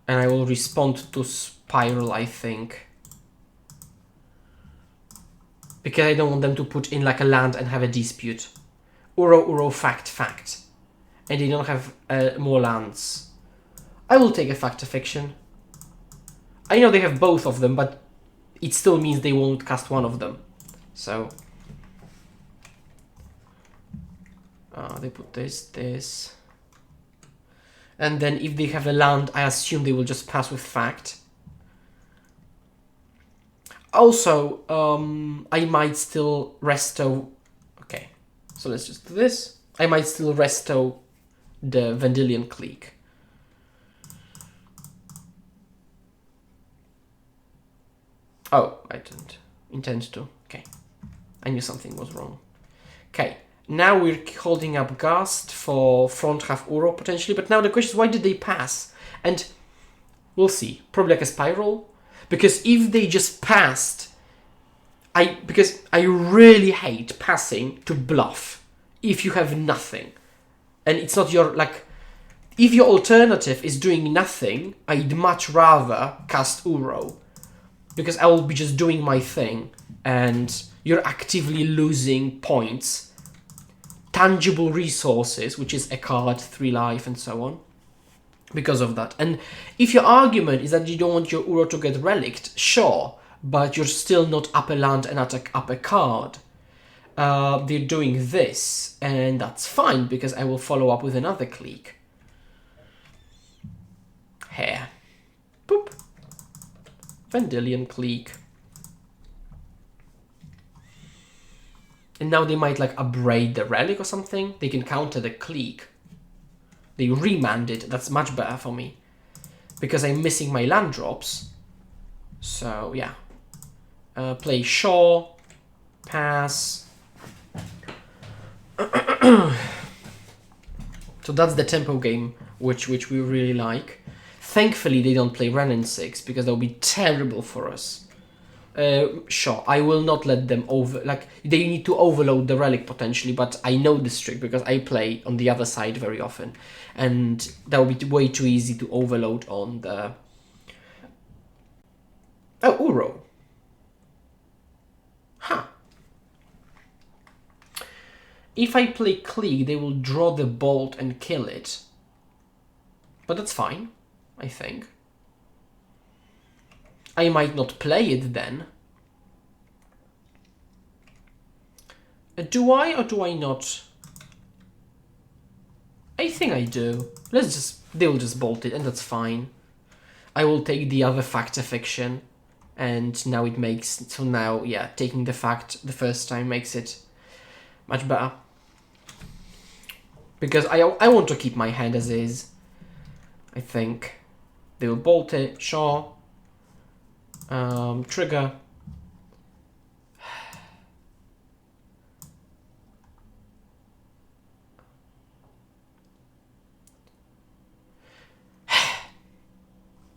And I will respond to Spiral, I think. Because I don't want them to put in like a land and have a dispute. Uro, fact. And they don't have more lands. I will take a Fact or Fiction. I know they have both of them, but it still means they won't cast one of them. So... they put this. And then if they have a land, I assume they will just pass with Fact. Also, I might still resto... Okay, so let's just do this. I might still resto the Vendilion Clique. Oh, I didn't intend to. Okay, I knew something was wrong. Okay, now we're holding up Gust for front half Uro potentially, but now the question is, why did they pass? And we'll see. Probably like a Spiral. Because if they just passed, because I really hate passing to bluff if you have nothing. And it's not your, like, if your alternative is doing nothing, I'd much rather cast Uro. Because I will be just doing my thing and you're actively losing points. Tangible resources, which is a card, 3 life and so on. Because of that. And if your argument is that you don't want your Uro to get relicked, sure, but you're still not up a land and up a card. They're doing this, and that's fine, because I will follow up with another clique. Here. Boop. Vendilion Clique. And now they might, like, upgrade the relic or something. They can counter the clique. They remand it. That's much better for me. Because I'm missing my land drops. So, yeah. Play Shaw. Pass. So that's the tempo game, which we really like. Thankfully, they don't play Ren in 6, because that would be terrible for us. Sure, I will not let them like, they need to overload the relic potentially, but I know this trick because I play on the other side very often, and that would be way too easy to overload on the... Oh, Uro. Huh. If I play Clique, they will draw the bolt and kill it. But that's fine, I think. I might not play it then. Do I or do I not? I think I do. They'll just bolt it and that's fine. I will take the other fact fiction, and now it makes, so now, yeah, taking the fact the first time makes it much better. Because I want to keep my hand as is. I think they will bolt it, sure. Trigger.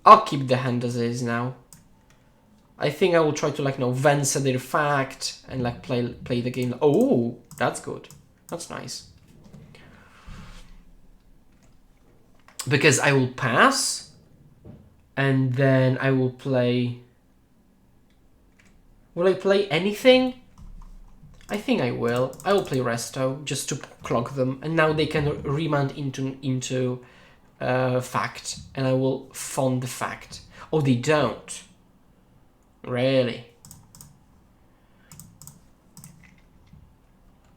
I'll keep the hand as is now. I think I will try to, like, Venser their fact and, like, play the game. Oh, that's good. That's nice. Because I will pass, and then I will play... Will I play anything? I think I will. I will play Resto just to clog them, and now they can remand into fact, and I will fund the fact. Oh, they don't. Really?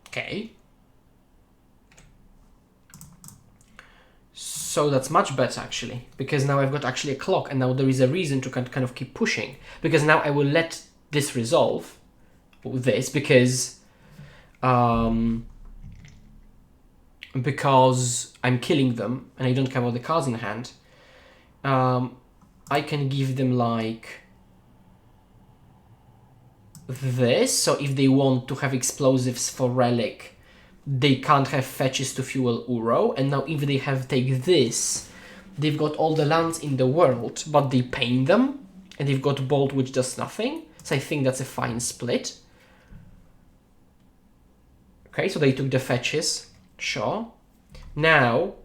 Okay. So that's much better actually, because now I've got actually a clock, and now there is a reason to kind of keep pushing, because now I will let this resolve with this, because I'm killing them and I don't have all the cards in hand. I can give them like this, so if they want to have explosives for relic, they can't have fetches to fuel Uro, and now if they take this, they've got all the lands in the world, but they pain them, and they've got bolt which does nothing, so I think that's a fine split. Okay, so they took the fetches, sure. Now,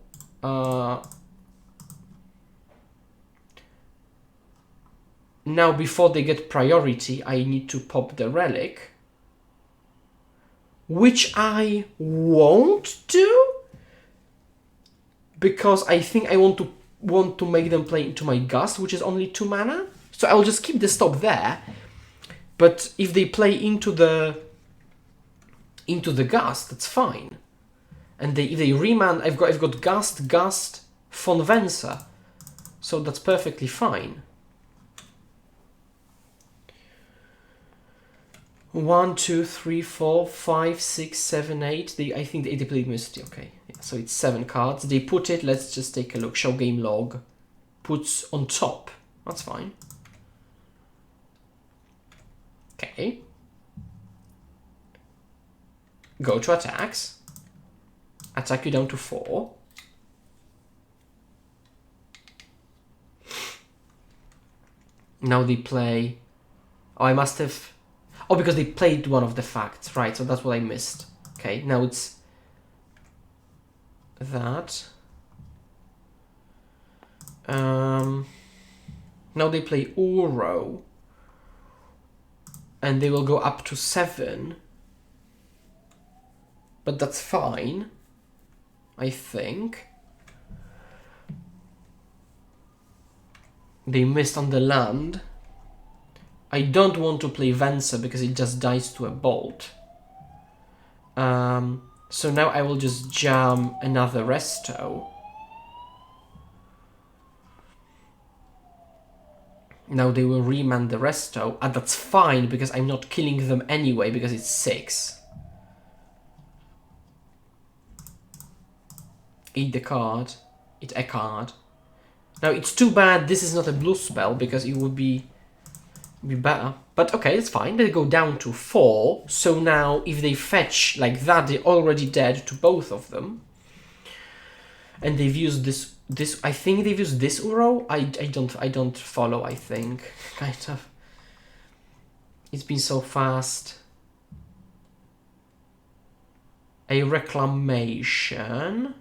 before they get priority, I need to pop the relic, which I won't do, because I think I want to make them play into my Gust, which is only 2 mana. So I'll just keep the stop there. But if they play into the Gust, that's fine. And if they remand, I've got Gust, von Venser, so that's perfectly fine. 1, 2, 3, 4, 5, 6, 7, 8. I think they played Misty. Okay, yeah, so it's 7 cards. They put it. Let's just take a look. Show game log. Puts on top. That's fine. Okay. Go to attacks. Attack you down to 4. Now they play... Oh, I must have... Oh, because they played one of the facts, right, so that's what I missed. Okay, now it's that. Now they play Uro, and they will go up to 7, but that's fine, I think. They missed on the land. I don't want to play Venser because it just dies to a bolt. So now I will just jam another Resto. Now they will remand the Resto, and that's fine because I'm not killing them anyway because it's 6. Eat the card. Eat a card. Now it's too bad this is not a blue spell because it would be better, but okay, it's fine. They go down to 4, so now if they fetch like that, they're already dead to both of them. And they've used this. I think they've used this Uro. I don't follow. I think kind of. It's been so fast. A Reclamation.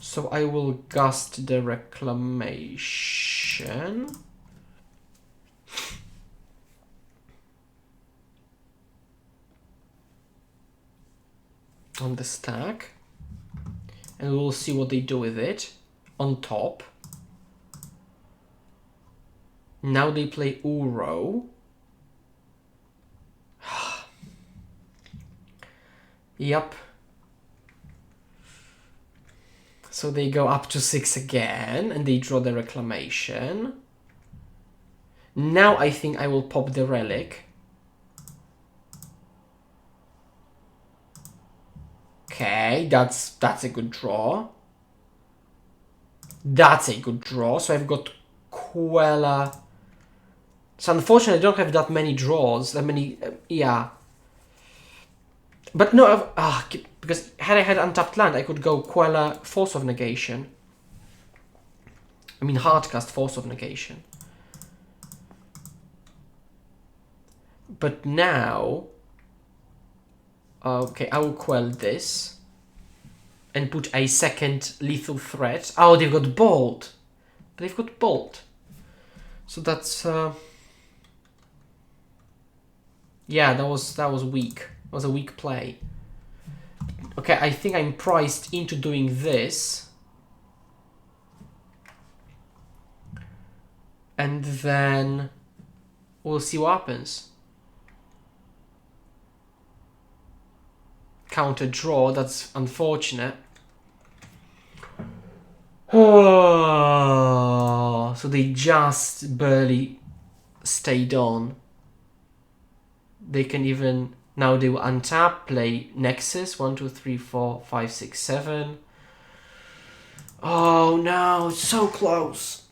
So I will gust the Reclamation. On the stack. And we'll see what they do with it. On top. Now they play Uro. Yep. So they go up to 6 again, and they draw the Reclamation. Now I think I will pop the Relic. Okay, that's a good draw. That's a good draw. So I've got Queller. So unfortunately I don't have that many draws, that many, yeah. But no, because had I had untapped land, I could go Queller, Force of Negation. I mean, hardcast Force of Negation. But now, okay, I will quell this and put a second lethal threat. Oh, they've got Bolt. They've got Bolt. So that's, yeah, that was weak. It was a weak play. Okay, I think I'm priced into doing this. And then we'll see what happens. Counter draw, that's unfortunate. Oh, so they just barely stayed on. They can even, now they will untap, play Nexus, 1, 2, 3, 4, 5, 6, 7. Oh no, it's so close.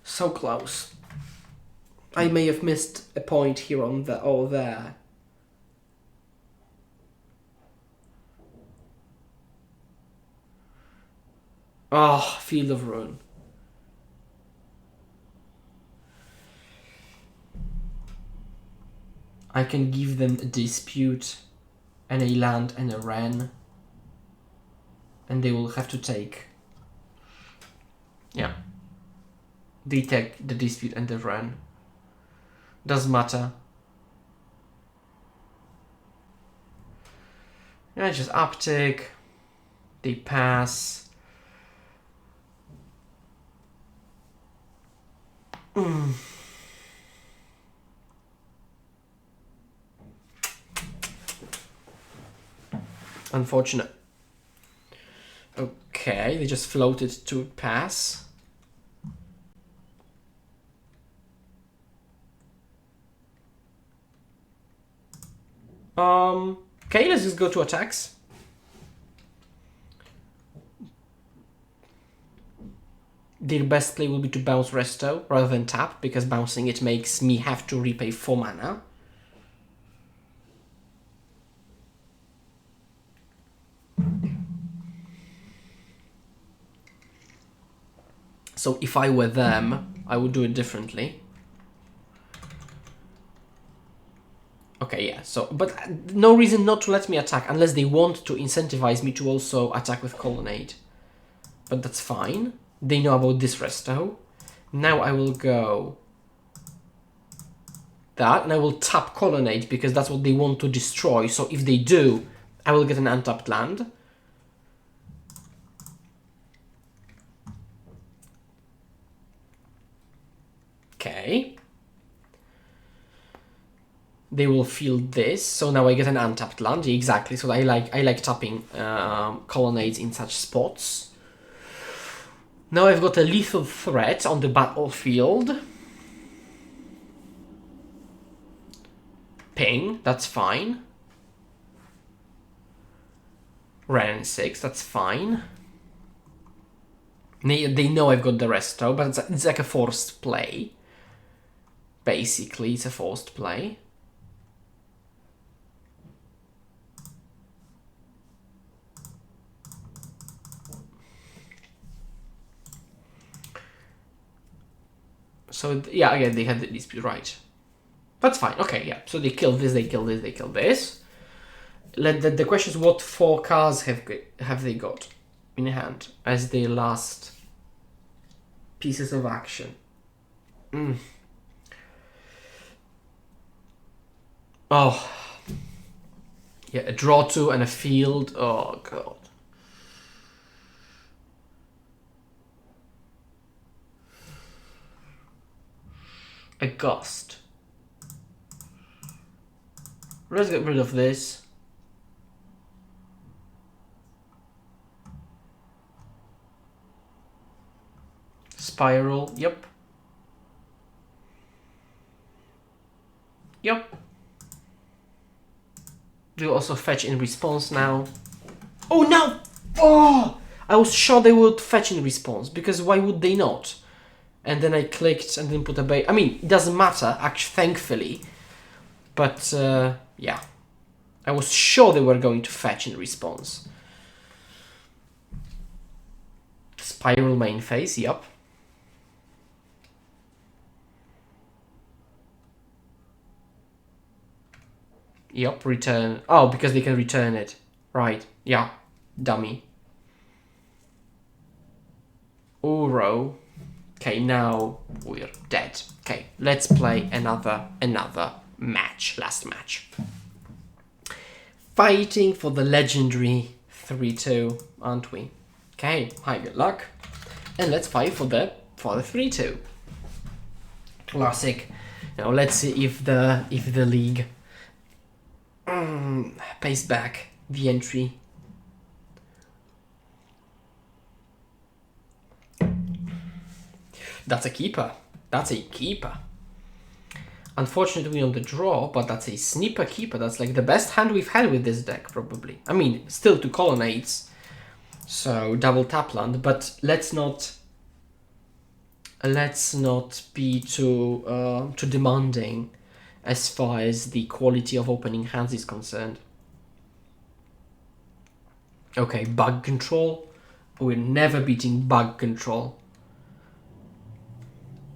So close. I may have missed a point here on the or there. Oh, Field of Ruin. I can give them a Dispute and a land and a Wren. And they will have to take. Yeah. They take the Dispute and the Wren. Doesn't matter. Yeah, just uptick. They pass. Unfortunate. Okay, they just floated to pass. Okay, let's just go to attacks. Their best play will be to bounce Resto rather than tap, because bouncing it makes me have to repay 4 mana. So if I were them, I would do it differently. Okay, yeah, so, but no reason not to let me attack unless they want to incentivize me to also attack with Colonnade. But that's fine. They know about this Resto. Now I will go that, and I will tap Colonnade because that's what they want to destroy. So if they do, I will get an untapped land. Okay. They will feel this, so now I get an untapped land. Exactly. So I like tapping Colonnades in such spots. Now I've got a lethal threat on the battlefield. Ping, that's fine. Ren 6, that's fine. They know I've got the Resto, but it's like a forced play. Basically, it's a forced play. So, yeah, again, they had the dispute, right. That's fine, okay, yeah. So they kill this, they kill this, they kill this. The question is, what 4 cards have they got in hand as their last pieces of action? Oh. Yeah, a draw 2 and a field. Oh, God. A Gust. Let's get rid of this. Spiral, yep. Yep. Do also fetch in response now. Oh no! Oh! I was sure they would fetch in response, because why would they not? And then I clicked and then put a bait. I mean, it doesn't matter, actually, thankfully. But, yeah. I was sure they were going to fetch in response. Spiral main phase, yep. Yep, return. Oh, because they can return it. Right, yeah. Dummy. Uro. Okay, now we're dead. Okay, let's play another match. Last match. Fighting for the legendary 3-2, aren't we? Okay, hi, good luck. And let's fight for the 3-2. Classic. Now let's see if the league pays back the entry. That's a keeper. That's a keeper. Unfortunately on the draw, but that's a sniper keeper. That's like the best hand we've had with this deck, probably. I mean, still 2 colonnades, so double tap land. But let's not be too demanding as far as the quality of opening hands is concerned. Okay, bug control. We're never beating bug control.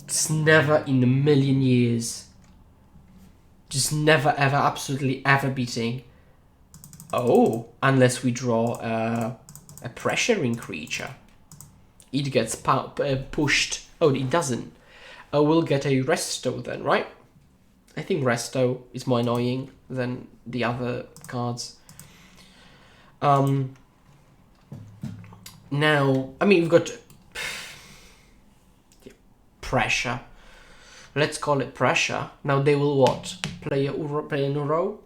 It's never in a million years. Just never, ever, absolutely ever beating. Oh, unless we draw a pressuring creature. It gets pushed. Oh, it doesn't. Oh, we'll get a resto then, right? I think resto is more annoying than the other cards. Now, I mean, we've got pressure. Let's call it pressure. Now they will what? Play an Uro?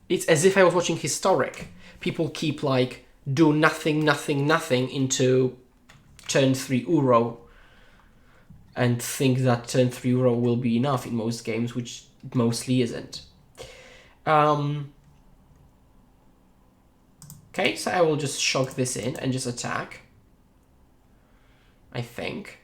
It's as if I was watching Historic. People keep like, do nothing, nothing, nothing into turn 3 Uro. And think that turn 3 Uro will be enough in most games, which it mostly isn't. Okay, so I will just shock this in and just attack. I think.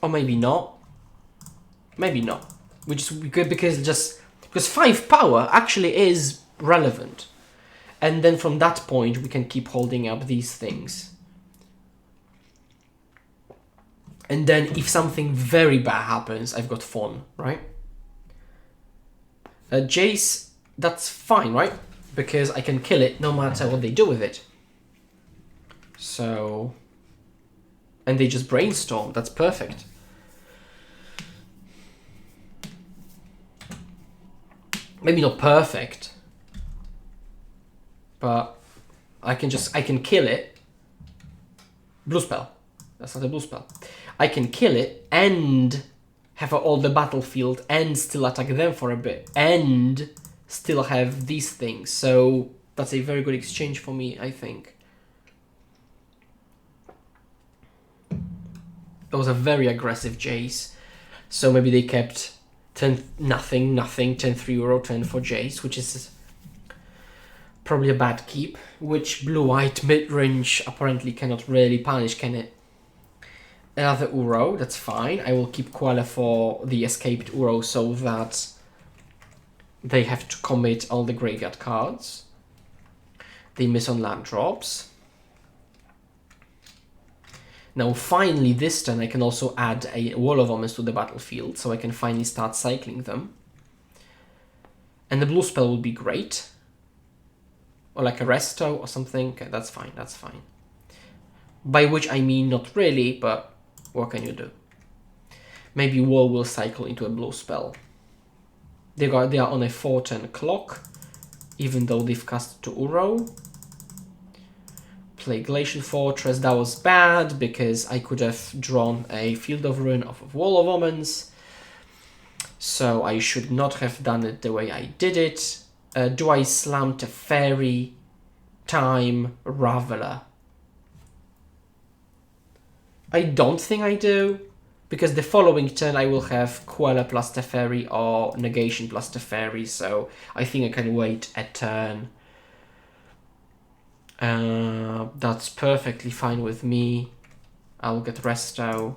Or maybe not. Maybe not. Which is good because 5 power actually is relevant. And then from that point we can keep holding up these things. And then if something very bad happens, I've got Fawn, right? Jace, that's fine, right? Because I can kill it no matter what they do with it. So... And they just brainstorm, that's perfect. Maybe not perfect. But I can kill it. Blue spell. That's not a blue spell. I can kill it and have all the battlefield and still attack them for a bit and still have these things. So that's a very good exchange for me, I think. That was a very aggressive Jace. So maybe they kept 10 nothing, 10-3 Euro, 10 for Jace, which is probably a bad keep, which blue-white mid-range apparently cannot really punish, can it? Another Uro, that's fine. I will keep Queller for the escaped Uro so that they have to commit all the graveyard cards. They miss on land drops. Now finally this turn I can also add a Wall of Omens to the battlefield, so I can finally start cycling them. And the blue spell would be great. Or like a resto or something. Okay, that's fine, that's fine. By which I mean not really, but what can you do? Maybe Wall will cycle into a blue spell. They are on a 4-turn clock, even though they've cast to Uro. Play Glacial Fortress. That was bad because I could have drawn a Field of Ruin off of Wall of Omens. So I should not have done it the way I did it. Do I slam Teferi, Time, Raveler? I don't think I do, because the following turn I will have Queller plus Teferi or Negation plus Teferi, so I think I can wait a turn. That's perfectly fine with me. I'll get Resto.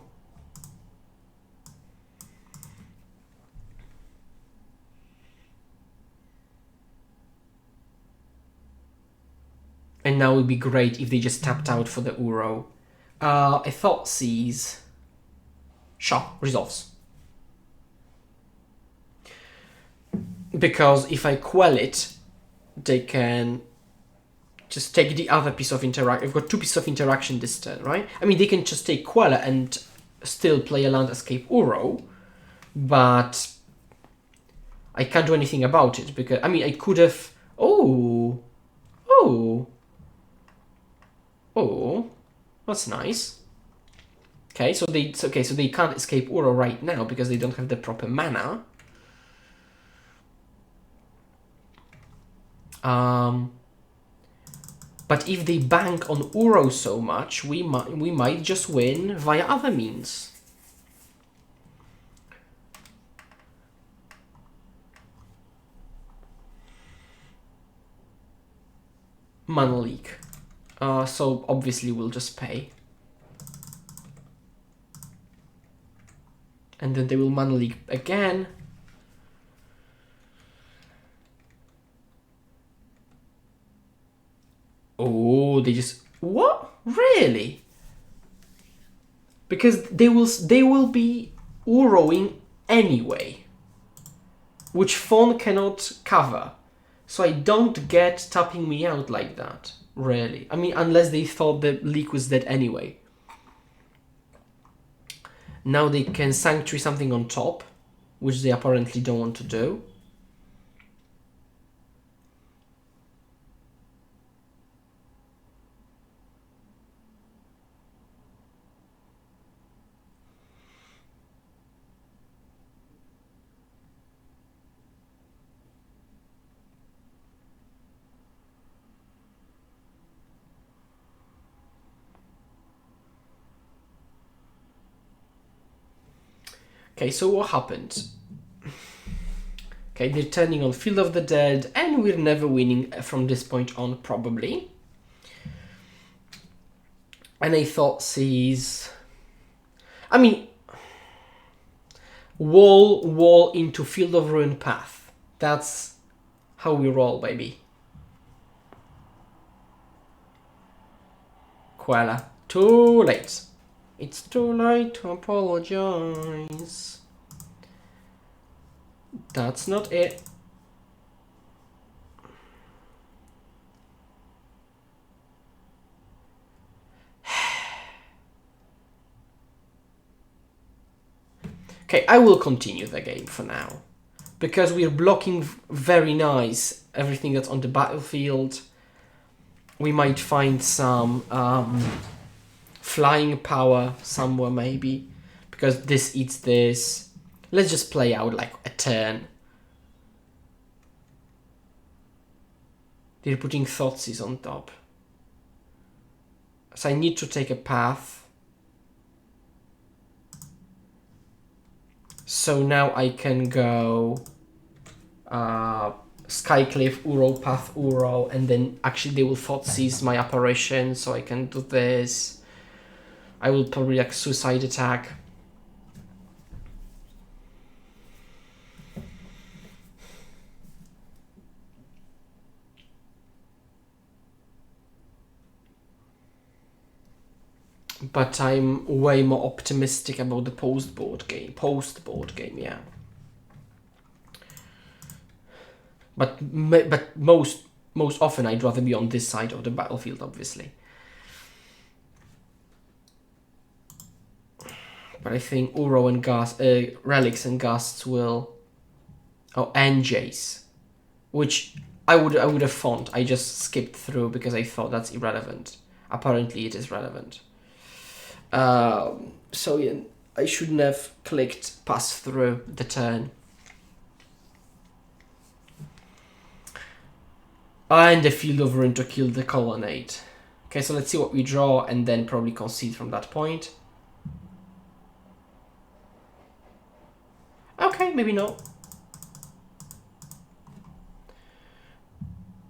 And now it would be great if they just tapped out for the Uro. A Thought Seize. Sure, resolves. Because if I quell it, they can just take the other piece of interaction. I've got 2 pieces of interaction this turn, right? I mean, they can just take Queller and still play a land escape Uro, but I can't do anything about it because, I mean, I could have... Oh, that's nice. Okay, so they can't escape Uro right now because they don't have the proper mana. But if they bank on Uro so much, we might just win via other means. Mana leak. So obviously we'll just pay. And then they will mana leak again. Oh, they just... What? Really? Because they will be Uroing anyway, which Fawn cannot cover. So I don't get tapping me out like that, really. I mean, unless they thought the leak was dead anyway. Now they can Sanctuary something on top, which they apparently don't want to do. Okay, so what happened? Okay, they're turning on Field of the Dead, and we're never winning from this point on, probably. And I thought sees... I mean... Wall into Field of Ruin path. That's how we roll, baby. Queller. Too late. It's too late to apologize. That's not it. Okay, I will continue the game for now, because we're blocking very nice everything that's on the battlefield. We might find some flying power somewhere maybe, because this eats this. Let's just play out like a turn. They're putting Thoughtseize on top. So I need to take a path. So now I can go Skyclave, Uro, Path, Uro, and then actually they will Thoughtseize my apparition, so I can do this. I will probably like Suicide Attack. But I'm way more optimistic about the post-board game, yeah. But most often I'd rather be on this side of the battlefield, obviously. But I think Uro and Relics and Gusts will... Oh, and Jace. Which I would have font. I just skipped through because I thought that's irrelevant. Apparently it is relevant. So yeah, I shouldn't have clicked pass through the turn. And the Field of Ruin to kill the Colonnade. Okay, so let's see what we draw and then probably concede from that point. Okay, maybe not.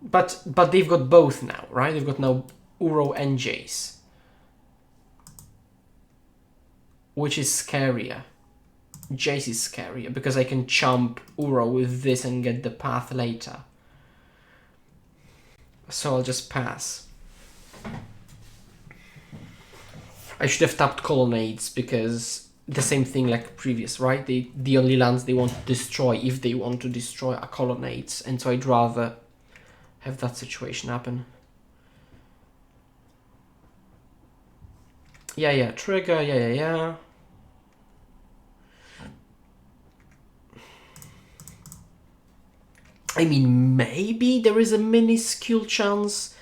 But they've got both now, right? They've got now Uro and Jace. Which is scarier. Jace is scarier because I can chump Uro with this and get the path later. So I'll just pass. I should have tapped Colonnades because the same thing like previous, right? The only lands they want to destroy if they want to destroy are Colonnades, and so I'd rather have that situation happen. Yeah, trigger, yeah. I mean, maybe there is a minuscule chance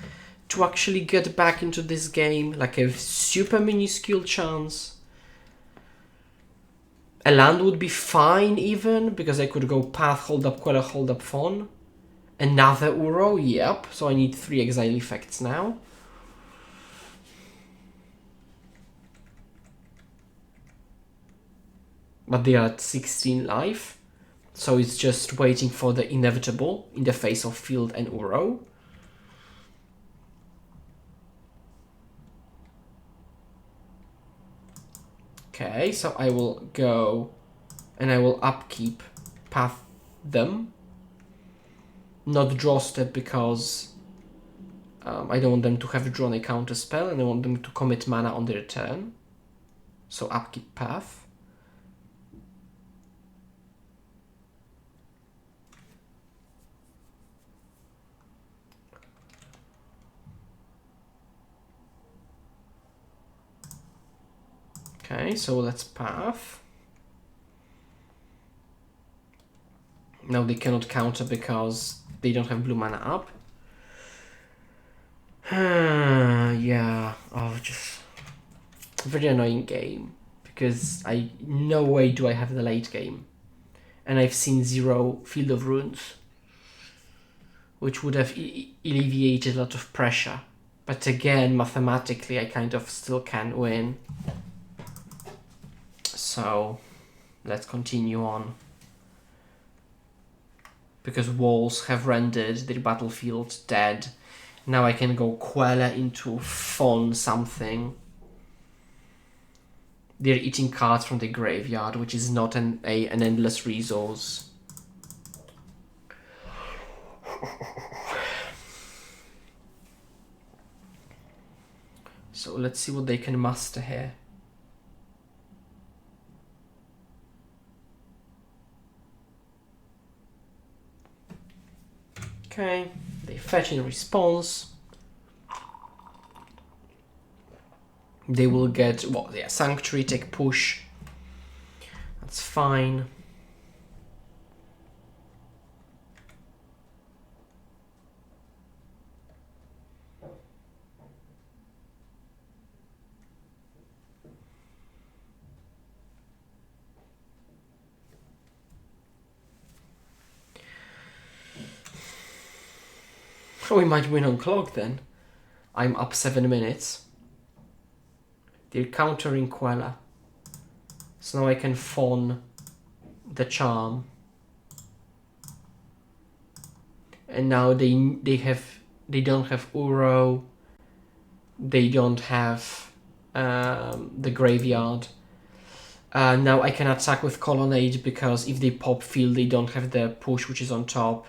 to actually get back into this game, like a super minuscule chance. A land would be fine even, because I could go Path, Hold Up Queller, Hold Up Fawn. Another Uro, yep, so I need 3 exile effects now. But they are at 16 life. So it's just waiting for the inevitable in the face of Field and Uro. Okay, so I will go and I will upkeep path them. Not draw step because I don't want them to have drawn a counter spell and I want them to commit mana on their turn. So upkeep path. Okay, so let's path. Now they cannot counter because they don't have blue mana up. Yeah, oh, just very annoying game because no way do I have the late game, and I've seen 0 Field of Ruins, which would have alleviated a lot of pressure. But again, mathematically, I kind of still can win. So let's continue on. Because walls have rendered their battlefield dead. Now I can go Queller into Fawn something. They're eating cards from the graveyard, which is not an endless resource. So let's see what they can muster here. Okay, they fetch in response. They will get, well, yeah, Sanctuary, take push. That's fine. Oh, we might win on clock then. I'm up 7 minutes. They're countering Queller. So now I can Fawn the Charm. And now they don't have Uro. They don't have the graveyard. Now I can attack with Colonnade because if they pop Field, they don't have the push which is on top.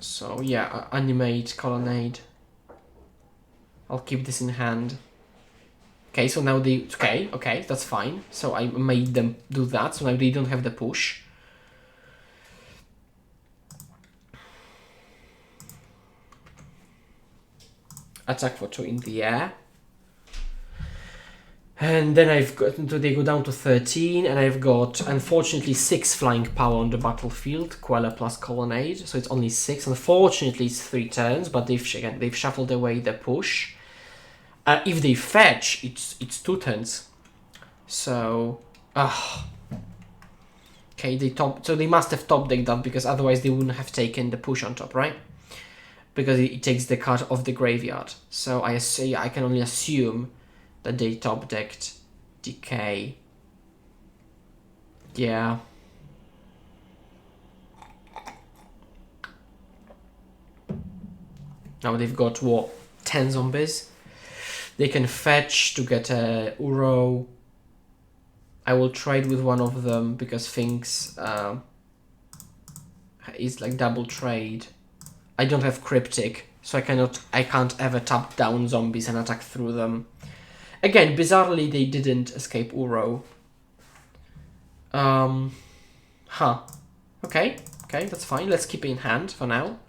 So yeah, animate Colonnade. I'll keep this in hand. Okay, so now they... Okay, that's fine. So I made them do that, so now they don't have the push. Attack for 2 in the air. And then I've got... They go down to 13, and I've got, unfortunately, 6 flying power on the battlefield. Queller plus Colonnade, so it's only 6. Unfortunately, it's 3 turns, but they've shuffled away the push. If they fetch, it's 2 turns. So, okay, so they must have top decked that, because otherwise they wouldn't have taken the push on top, right? Because it takes the card off the graveyard. So I can only assume that they top decked Decay. Yeah. Now they've got what, 10 zombies. They can fetch to get a Uro. I will trade with one of them because Finks is like double trade. I don't have Cryptic, so I can't ever tap down zombies and attack through them. Again, bizarrely they didn't escape Uro. Okay, that's fine. Let's keep it in hand for now.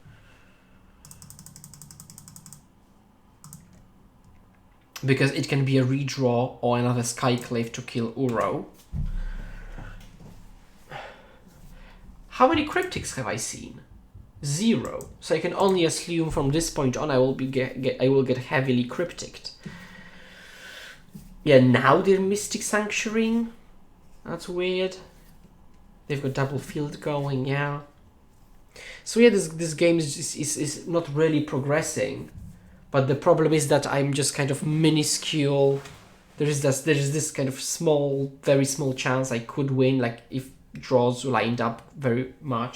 Because it can be a redraw or another Skyclave to kill Uro. How many Cryptics have I seen? 0. So I can only assume from this point on I will get heavily Crypticed. Yeah, now they're Mystic Sanctuarying. That's weird. They've got double field going, yeah. So yeah, this game is not really progressing. But the problem is that I'm just kind of minuscule. There is this kind of small, very small chance I could win, like if draws lined up very well,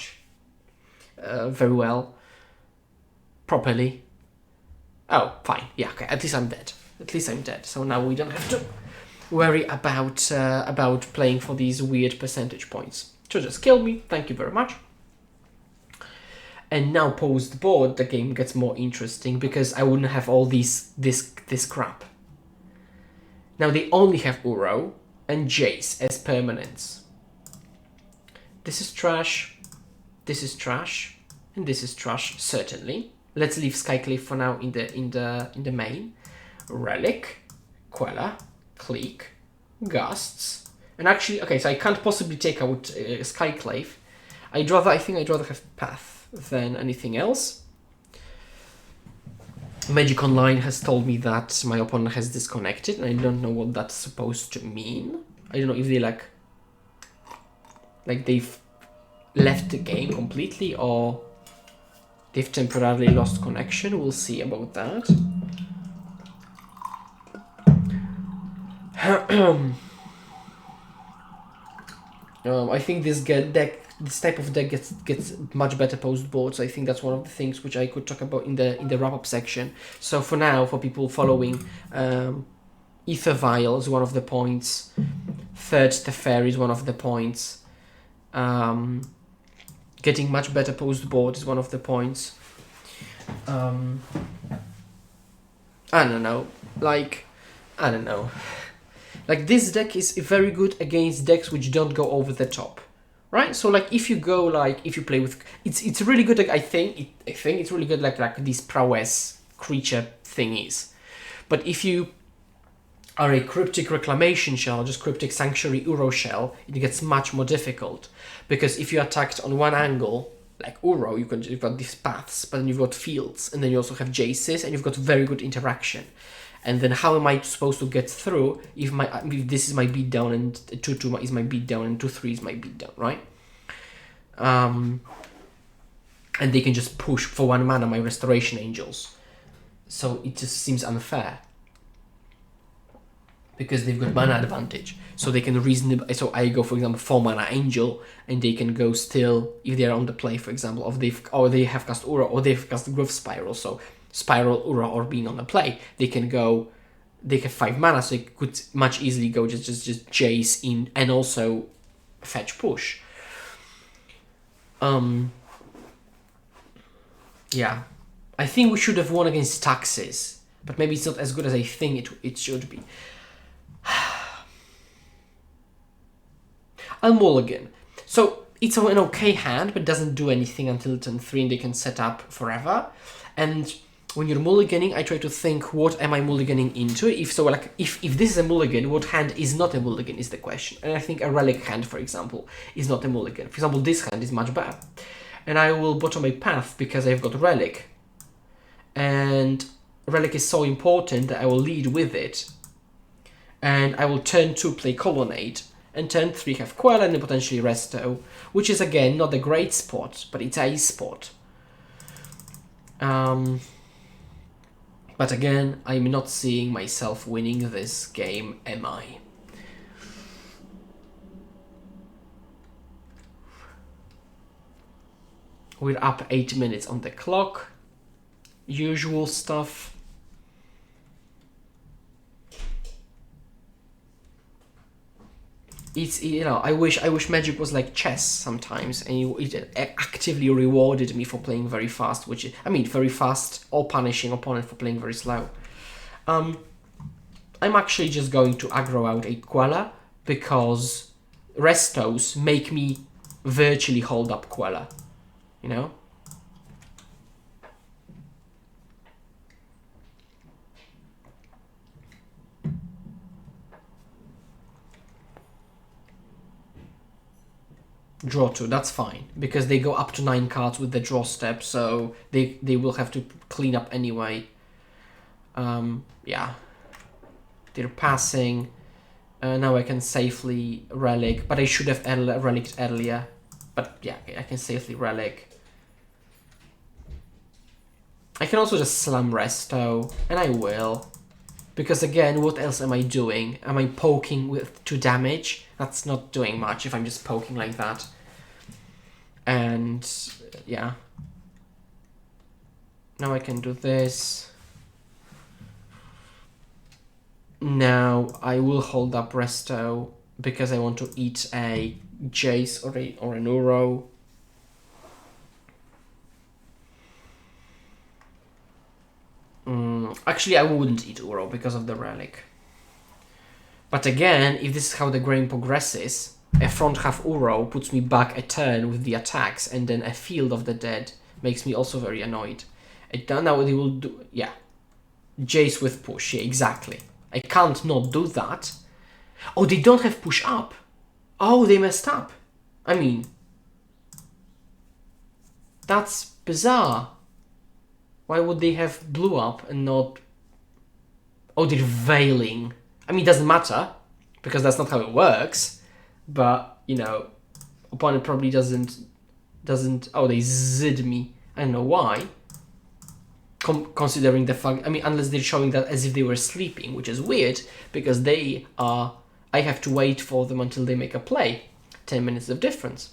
properly. Oh, fine. Yeah, okay. At least I'm dead. So now we don't have to worry about playing for these weird percentage points. So just kill me. Thank you very much. And now post board, the game gets more interesting because I wouldn't have all this crap. Now they only have Uro and Jace as permanents. This is trash. This is trash, and this is trash certainly. Let's leave Skyclave for now in the main. Relic, Queller, Clique, Gusts, and actually okay. So I can't possibly take out Skyclave. I think I'd rather have Path than anything else. Magic Online has told me that my opponent has disconnected, and I don't know what that's supposed to mean. I don't know if they like they've left the game completely or they've temporarily lost connection. We'll see about that. I think this type of deck gets much better post board, so I think that's one of the things which I could talk about in the wrap up section. So for now, for people following, Aether Vial is one of the points. Third Teferi is one of the points. Getting much better post board is one of the points. I don't know. Like this deck is very good against decks which don't go over the top. Right, so like if you play with, it's really good. Like I think it's really good. Like these prowess creature thingies, but if you are a Cryptic Reclamation shell, just Cryptic Sanctuary Uro shell, it gets much more difficult because if you're attacked on one angle, like Uro, you've got these paths, but then you've got fields, and then you also have Jaces, and you've got very good interaction. And then how am I supposed to get through if this is my beatdown and 2/2 is my beatdown and 2/3 is my beatdown, right? And they can just push for 1 mana my Restoration Angels. So it just seems unfair. Because they've got mana advantage. So they can reasonably... So I go, for example, 4 mana Angel, and they can go still, if they're on the play, for example, or they have cast Uro, or they've cast Growth Spiral, so... Spiral, Ura, or being on the play, they have 5 mana, so they could much easily go just Jace in and also fetch push. Yeah. I think we should have won against Taxes, but maybe it's not as good as I think it should be. I'll mulligan. So it's an okay hand, but doesn't do anything until turn 3 and they can set up forever. And when you're mulliganing, I try to think, what am I mulliganing into? If so, like, if this is a mulligan, what hand is not a mulligan is the question. And I think a relic hand, for example, is not a mulligan. For example, this hand is much better. And I will bottom my path because I've got relic. And relic is so important that I will lead with it. And I will turn 2 play Colonnade. And turn 3 have Queller and potentially Resto, which is again not a great spot, but it's a spot. But again, I'm not seeing myself winning this game, am I? We're up 8 minutes on the clock. Usual stuff. It's, you know, I wish Magic was like chess sometimes, and it actively rewarded me for playing very fast, which I mean very fast, or punishing opponent for playing very slow. I'm actually just going to aggro out a Queller because Restos make me virtually hold up Queller, you know. Draw 2, that's fine, because they go up to 9 cards with the draw step, so they will have to clean up anyway. Yeah. They're passing. Now I can safely relic, but I should have relicked earlier. But yeah, I can safely relic. I can also just slam Resto, and I will. Because again, what else am I doing? Am I poking with 2 damage? That's not doing much if I'm just poking like that. And yeah. Now I can do this. Now I will hold up Resto because I want to eat a Jace or an Uro. Actually, I wouldn't eat Uro because of the relic. But again, if this is how the game progresses, a front half Uro puts me back a turn with the attacks, and then a Field of the Dead makes me also very annoyed. Now they will do, yeah, Jace with push, yeah, exactly. I can't not do that. Oh, they don't have push up. Oh, they messed up. I mean, that's bizarre. Why would they have blue up and not... Oh, they're veiling. I mean, it doesn't matter, because that's not how it works. But, you know, opponent probably doesn't... Oh, they zid me. I don't know why. Considering the fact... I mean, unless they're showing that as if they were sleeping, which is weird, because they are... I have to wait for them until they make a play. 10 minutes of difference.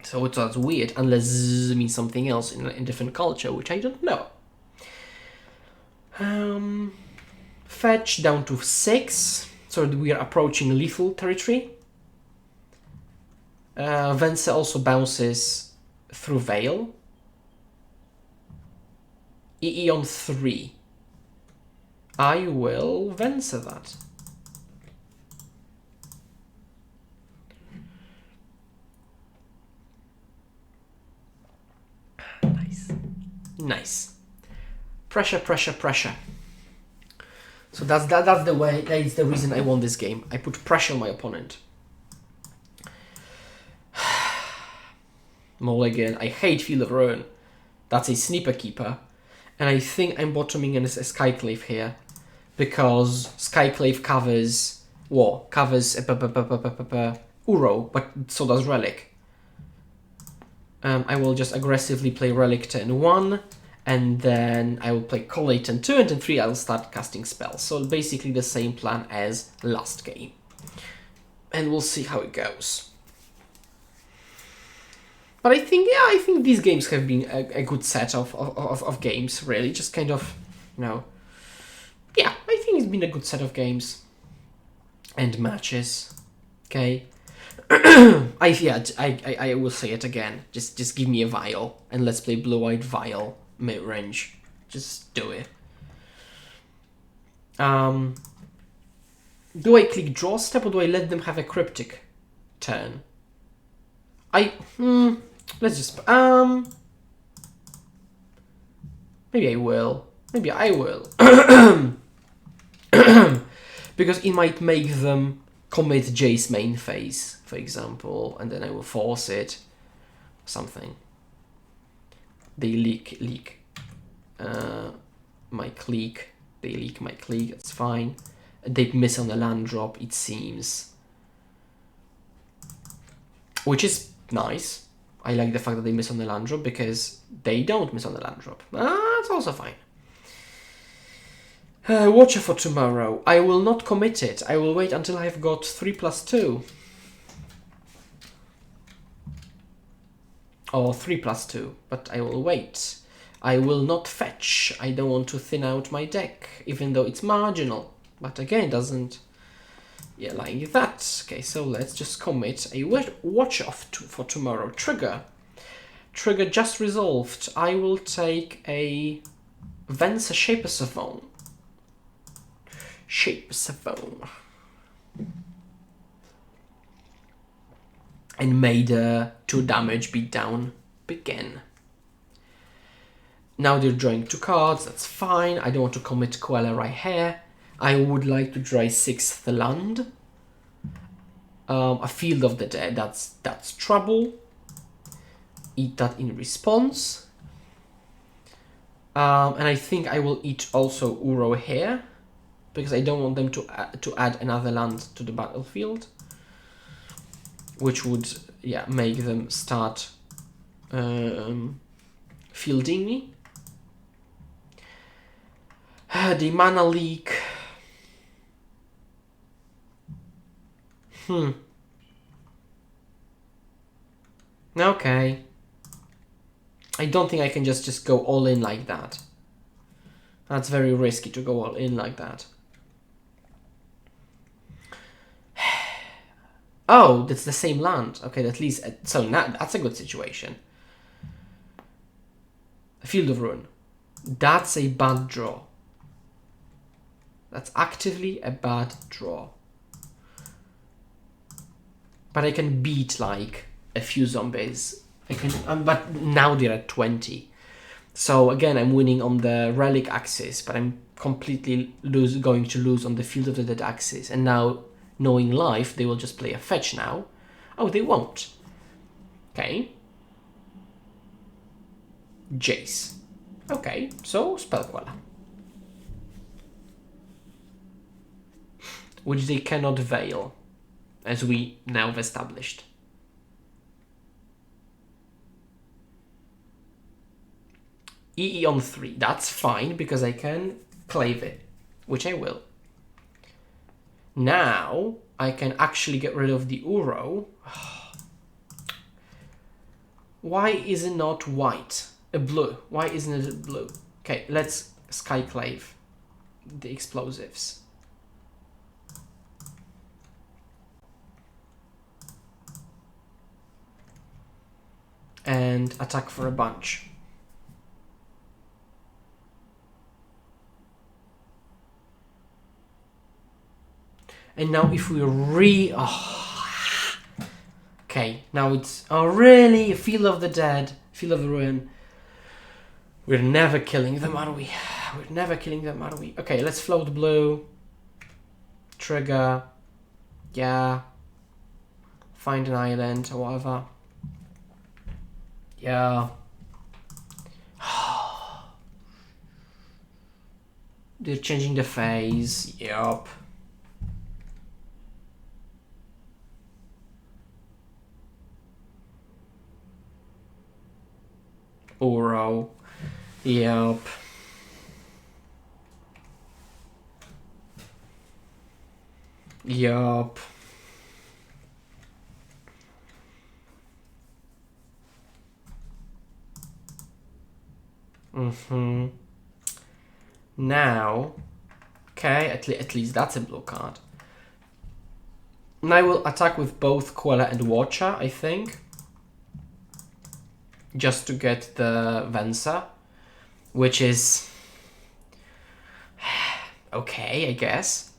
So that's weird, unless zzz means something else in a different culture, which I don't know. Fetch down to 6, so we are approaching lethal territory. Venser also bounces through Veil. EE on 3. I will Venser that. Nice. Pressure, pressure, pressure. So that's the way. That is the reason I won this game. I put pressure on my opponent. Mulligan. I hate Field of Ruin. That's a Sniper Keeper, and I think I'm bottoming in a Skyclave here because Skyclave covers what? Covers Uro, but so does Relic. I will just aggressively play Relic turn 1, and then I will play Colonnade turn 2, and turn 3 I'll start casting spells. So basically the same plan as last game. And we'll see how it goes. But I think, yeah, I think these games have been a good set of games, really. Just kind of, you know, yeah, I think it's been a good set of games and matches. Okay. I will say it again. Just give me a Vial and let's play blue-white Vial mid-range. Just do it. Do I click draw step or do I let them have a cryptic turn? Let's just maybe I will. Maybe I will. Because it might make them commit Jace main phase, for example, and then I will force it. Something. They leak my clique. They leak my clique, that's fine. They miss on the land drop, it seems. Which is nice. I like the fact that they miss on the land drop because they don't miss on the land drop. That's also fine. Watcher for tomorrow. I will not commit it. I will wait until I've got 3+2. Or 3+2, but I will wait. I will not fetch. I don't want to thin out my deck, even though it's marginal. But again, it doesn't... Yeah, like that. Okay, so let's just commit a watch off for tomorrow. Trigger. Trigger just resolved. I will take a Venser Shaper Savant. Shaper Savant. And may the 2 damage beatdown begin. Now they're drawing 2 cards, that's fine. I don't want to commit Queller right here. I would like to draw a 6th land. A Field of the Dead, that's trouble. Eat that in response. And I think I will eat also Uro here, because I don't want them to add another land to the battlefield, which would, yeah, make them start fielding me. The mana leak. Okay. I don't think I can just go all in like that. That's very risky to go all in like that. Oh, that's the same land. Okay, at least so now that's a good situation. Field of Ruin. That's a bad draw. That's actively a bad draw. But I can beat like a few zombies. I can, but now they're at 20. So again, I'm winning on the relic axis, but I'm completely going to lose on the Field of the Dead axis. And now, knowing life, they will just play a fetch now. Oh, they won't. Okay. Jace. Okay, so Spell Queller. Which they cannot veil, as we now have established. EE on 3, that's fine, because I can clave it, which I will. Now, I can actually get rid of the Uro. Why is it not white? A blue. Why isn't it blue? Okay, let's Skyclave the explosives. And attack for a bunch. And now if we okay, now it's... Oh, really? Field of the Dead. Field of the Ruin. We're never killing them, are we? We're never killing them, are we? Okay, let's float blue. Trigger. Yeah. Find an island or whatever. Yeah. They're changing the phase. Yup. Uro. Yup. Yup. Now, okay, at least that's a blue card. And I will attack with both Queller and Watcher, I think. Just to get the Venser. Which is... okay, I guess.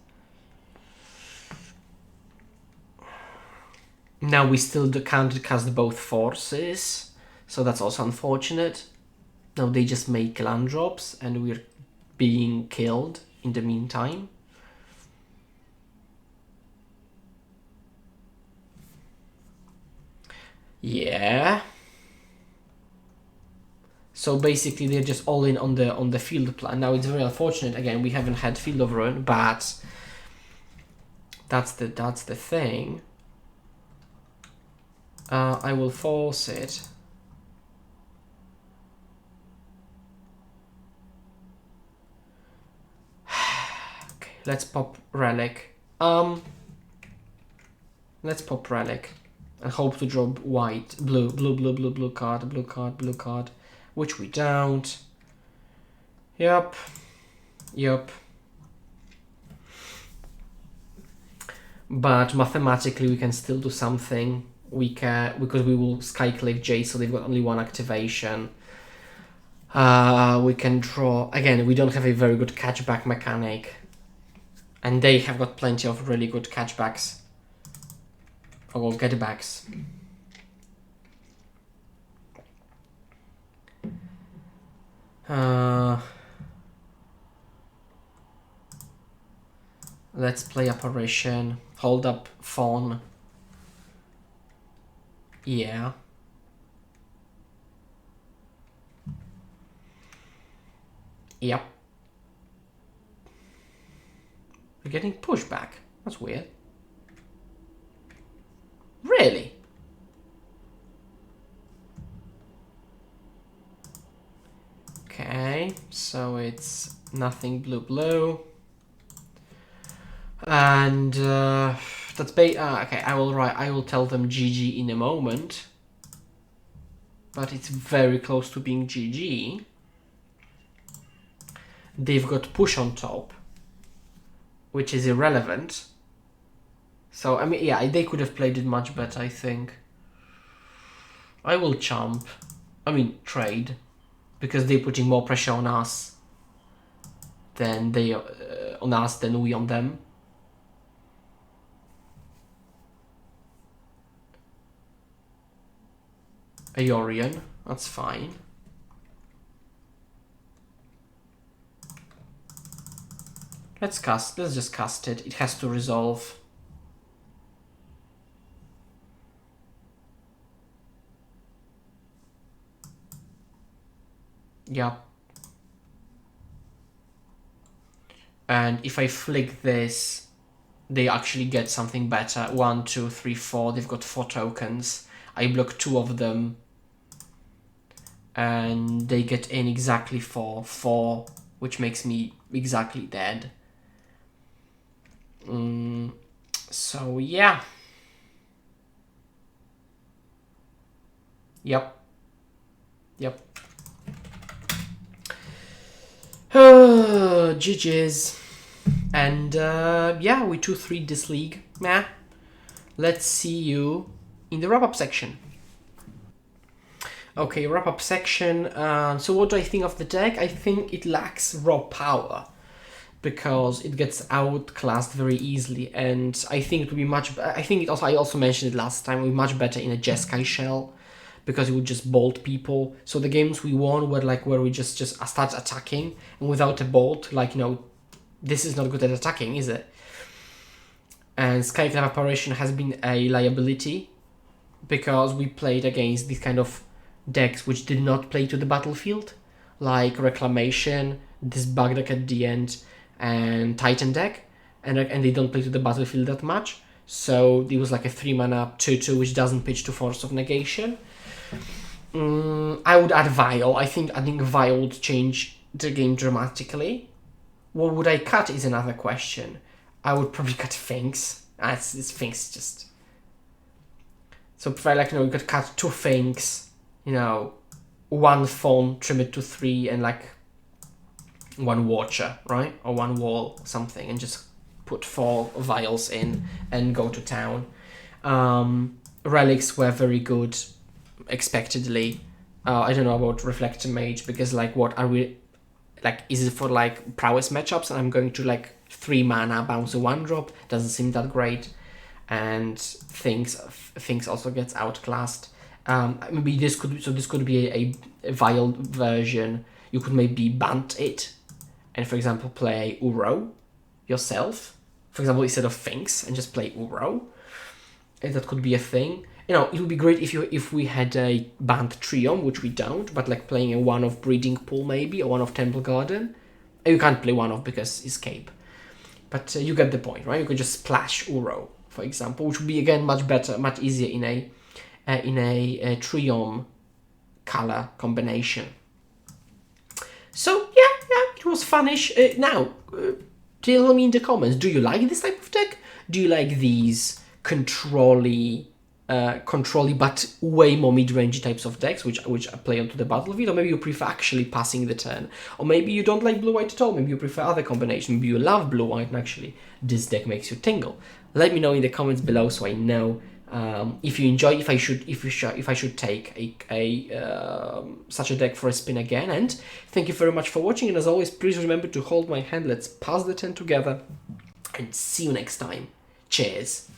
Now we still can't cast both forces. So that's also unfortunate. Now they just make land drops and we're being killed in the meantime. Yeah. So basically they're just all in on the field plan. Now it's very unfortunate, again, we haven't had Field of Ruin, but that's the thing. I will force it. Okay, let's pop Relic. Let's pop Relic and hope to drop white, blue card, which we don't. Yep. But mathematically we can still do something. We can, because we will Skyclave J, so they've got only one activation. We can draw. Again, we don't have a very good catchback mechanic. And they have got plenty of really good catchbacks. Or getbacks. Let's play Apparition. Hold up Fawn. Yeah. Yep. We're getting pushback. That's weird. Really? Okay, so it's nothing blue. And that's okay, I will tell them GG in a moment. But it's very close to being GG. They've got push on top, which is irrelevant. So, I mean, yeah, they could have played it much better, I think. I will trade, because they're putting more pressure on us than we on them. A Yorion, that's fine. Let's just cast it. It has to resolve. Yeah. And if I flick this, they actually get something better. 1, 2, 3, 4. They've got 4 tokens. I block 2 of them. And they get in exactly for 4, which makes me exactly dead. So, yeah. Yep. GG's. And yeah, we 2-3 this league. Yeah. Let's see you in the wrap-up section. Okay, wrap-up section. So what do I think of the deck? I think it lacks raw power because it gets outclassed very easily, and I think it would be much. I also mentioned it last time. It would be much better in a Jeskai shell because it would just bolt people. So the games we won were like where we just start attacking, and without a bolt, like, you know, this is not good at attacking, is it? And Skyclave Apparition has been a liability because we played against these kind of decks which did not play to the battlefield, like Reclamation, this bug deck at the end, and Titan deck, and they don't play to the battlefield that much. So it was like a 3-mana 2/2 which doesn't pitch to Force of Negation. I would add Vial. I think adding Vial would change the game dramatically. What would I cut is another question. I would probably cut Finks. It's Finks just. So if I, like, you know, you could cut 2 Finks, you know, 1 Fawn, trim it to 3, and like 1 Watcher, right? Or 1 Wall, something, and just put 4 vials in and go to town. Relics were very good, expectedly. I don't know about Reflector Mage, because like, what are we, like, is it for like prowess matchups and I'm going to like 3 mana bounce a 1-drop? Doesn't seem that great. And things also gets outclassed. Maybe this could be a vial version. You could maybe bant it and, for example, play Uro yourself, for example, instead of Finks, and just play Uro. And that could be a thing. You know, it would be great if we had a banned Triome, which we don't, but like playing a 1 of Breeding Pool maybe, or 1 of Temple Garden. You can't play 1 of because Escape. But you get the point, right? You could just splash Uro, for example, which would be, again, much better, much easier in a Triome color combination. So yeah, it was funnish. Now, tell me in the comments, do you like this type of deck? Do you like these control-y but way more mid-range types of decks, which play onto the battlefield? Or maybe you prefer actually passing the turn, or maybe you don't like blue-white at all. Maybe you prefer other combinations. Maybe you love blue-white and actually this deck makes you tingle. Let me know in the comments below so I know if you enjoy, if I should take such a deck for a spin again. And thank you very much for watching, and as always, please remember to hold my hand. Let's pass the turn together, and see you next time. Cheers.